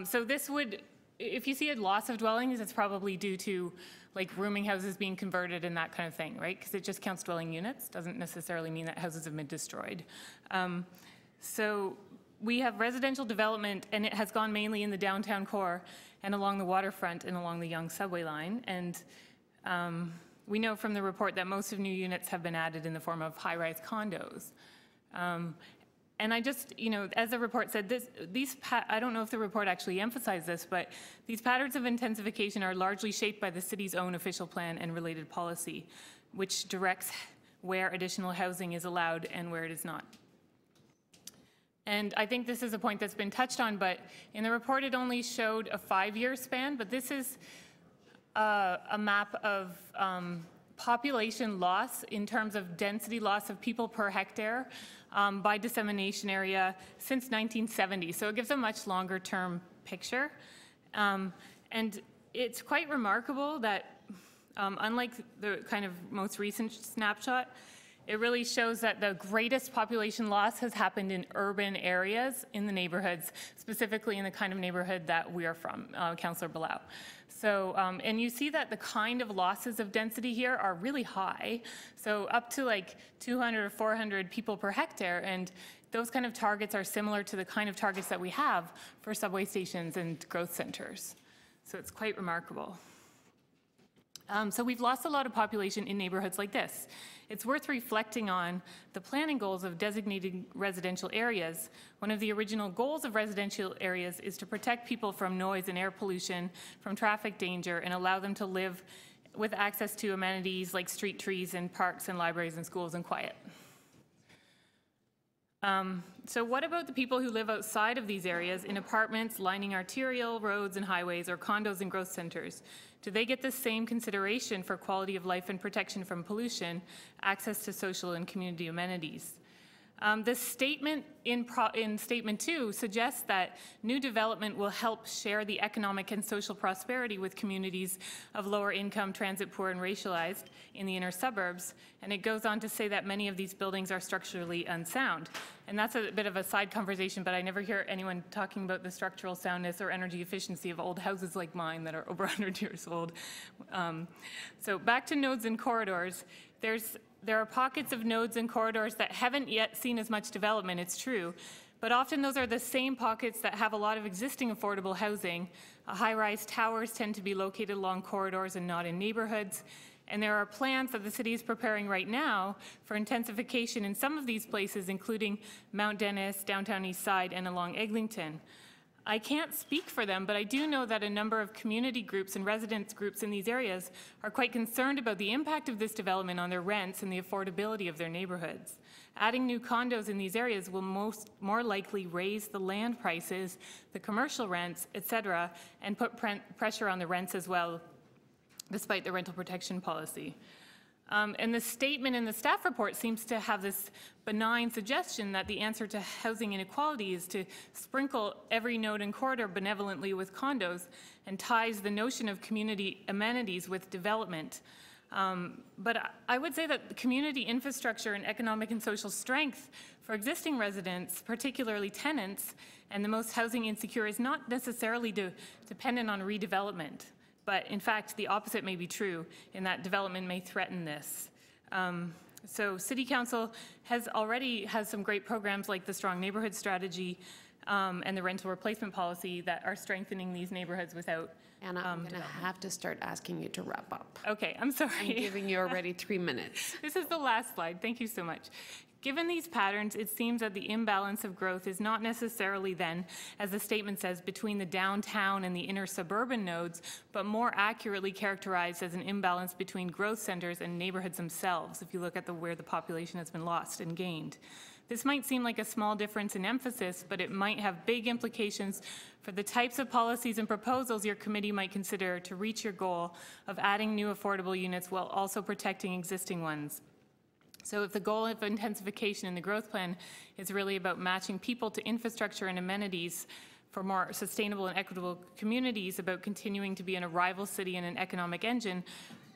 so this would, if you see a loss of dwellings, it's probably due to like rooming houses being converted and that kind of thing, right? Because it just counts dwelling units, doesn't necessarily mean that houses have been destroyed. So we have residential development, and it has gone mainly in the downtown core and along the waterfront and along the Yonge subway line. And we know from the report that most of new units have been added in the form of high-rise condos. And I just, you know, as the report said, I don't know if the report actually emphasized this, but these patterns of intensification are largely shaped by the city's own official plan and related policy, which directs where additional housing is allowed and where it is not. And I think this is a point that's been touched on, but in the report it only showed a 5-year span, but this is a map of population loss in terms of density loss of people per hectare by dissemination area since 1970. So it gives a much longer term picture. And it's quite remarkable that unlike the kind of most recent snapshot, it really shows that the greatest population loss has happened in urban areas in the neighborhoods, specifically in the kind of neighborhood that we are from, Councillor Bilal. So, and you see that the kind of losses of density here are really high. So up to like 200 or 400 people per hectare. And those kind of targets are similar to the kind of targets that we have for subway stations and growth centers. So it's quite remarkable. So we've lost a lot of population in neighborhoods like this. It's worth reflecting on the planning goals of designated residential areas. One of the original goals of residential areas is to protect people from noise and air pollution, from traffic danger, and allow them to live with access to amenities like street trees and parks and libraries and schools and quiet. So what about the people who live outside of these areas in apartments lining arterial roads and highways or condos and growth centers? Do they get the same consideration for quality of life and protection from pollution, access to social and community amenities? The statement in Statement 2 suggests that new development will help share the economic and social prosperity with communities of lower income, transit poor, and racialized in the inner suburbs. And it goes on to say that many of these buildings are structurally unsound. And that's a bit of a side conversation, but I never hear anyone talking about the structural soundness or energy efficiency of old houses like mine that are over 100 years old. So back to nodes and corridors. There are pockets of nodes and corridors that haven't yet seen as much development, it's true, but often those are the same pockets that have a lot of existing affordable housing. High-rise towers tend to be located along corridors and not in neighborhoods, and there are plans that the city is preparing right now for intensification in some of these places, including Mount Dennis, downtown East Side, and along Eglinton. I can't speak for them, but I do know that a number of community groups and residents groups in these areas are quite concerned about the impact of this development on their rents and the affordability of their neighborhoods. Adding new condos in these areas will more likely raise the land prices, the commercial rents, etc., and put pressure on the rents as well, despite the rental protection policy. And the statement in the staff report seems to have this benign suggestion that the answer to housing inequality is to sprinkle every node and corridor benevolently with condos and ties the notion of community amenities with development. But I would say that the community infrastructure and economic and social strength for existing residents, particularly tenants, and the most housing insecure is not necessarily dependent on redevelopment. But in fact, the opposite may be true in that development may threaten this. So City Council has some great programs like the Strong Neighborhood Strategy and the rental replacement policy that are strengthening these neighborhoods without Anna, I'm going to have to start asking you to wrap up. Okay, I'm sorry. I'm giving you already 3 minutes. This is the last slide. Thank you so much. Given these patterns, it seems that the imbalance of growth is not necessarily then, as the statement says, between the downtown and the inner suburban nodes, but more accurately characterized as an imbalance between growth centers and neighborhoods themselves, if you look at where the population has been lost and gained. This might seem like a small difference in emphasis, but it might have big implications for the types of policies and proposals your committee might consider to reach your goal of adding new affordable units while also protecting existing ones. So if the goal of intensification in the growth plan is really about matching people to infrastructure and amenities for more sustainable and equitable communities, about continuing to be an arrival city and an economic engine,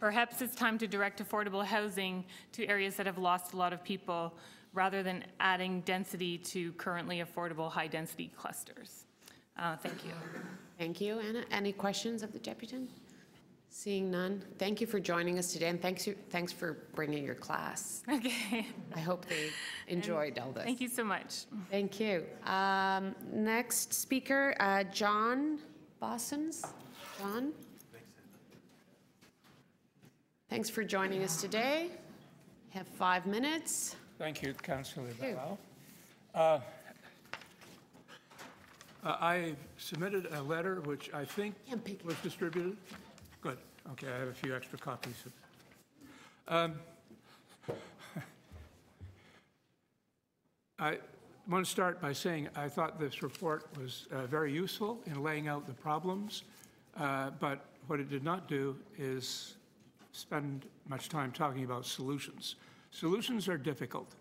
perhaps it's time to direct affordable housing to areas that have lost a lot of people rather than adding density to currently affordable high-density clusters. Thank you. Thank you, Anna. Any questions of the Deputant? Seeing none, thank you for joining us today, and thanks for bringing your class. Okay. I hope they enjoyed all this. Thank you so much. Thank you. Next speaker, John Bossons. John? Thanks for joining us today. You have 5 minutes. Thank you, Councillor Bellow. I submitted a letter which I think was distributed. Good. Okay, I have a few extra copies. I want to start by saying I thought this report was very useful in laying out the problems, but what it did not do is spend much time talking about solutions. Solutions are difficult,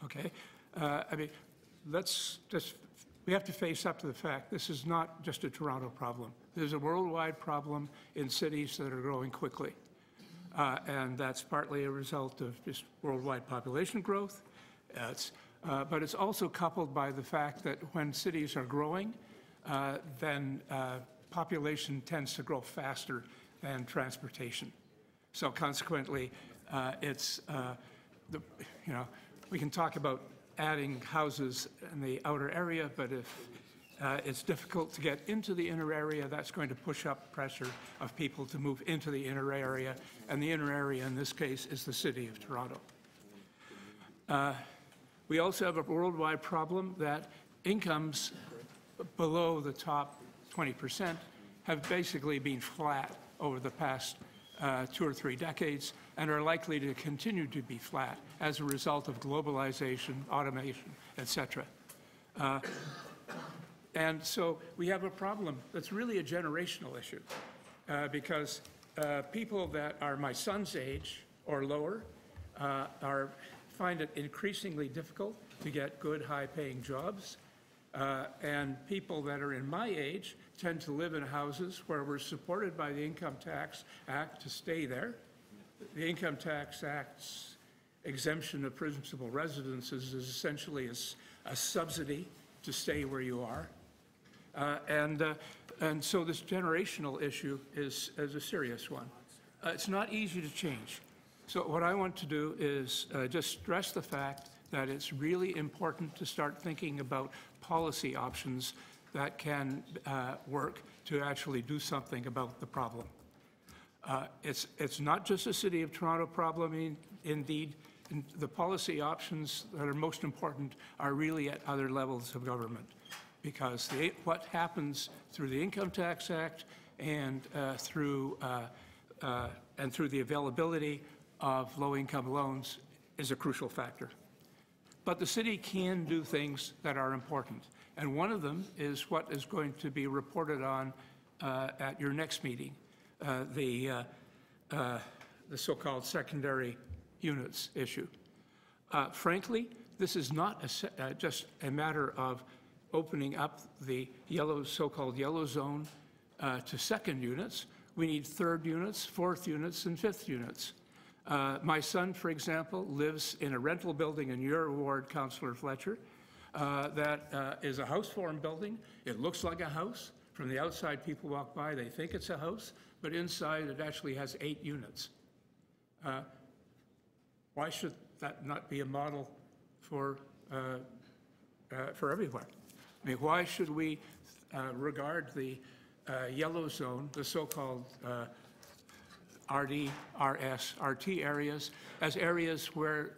okay? I mean, we have to face up to the fact this is not just a Toronto problem. There's a worldwide problem in cities that are growing quickly. And that's partly a result of just worldwide population growth. But it's also coupled by the fact that when cities are growing, then population tends to grow faster than transportation. So consequently, we can talk about adding houses in the outer area, but if it's difficult to get into the inner area, that's going to push up pressure of people to move into the inner area, and the inner area in this case is the City of Toronto. We also have a worldwide problem that incomes below the top 20% have basically been flat over the past 2 or 3 decades and are likely to continue to be flat as a result of globalization, automation, etc. And so we have a problem that's really a generational issue because people that are my son's age or lower find it increasingly difficult to get good, high-paying jobs. And people that are in my age tend to live in houses where we're supported by the Income Tax Act to stay there. The Income Tax Act's exemption of principal residences is essentially a subsidy to stay where you are. And so this generational issue is a serious one. It's not easy to change. So what I want to do is just stress the fact that it's really important to start thinking about policy options that can work to actually do something about the problem. It's not just a City of Toronto problem, indeed. The policy options that are most important are really at other levels of government, because what happens through the Income Tax Act and through the availability of low-income loans is a crucial factor. But the city can do things that are important, and one of them is what is going to be reported on at your next meeting, the so-called secondary units issue. Frankly, this is not just a matter of opening up the so-called yellow zone to second units. We need third units, fourth units, and fifth units. My son, for example, lives in a rental building in your ward, Councillor Fletcher, that is a house form building. It looks like a house. From the outside, people walk by, they think it's a house, but inside it actually has 8 units. Why should that not be a model for everywhere? I mean, why should we regard the yellow zone, the so-called RD, RS, RT areas, as areas where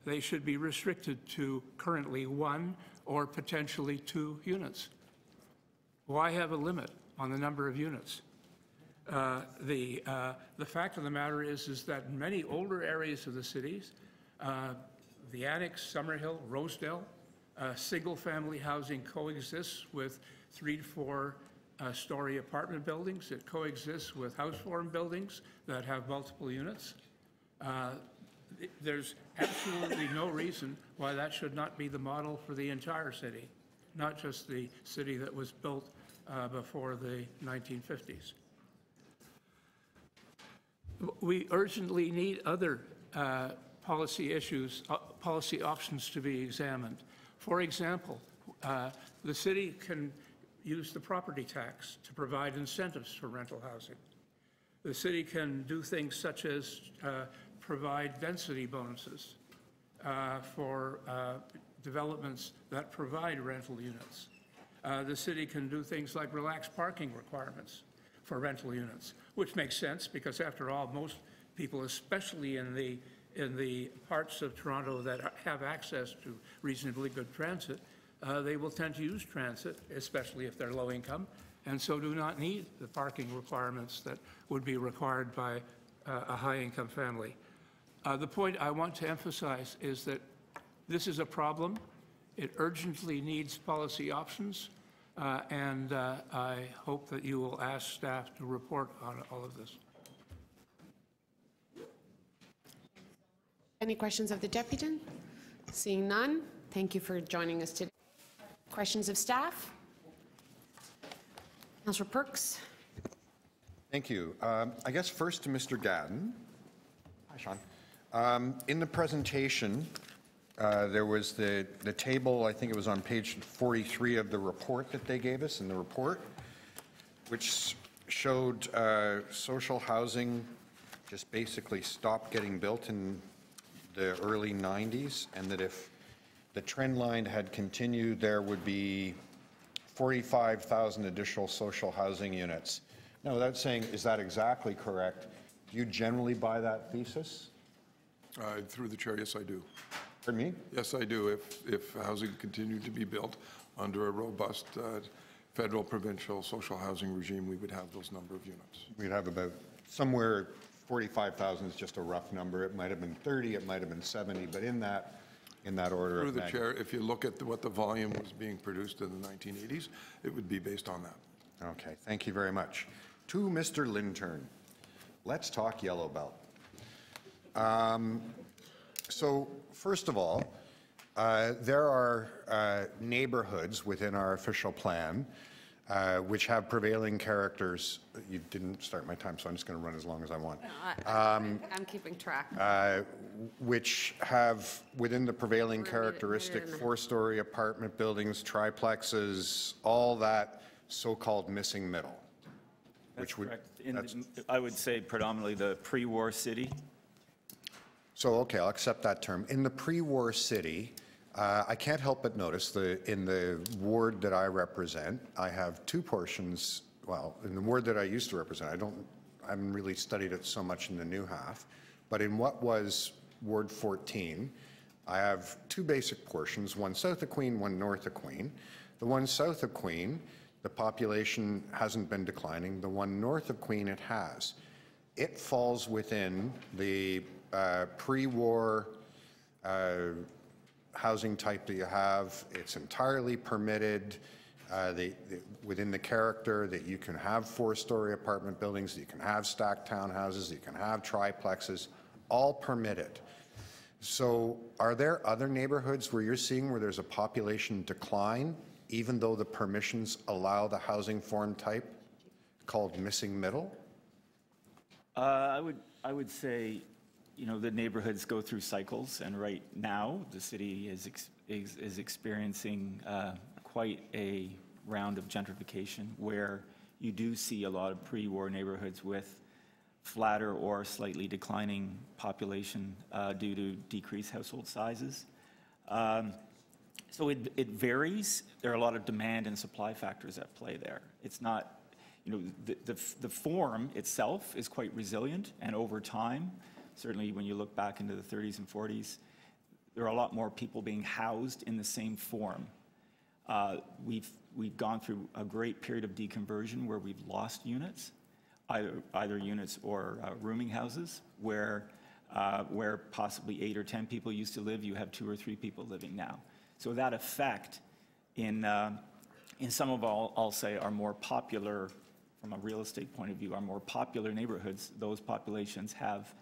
they should be restricted to currently 1 or potentially 2 units? Why have a limit on the number of units? The fact of the matter is that in many older areas of the cities, the Annex, Summerhill, Rosedale, single-family housing coexists with 3 to 4 story apartment buildings. It coexists with house form buildings that have multiple units. There's absolutely no reason why that should not be the model for the entire city, not just the city that was built before the 1950s. We urgently need other policy issues, policy options to be examined. For example, the city can use the property tax to provide incentives for rental housing. The city can do things such as provide density bonuses for developments that provide rental units. The city can do things like relaxed parking requirements for rental units, which makes sense because, after all, most people, especially in the parts of Toronto that have access to reasonably good transit, they will tend to use transit, especially if they're low income, and so do not need the parking requirements that would be required by a high-income family. The point I want to emphasize is that this is a problem. It urgently needs policy options, and I hope that you will ask staff to report on all of this. Any questions of the deputy? Seeing none, thank you for joining us today. Questions of staff? Councillor Perks. Thank you. I guess first to Mr. Gadden. Hi, Sean. In the presentation, there was the table, I think it was on page 43 of the report that they gave us in the report, which showed social housing just basically stopped getting built in the early 90s, and that if the trend line had continued, there would be 45,000 additional social housing units. Now, without saying, is that exactly correct? Do you generally buy that thesis? Through the chair, yes, I do. Pardon me? Yes, I do. If housing continued to be built under a robust federal, provincial social housing regime, we would have those number of units. We'd have about somewhere, 45,000 is just a rough number. It might have been 30, it might have been 70, but in that order. Through the chair, if you look at what the volume was being produced in the 1980s, it would be based on that. Okay, thank you very much. To Mr. Lintern, let's talk Yellow Belt. So first of all, there are neighborhoods within our official plan which have prevailing characters. You didn't start my time, so I'm just going to run as long as I want. I'm keeping track. Which have, within the prevailing characteristic, 4-story apartment buildings, triplexes, all that so-called missing middle. That's correct. I would say predominantly the pre-war city. So, okay, I'll accept that term. In the pre-war city, I can't help but notice in the ward that I represent, I have 2 portions. Well, in the ward that I used to represent, I haven't really studied it so much in the new half, but in what was Ward 14, I have 2 basic portions, one south of Queen, one north of Queen. The one south of Queen, the population hasn't been declining. The one north of Queen, it has. It falls within the pre-war housing type that you have. It's entirely permitted within the character that you can have 4-story apartment buildings, that you can have stacked townhouses, that you can have triplexes, all permitted. So are there other neighborhoods where you're seeing where there's a population decline, even though the permissions allow the housing form type called missing middle? I would say, you know, the neighborhoods go through cycles, and right now the city is experiencing quite a round of gentrification where you do see a lot of pre-war neighborhoods with flatter or slightly declining population due to decreased household sizes. So it varies. There are a lot of demand and supply factors at play there. It's not, you know, the form itself is quite resilient, and over time, certainly when you look back into the 30s and 40s, there are a lot more people being housed in the same form. We've gone through a great period of deconversion where we've lost units, either units or rooming houses, where where possibly 8 or 10 people used to live, you have 2 or 3 people living now. So that effect in some of I'll say, our more popular, from a real estate point of view, our more popular neighborhoods, those populations have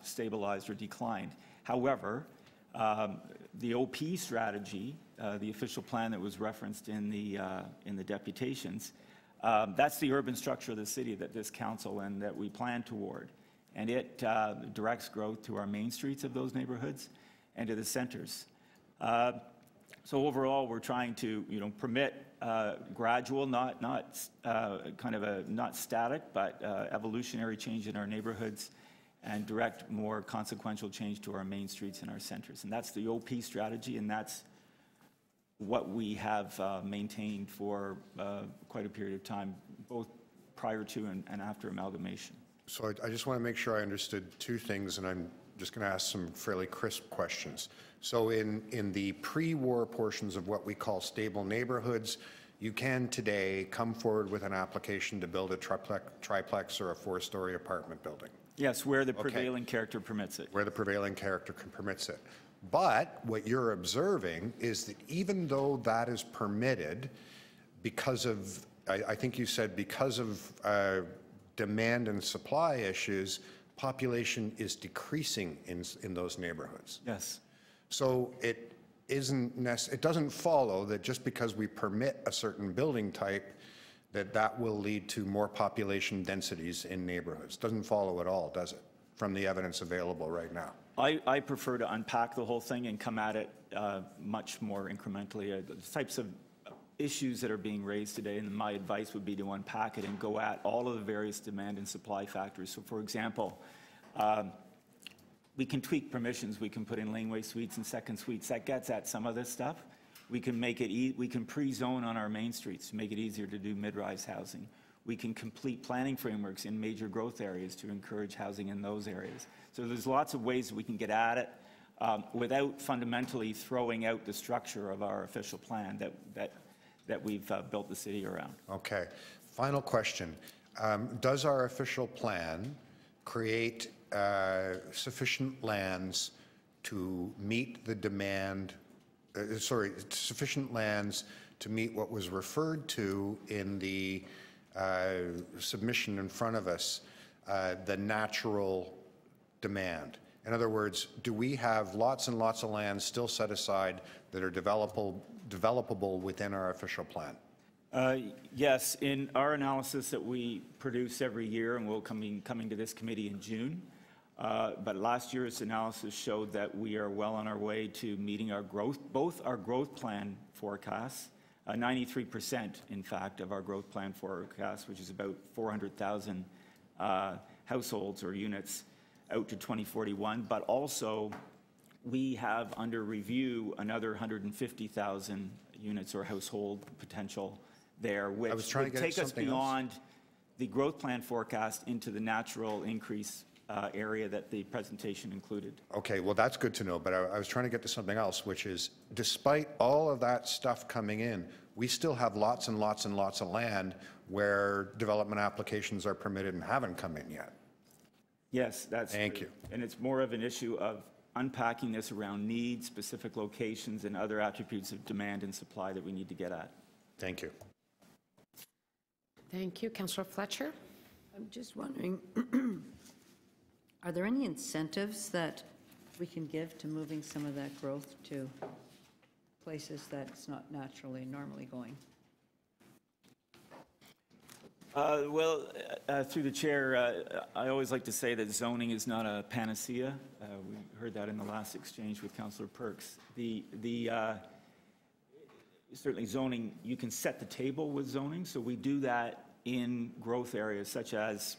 stabilized or declined. However, the OP strategy, the official plan that was referenced in the deputations, that's the urban structure of the city that this council and that we plan toward. And it directs growth to our main streets of those neighborhoods and to the centers. So overall, we're trying to, permit gradual, not static, but evolutionary change in our neighborhoods, and direct more consequential change to our main streets and our centers. And that's the OP strategy, and that's what we have maintained for quite a period of time, both prior to and after amalgamation. So I just want to make sure I understood 2 things, and I'm just going to ask some fairly crisp questions. So in the pre-war portions of what we call stable neighborhoods, you can today come forward with an application to build a triplex or a 4-story apartment building. Yes, where the prevailing character permits it. Where the prevailing character permits it. But what you're observing is that even though that is permitted, because of, I think you said because of demand and supply issues, population is decreasing in those neighborhoods. Yes. So it doesn't follow that just because we permit a certain building type, that will lead to more population densities in neighborhoods. Doesn't follow at all, does it, from the evidence available right now? I prefer to unpack the whole thing and come at it much more incrementally. The types of issues that are being raised today, and my advice would be to unpack it and go at all of the various demand and supply factors. So for example, we can tweak permissions. We can put in laneway suites and second suites. That gets at some of this stuff. We can make it, we can pre-zone on our main streets to make it easier to do mid-rise housing. We can complete planning frameworks in major growth areas to encourage housing in those areas. So there's lots of ways we can get at it without fundamentally throwing out the structure of our official plan that we've built the city around. Okay. Final question. Does our official plan create sufficient lands to meet the demand, sufficient lands to meet what was referred to in the submission in front of us, the natural demand? In other words, do we have lots and lots of land still set aside that are developable within our official plan? Yes, in our analysis that we produce every year, and we'll coming to this committee in June, but last year's analysis showed that we are well on our way to meeting our growth, both our growth plan forecasts, 93% in fact of our growth plan forecast, which is about 400,000 households or units out to 2041, but also we have under review another 150,000 units or household potential there, which would take us beyond the growth plan forecast into the natural increase area that the presentation included. Okay, well, that's good to know, but I was trying to get to something else, which is despite all of that stuff coming in, we still have lots and lots and lots of land where development applications are permitted and haven't come in yet. Yes, that's Thank true. you. And it's more of an issue of unpacking this around needs, specific locations, and other attributes of demand and supply that we need to get at. Thank you. Thank you. Councillor Fletcher? I'm just wondering, are there any incentives that we can give to moving some of that growth to places that's not naturally normally going? Through the chair, I always like to say that zoning is not a panacea. We heard that in the last exchange with Councillor Perks. Certainly zoning, you can set the table with zoning, so we do that in growth areas such as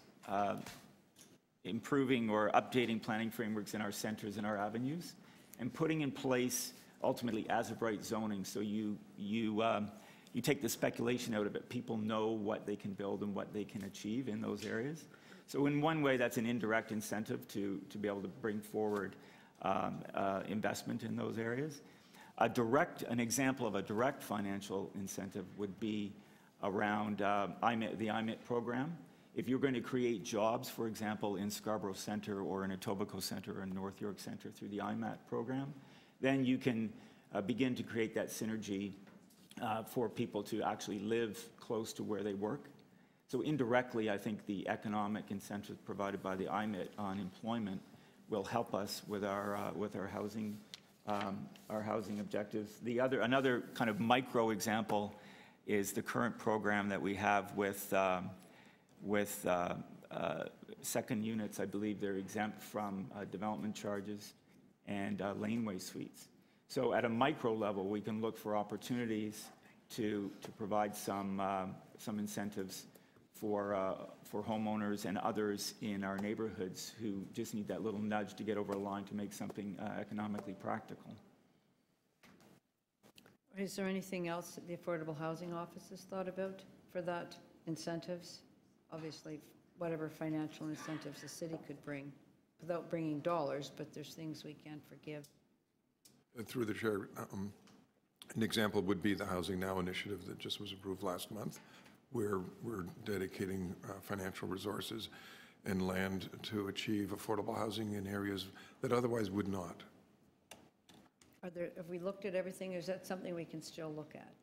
improving or updating planning frameworks in our centers and our avenues, and putting in place ultimately as-of-right zoning, so you take the speculation out of it. People know what they can build and what they can achieve in those areas. So in one way, that's an indirect incentive to be able to bring forward investment in those areas. An example of a direct financial incentive would be around the IMIT program. if you're going to create jobs, for example, in Scarborough Centre or in Etobicoke Centre or in North York Centre through the IMAT program, then you can begin to create that synergy for people to actually live close to where they work. So indirectly, I think the economic incentives provided by the IMIT on employment will help us with our housing objectives. Another kind of micro example is the current program that we have with second units. I believe they're exempt from development charges and laneway suites. So at a micro level, we can look for opportunities to provide some incentives for homeowners and others in our neighborhoods who just need that little nudge to get over a line to make something economically practical. Is there anything else that the Affordable Housing Office has thought about for that incentives? Obviously, whatever financial incentives the city could bring, without bringing dollars, but there's things we can't forgive. Through the chair, an example would be the Housing Now initiative that just was approved last month, where we're dedicating financial resources and land to achieve affordable housing in areas that otherwise would not. Have we looked at everything, or is that something we can still look at?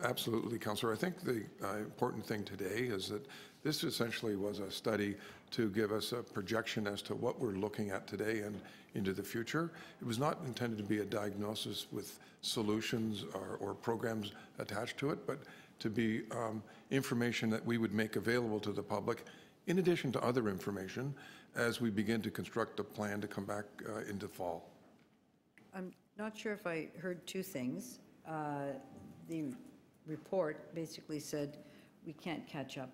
Absolutely, Councillor. I think the important thing today is that this essentially was a study to give us a projection as to what we're looking at today and into the future. It was not intended to be a diagnosis with solutions or programs attached to it, but to be information that we would make available to the public in addition to other information as we begin to construct a plan to come back into fall. I'm not sure if I heard two things. The report basically said we can't catch up,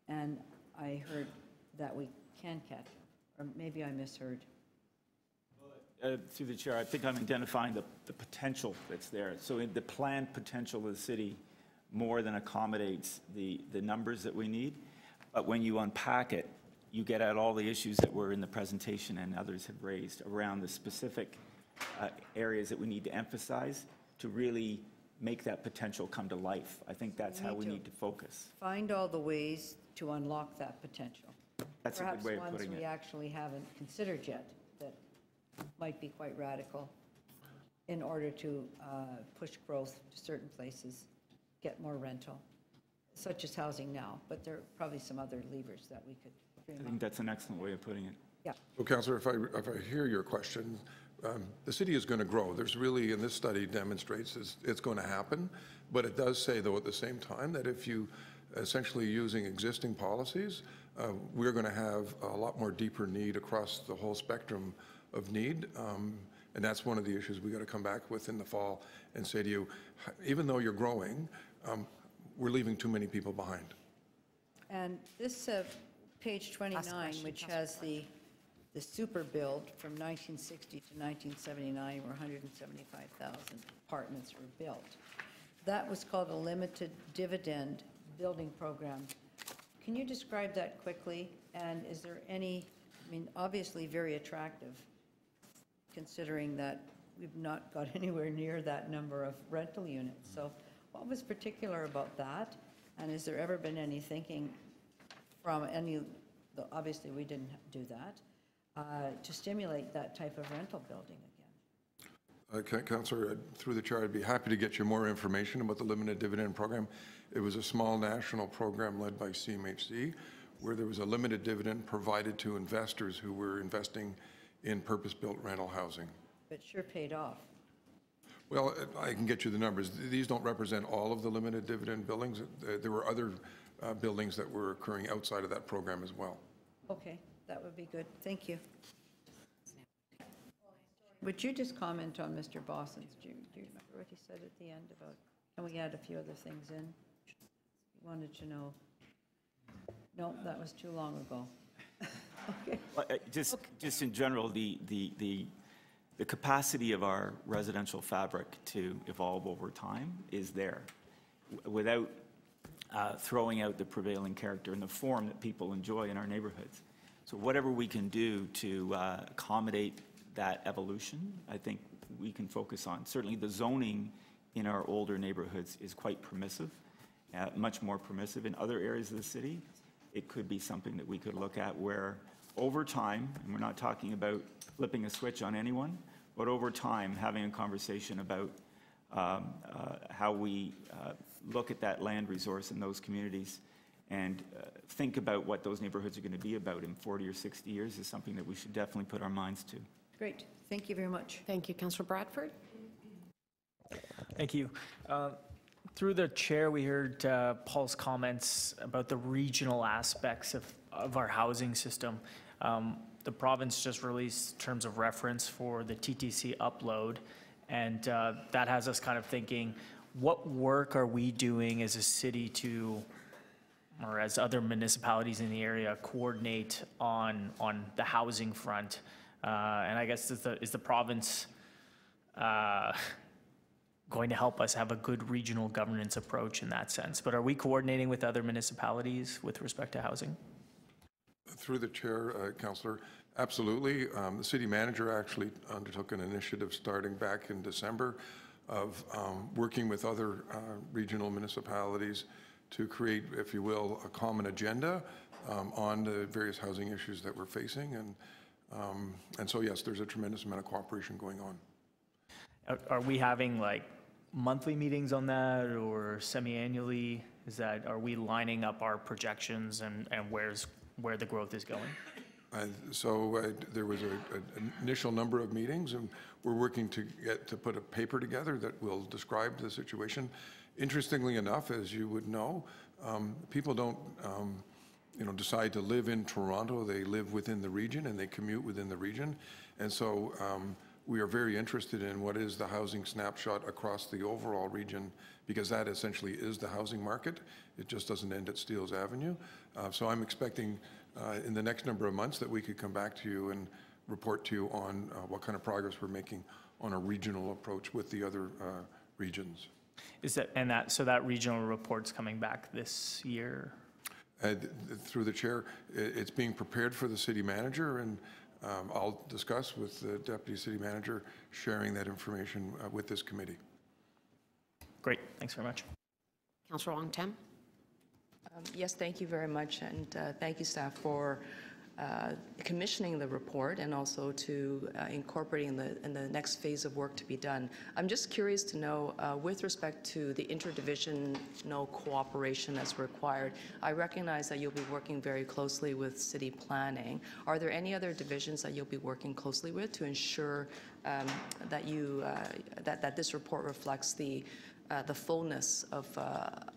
and I heard that we can catch up, or maybe I misheard. Through the chair, I think I'm identifying the potential that's there. So the planned potential of the city more than accommodates the numbers that we need. But when you unpack it, you get at all the issues that were in the presentation and others have raised around the specific areas that we need to emphasize to really make that potential come to life. I think that's how we need to focus. Find all the ways to unlock that potential. That's a good way of putting it. Perhaps ones we actually haven't considered yet that might be quite radical in order to push growth to certain places, get more rental, such as Housing Now, but there are probably some other levers that we could bring I think that's an excellent way of putting it. Yeah. Well, Councillor, if I hear your question, the city is going to grow. There's really, and this study demonstrates it's going to happen, but it does say, though, at the same time, that if you essentially using existing policies, we're going to have a lot more deeper need across the whole spectrum of need. And that's one of the issues we got to come back with in the fall and say to you, even though you're growing, we're leaving too many people behind. And this page 29, which has the super build from 1960 to 1979, where 175,000 apartments were built. That was called a limited dividend building program. Can you describe that quickly? And is there any, I mean, obviously very attractive, considering that we've not got anywhere near that number of rental units. So what was particular about that? And has there ever been any thinking from any, obviously we didn't do that, to stimulate that type of rental building again? Councillor, through the chair, I'd be happy to get you more information about the limited dividend program. It was a small national program led by CMHC, where there was a limited dividend provided to investors who were investing in purpose-built rental housing. But sure paid off. Well, I can get you the numbers. These don't represent all of the limited dividend buildings. There were other buildings that were occurring outside of that program as well. Okay, that would be good. Thank you. Would you just comment on Mr. Boston's? Do you remember what he said at the end about, can we add a few other things in? He wanted to know. No, that was too long ago. Okay. Well, just in general, the capacity of our residential fabric to evolve over time is there, without throwing out the prevailing character and the form that people enjoy in our neighborhoods. So whatever we can do to accommodate that evolution, I think we can focus on. Certainly the zoning in our older neighborhoods is quite permissive, much more permissive. In other areas of the city, it could be something that we could look at where over time, and we're not talking about flipping a switch on anyone, but over time, having a conversation about how we look at that land resource in those communities and think about what those neighborhoods are going to be about in 40 or 60 years is something that we should definitely put our minds to. Great. Thank you very much. Thank you. Councillor Bradford? Thank you. Through the chair, we heard Paul's comments about the regional aspects of our housing system. The province just released terms of reference for the TTC upload, and that has us kind of thinking, what work are we doing as a city to, or as other municipalities in the area, coordinate on the housing front? And I guess is the province going to help us have a good regional governance approach in that sense? But are we coordinating with other municipalities with respect to housing? Through the chair, Councillor, absolutely. The city manager actually undertook an initiative starting back in December of working with other regional municipalities to create, if you will, a common agenda on the various housing issues that we're facing. And so, yes, there's a tremendous amount of cooperation going on. Are we having like monthly meetings on that or semi-annually? Are we lining up our projections and where the growth is going? There was an initial number of meetings, and we're working to put a paper together that will describe the situation. Interestingly enough, as you would know, people don't decide to live in Toronto. They live within the region and they commute within the region. And so we are very interested in what is the housing snapshot across the overall region, because that essentially is the housing market. It just doesn't end at Steeles Avenue. So I'm expecting in the next number of months that we could come back to you and report to you on what kind of progress we're making on a regional approach with the other regions. So that regional report's coming back this year? Through the chair, it's being prepared for the city manager, and I'll discuss with the deputy city manager sharing that information with this committee. Great, thanks very much. Councillor Wong-Tam? Yes, thank you very much, and thank you, staff, for commissioning the report and also to incorporating in the next phase of work to be done. I'm just curious to know, with respect to the interdivisional cooperation that's required, I recognize that you'll be working very closely with city planning. Are there any other divisions that you'll be working closely with to ensure that this report reflects the fullness of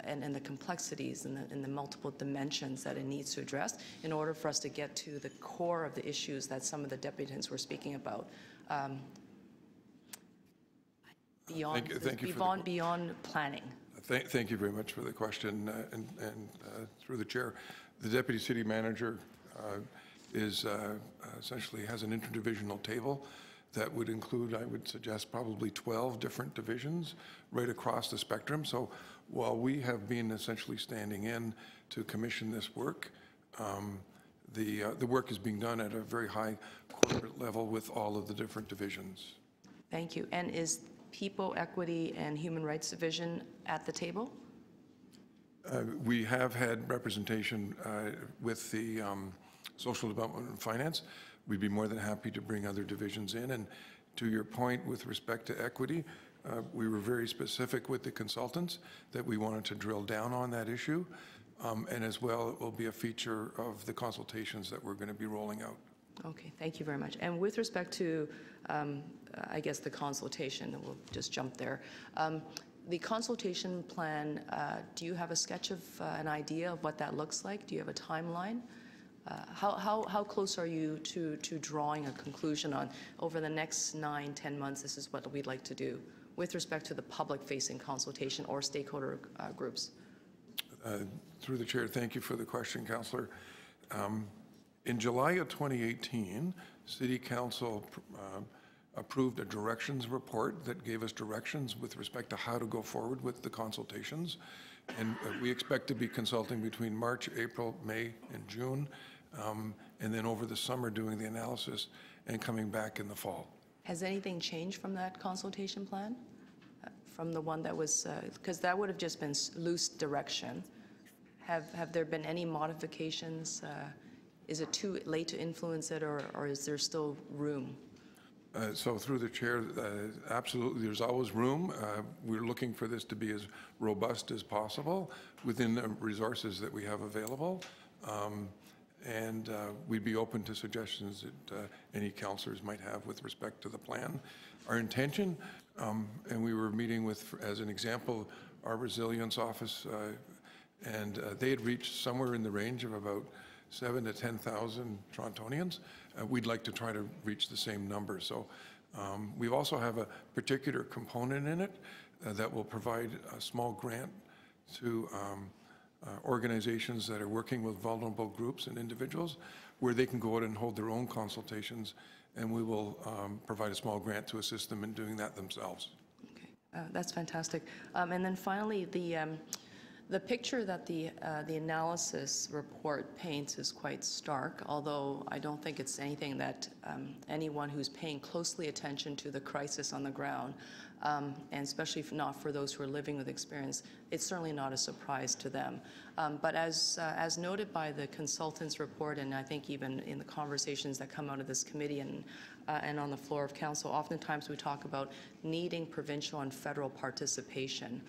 and the complexities and the multiple dimensions that it needs to address in order for us to get to the core of the issues that some of the deputants were speaking about beyond planning? Thank you very much for the question, and through the chair, the deputy city manager essentially has an interdivisional table that would include, I would suggest, probably 12 different divisions right across the spectrum. So while we have been essentially standing in to commission this work, the work is being done at a very high corporate level with all of the different divisions. Thank you. And is People, Equity, and Human Rights Division at the table? We have had representation with the Social Development and Finance. We'd be more than happy to bring other divisions in. And to your point with respect to equity, we were very specific with the consultants that we wanted to drill down on that issue. And as well, it will be a feature of the consultations that we're going to be rolling out. Okay, thank you very much. And with respect to, I guess, the consultation, and we'll just jump there. The consultation plan, do you have a sketch of an idea of what that looks like? Do you have a timeline? How close are you to drawing a conclusion on over the next 9-10 months, this is what we'd like to do with respect to the public-facing consultation or stakeholder groups? Through the chair, thank you for the question, Councillor. In July of 2018, City Council approved a directions report that gave us directions with respect to how to go forward with the consultations. And we expect to be consulting between March, April, May, and June, and then over the summer doing the analysis and coming back in the fall. Has anything changed from that consultation plan? From the one that was, because that would have just been loose direction. Have there been any modifications? Is it too late to influence it, or is there still room? So through the chair, absolutely, there's always room. We're looking for this to be as robust as possible within the resources that we have available. And we'd be open to suggestions that any councillors might have with respect to the plan. Our intention, and we were meeting with, as an example, our resilience office, and they had reached somewhere in the range of about 7,000 to 10,000 Torontonians. We'd like to try to reach the same number. So we also have a particular component in it that will provide a small grant to organizations that are working with vulnerable groups and individuals, where they can go out and hold their own consultations, and we will provide a small grant to assist them in doing that themselves. Okay, that's fantastic. And then finally, the picture that the analysis report paints is quite stark, although I don't think it's anything that anyone who's paying closely attention to the crisis on the ground, and especially not for those who are living with experience, it's certainly not a surprise to them. But as noted by the consultant's report, and I think even in the conversations that come out of this committee and on the floor of council, oftentimes we talk about needing provincial and federal participation.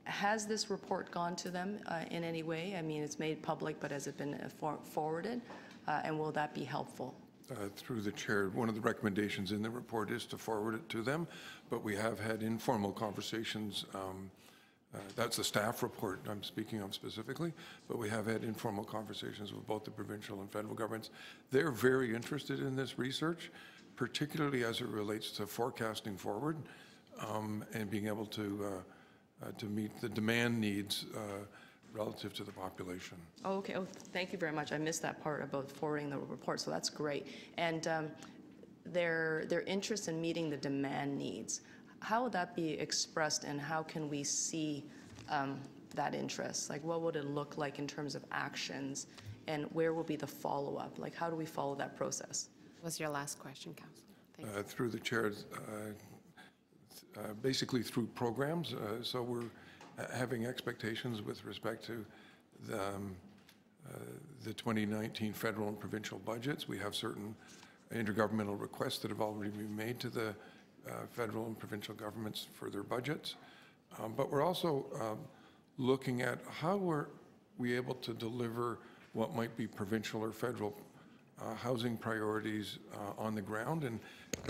Has this report gone to them in any way? I mean, it's made public, but has it been forwarded? And will that be helpful? Through the chair, one of the recommendations in the report is to forward it to them, but we have had informal conversations. That's the staff report I'm speaking of specifically, but we have had informal conversations with both the provincial and federal governments. They're very interested in this research, particularly as it relates to forecasting forward and being able to meet the demand needs relative to the population. Oh, okay. Oh, thank you very much. I missed that part about forwarding the report, so that's great. And their interest in meeting the demand needs, how would that be expressed, and how can we see that interest? Like, what would it look like in terms of actions, and where will be the follow-up? Like, how do we follow that process? Was your last question, Councillor? Thank you. Through the chair, basically through programs. So we're having expectations with respect to the 2019 federal and provincial budgets. We have certain intergovernmental requests that have already been made to the federal and provincial governments for their budgets. But we're also looking at how we able to deliver what might be provincial or federal housing priorities on the ground. And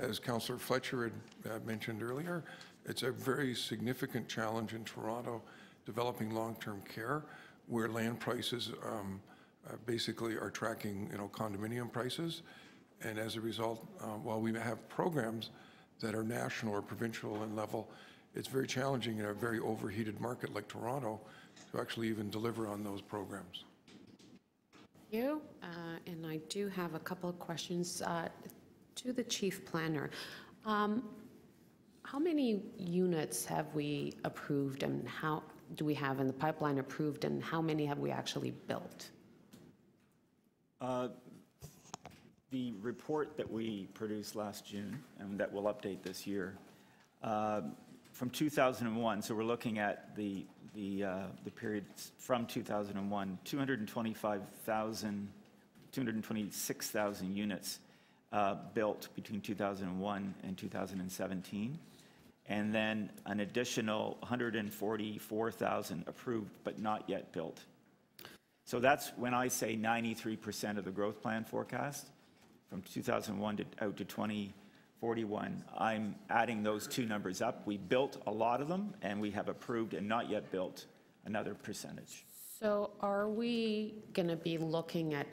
as Councillor Fletcher had mentioned earlier, it's a very significant challenge in Toronto developing long-term care, where land prices basically are tracking, condominium prices. And as a result, while we have programs that are national or provincial in level, it's very challenging in a very overheated market like Toronto to actually even deliver on those programs. Thank you. And I do have a couple of questions to the Chief Planner. How many units have we approved, and how do we have in the pipeline approved, and how many have we actually built? The report that we produced last June, and that we'll update this year, from 2001, so we're looking at the period from 2001, 226,000 units built between 2001 and 2017, and then an additional 144,000 approved but not yet built. So that's when I say 93% of the growth plan forecast from 2001 out to 2041. I'm adding those two numbers up. We built a lot of them, and we have approved and not yet built another percentage. So are we going to be looking at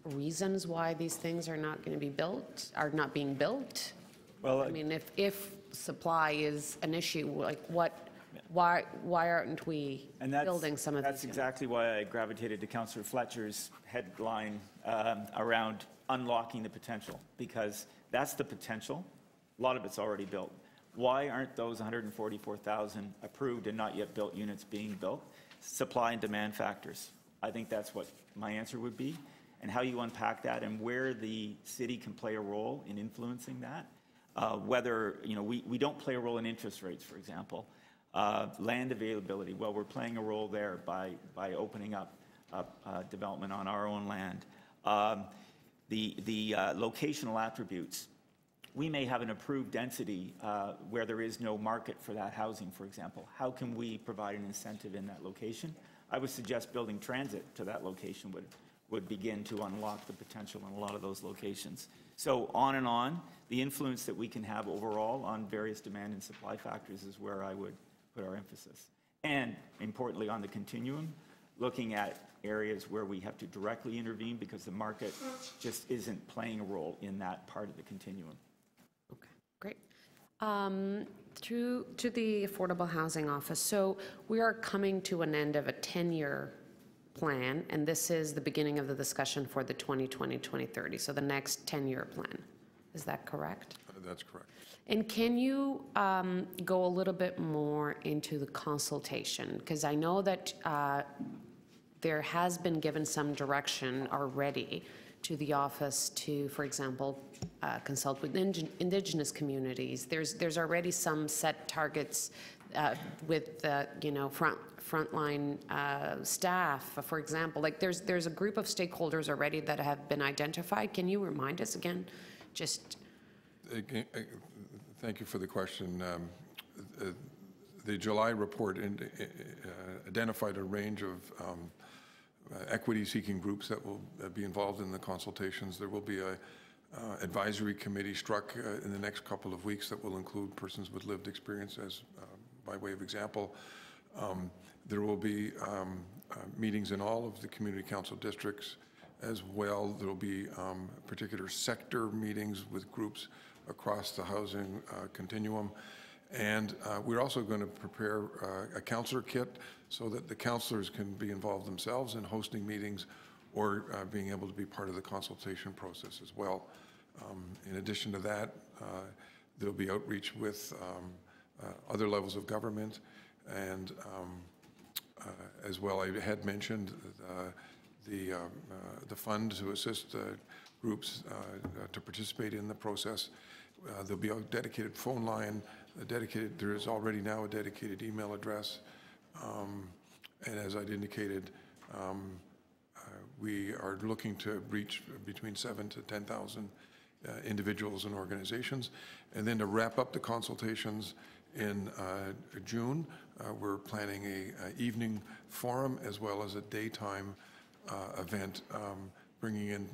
reasons why these things are not going to be built, are not being built? Well, I mean, if supply is an issue, like why aren't we building some of these? That's exactly why I gravitated to Councillor Fletcher's headline around unlocking the potential, because that's the potential. A lot of it's already built. Why aren't those 144,000 approved and not yet built units being built? Supply and demand factors. I think that's what my answer would be, and how you unpack that and where the city can play a role in influencing that. Whether, we don't play a role in interest rates, for example. Land availability, well, we're playing a role there by opening up development on our own land. The locational attributes. We may have an approved density where there is no market for that housing, for example. How can we provide an incentive in that location? I would suggest building transit to that location would begin to unlock the potential in a lot of those locations. So on and on, the influence that we can have overall on various demand and supply factors is where I would put our emphasis. And importantly, on the continuum, looking at areas where we have to directly intervene because the market just isn't playing a role in that part of the continuum. Okay, great. To the Affordable Housing Office. So we are coming to an end of a 10-year plan, and this is the beginning of the discussion for the 2020-2030, so the next 10-year plan. Is that correct? That's correct. And can you go a little bit more into the consultation? Because I know that there has been given some direction already to the office to, for example, consult with Indigenous communities. There's already some set targets with frontline staff, for example. Like there's a group of stakeholders already that have been identified. Can you remind us again? Just. Thank you for the question. The July report identified a range of equity-seeking groups that will be involved in the consultations. There will be a advisory committee struck in the next couple of weeks that will include persons with lived experience as by way of example. There will be meetings in all of the community council districts as well. There will be particular sector meetings with groups across the housing continuum. And we're also going to prepare a counselor kit so that the counselors can be involved themselves in hosting meetings or being able to be part of the consultation process as well. In addition to that, there'll be outreach with other levels of government, and as well, I had mentioned the fund to assist groups to participate in the process. There'll be a dedicated phone line, there is already now a dedicated email address, and as I'd indicated, we are looking to reach between 7,000 to 10,000 individuals and organizations. And then to wrap up the consultations in June, we're planning an evening forum as well as a daytime event, bringing in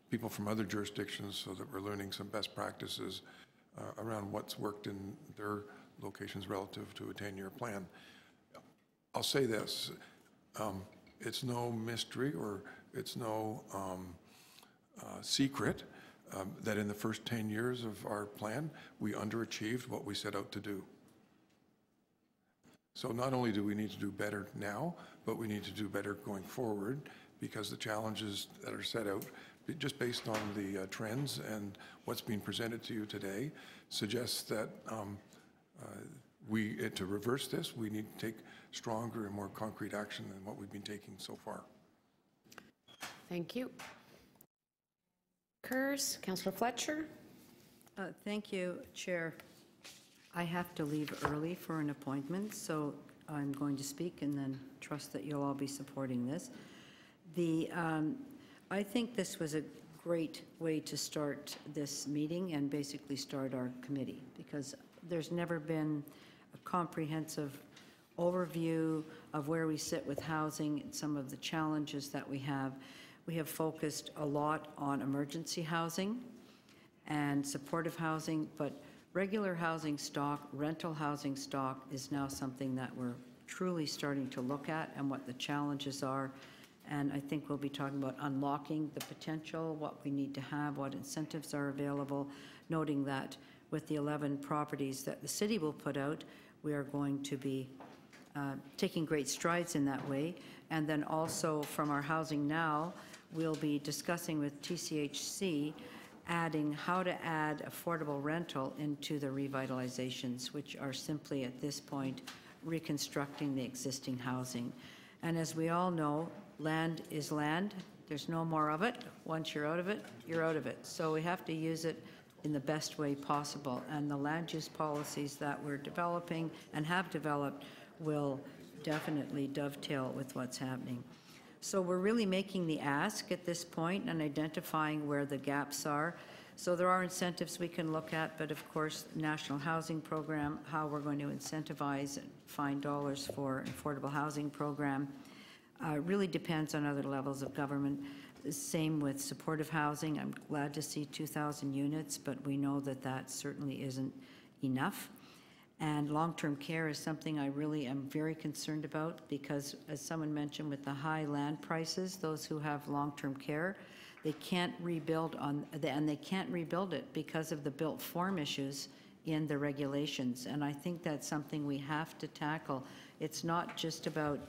people from other jurisdictions so that we're learning some best practices around what's worked in their locations relative to a 10-year plan. I'll say this, it's no mystery or it's no secret that in the first 10 years of our plan, we underachieved what we set out to do. So not only do we need to do better now, but we need to do better going forward because the challenges that are set out, just based on the trends and what's being presented to you today, suggests that to reverse this, we need to take stronger and more concrete action than what we've been taking so far. Thank you. Councillor Fletcher. Thank you, Chair. I have to leave early for an appointment, so I'm going to speak and then trust that you'll all be supporting this. I think this was a great way to start this meeting and basically start our committee, because there's never been a comprehensive overview of where we sit with housing and some of the challenges that we have. We have focused a lot on emergency housing and supportive housing, but regular housing stock, rental housing stock is now something that we're truly starting to look at and what the challenges are. And I think we'll be talking about unlocking the potential, what we need to have, what incentives are available, noting that with the 11 properties that the city will put out, we are going to be taking great strides in that way. And then also from our Housing Now, we'll be discussing with TCHC adding how to add affordable rental into the revitalizations, which are simply at this point reconstructing the existing housing. And as we all know, land is land. There's no more of it. Once you're out of it, you're out of it. So we have to use it in the best way possible. And the land use policies that we're developing and have developed will definitely dovetail with what's happening. So we're really making the ask at this point and identifying where the gaps are. So there are incentives we can look at, but of course, National Housing Program, how we're going to incentivize and find dollars for affordable housing program, really depends on other levels of government. Same with supportive housing. I'm glad to see 2,000 units, but we know that that certainly isn't enough. And long-term care is something I really am very concerned about because, as someone mentioned, with the high land prices, those who have long-term care, they can't rebuild and they can't rebuild it because of the built form issues in the regulations. And I think that's something we have to tackle. It's not just about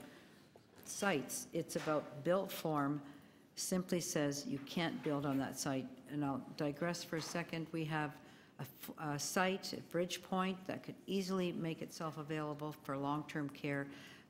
sites, it's about built form. Simply says you can't build on that site. And I'll digress for a second. We have a site at Bridgepoint that could easily make itself available for long-term care,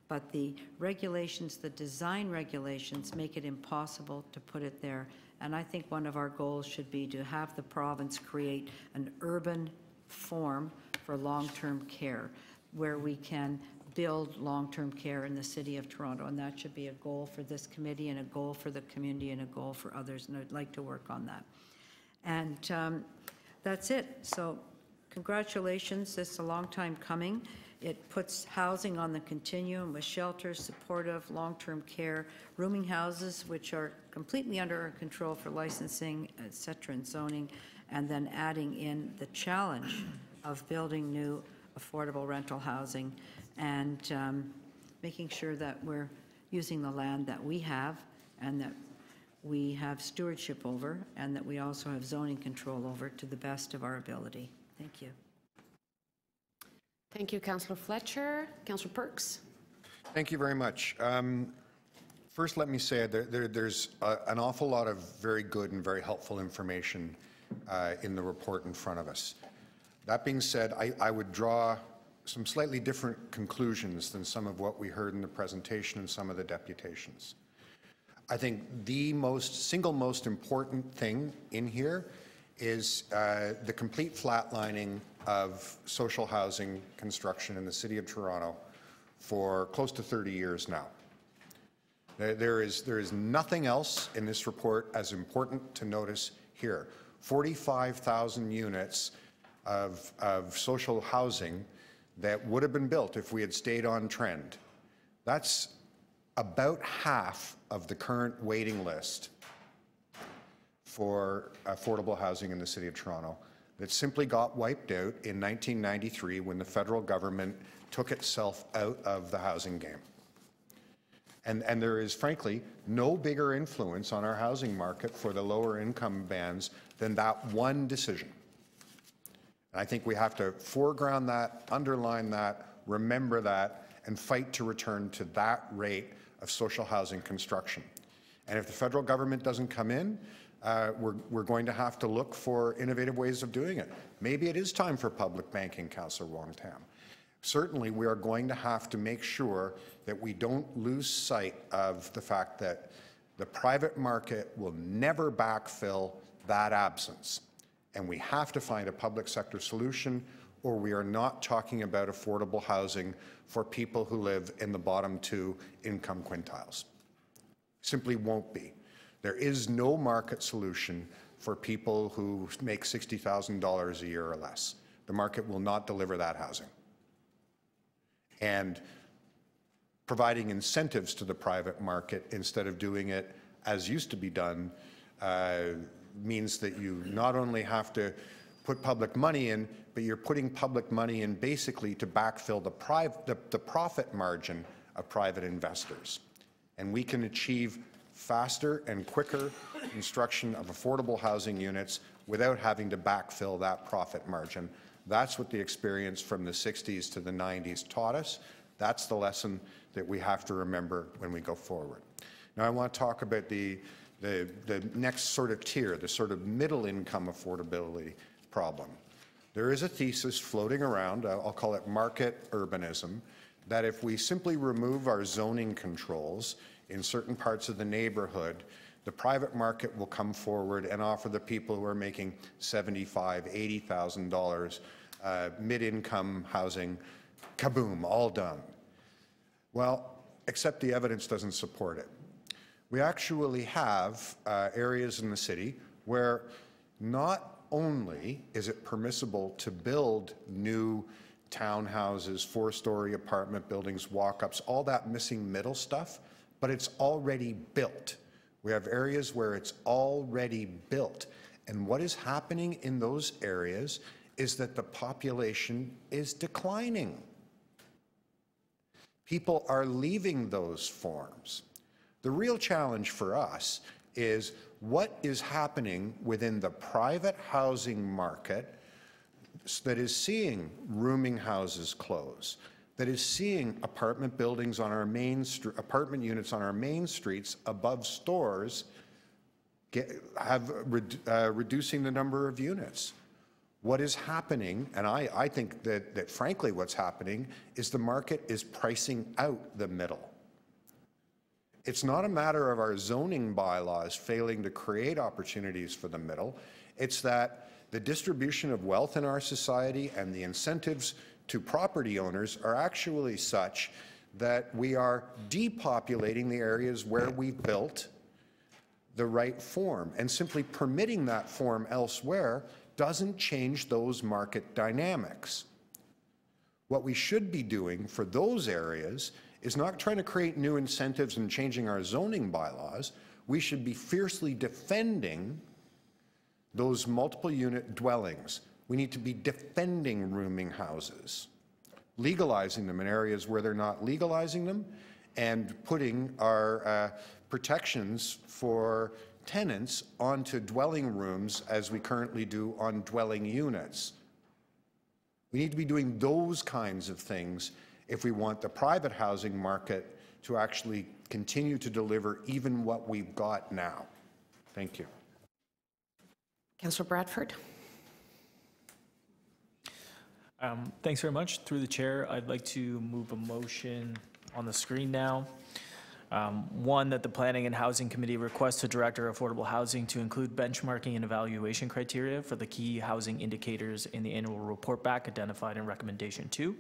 but the regulations, the design regulations, make it impossible to put it there. And I think one of our goals should be to have the province create an urban form for long-term care where we can build long-term care in the city of Toronto, and that should be a goal for this committee and a goal for the community and a goal for others, and I'd like to work on that. And that's it. So congratulations. This is a long time coming. It puts housing on the continuum with shelters, supportive, long-term care, rooming houses, which are completely under our control for licensing, et cetera, and zoning, and then adding in the challenge of building new affordable rental housing and making sure that we're using the land that we have and that we have stewardship over and that we also have zoning control over to the best of our ability. Thank you. Thank you, Councillor Fletcher. Councillor Perks. Thank you very much. First, let me say there's an awful lot of very good and very helpful information in the report in front of us. That being said, I would draw some slightly different conclusions than some of what we heard in the presentation and some of the deputations. I think the single most important thing in here is the complete flatlining of social housing construction in the City of Toronto for close to 30 years now. There is nothing else in this report as important to notice here. 45,000 units of social housing that would have been built if we had stayed on trend. That's about half of the current waiting list for affordable housing in the City of Toronto that simply got wiped out in 1993 when the federal government took itself out of the housing game. And there is, frankly, no bigger influence on our housing market for the lower income bands than that one decision. And I think we have to foreground that, underline that, remember that, and fight to return to that rate of social housing construction. And if the federal government doesn't come in, we're going to have to look for innovative ways of doing it. Maybe it is time for public banking, Councillor Wong-Tam. Certainly, we are going to have to make sure that we don't lose sight of the fact that the private market will never backfill that absence. And we have to find a public sector solution, or we are not talking about affordable housing for people who live in the bottom 2 income quintiles. Simply won't be. There is no market solution for people who make $60,000 a year or less. The market will not deliver that housing. And providing incentives to the private market instead of doing it as used to be done means that you not only have to put public money in, but you're putting public money in basically to backfill the profit margin of private investors. And we can achieve faster and quicker construction of affordable housing units without having to backfill that profit margin. That's what the experience from the 60s to the 90s taught us. That's the lesson that we have to remember when we go forward. Now I want to talk about the next sort of tier, the sort of middle income affordability problem. There is a thesis floating around, I'll call it market urbanism, that if we simply remove our zoning controls in certain parts of the neighborhood, the private market will come forward and offer the people who are making $75,000, $80,000 mid-income housing, kaboom, all done. Well, except the evidence doesn't support it. We actually have areas in the city where not only is it permissible to build new townhouses, four-story apartment buildings, walk-ups, all that missing middle stuff, but it's already built. We have areas where it's already built. And what is happening in those areas is that the population is declining. People are leaving those forms. The real challenge for us is what is happening within the private housing market that is seeing rooming houses close, that is seeing apartment buildings on our apartment units on our main streets above stores reducing the number of units. What is happening, and I think that frankly what's happening, is the market is pricing out the middle. It's not a matter of our zoning bylaws failing to create opportunities for the middle. It's that the distribution of wealth in our society and the incentives to property owners are actually such that we are depopulating the areas where we've built the right form, and simply permitting that form elsewhere doesn't change those market dynamics. What we should be doing for those areas is not trying to create new incentives and changing our zoning bylaws. We should be fiercely defending those multiple unit dwellings. We need to be defending rooming houses, legalizing them in areas where they're not legalizing them, and putting our protections for tenants onto dwelling rooms as we currently do on dwelling units. We need to be doing those kinds of things if we want the private housing market to actually continue to deliver even what we've got now. Thank you. Councillor Bradford. Thanks very much. Through the chair, I'd like to move a motion on the screen now. One, that the Planning and Housing Committee requests the Director of Affordable Housing to include benchmarking and evaluation criteria for the key housing indicators in the annual report back identified in recommendation 2.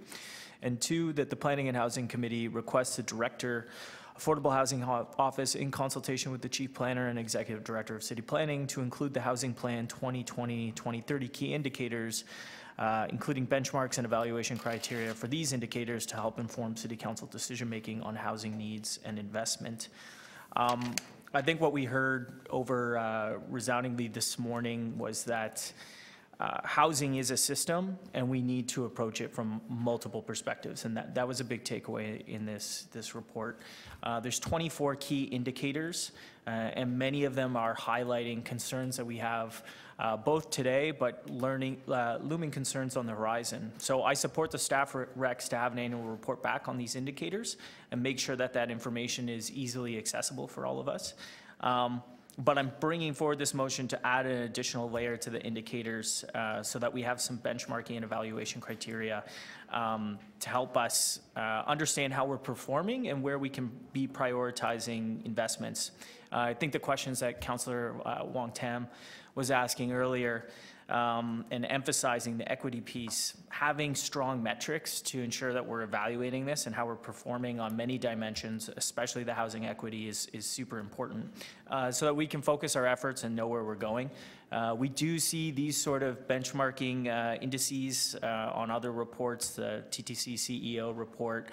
And 2, that the Planning and Housing Committee requests the Director Affordable Housing Office, in consultation with the Chief Planner and Executive Director of City Planning, to include the Housing Plan 2020-2030 key indicators, including benchmarks and evaluation criteria for these indicators to help inform City Council decision-making on housing needs and investment. I think what we heard over resoundingly this morning was that housing is a system, and we need to approach it from multiple perspectives, and that was a big takeaway in this report. There's 24 key indicators, and many of them are highlighting concerns that we have both today, but looming concerns on the horizon. So I support the staff recs to have an annual report back on these indicators and make sure that that information is easily accessible for all of us. But I'm bringing forward this motion to add an additional layer to the indicators so that we have some benchmarking and evaluation criteria to help us understand how we're performing and where we can be prioritizing investments. I think the questions that Councillor Wong Tam was asking earlier and emphasizing the equity piece, having strong metrics to ensure that we're evaluating this and how we're performing on many dimensions, especially the housing equity, is super important so that we can focus our efforts and know where we're going. We do see these sort of benchmarking indices on other reports. The TTC CEO report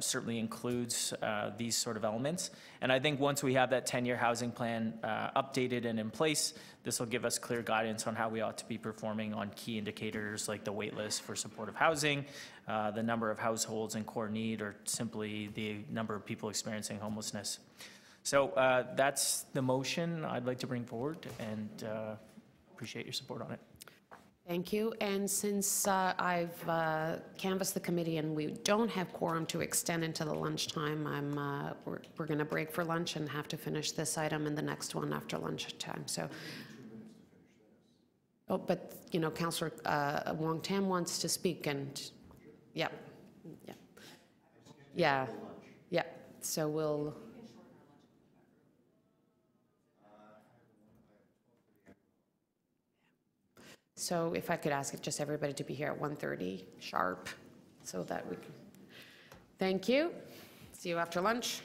certainly includes these sort of elements. And I think once we have that 10-year housing plan updated and in place, this will give us clear guidance on how we ought to be performing on key indicators like the wait list for supportive housing, the number of households in core need, or simply the number of people experiencing homelessness. So that's the motion I'd like to bring forward, and appreciate your support on it. Thank you. And since I've canvassed the committee and we don't have quorum to extend into the lunchtime, we're going to break for lunch and have to finish this item and the next one after lunchtime. So, but you know, Councillor Wong Tam wants to speak, and yeah. So we'll. So if I could ask just everybody to be here at 1:30 sharp, so that we can. Thank you. See you after lunch.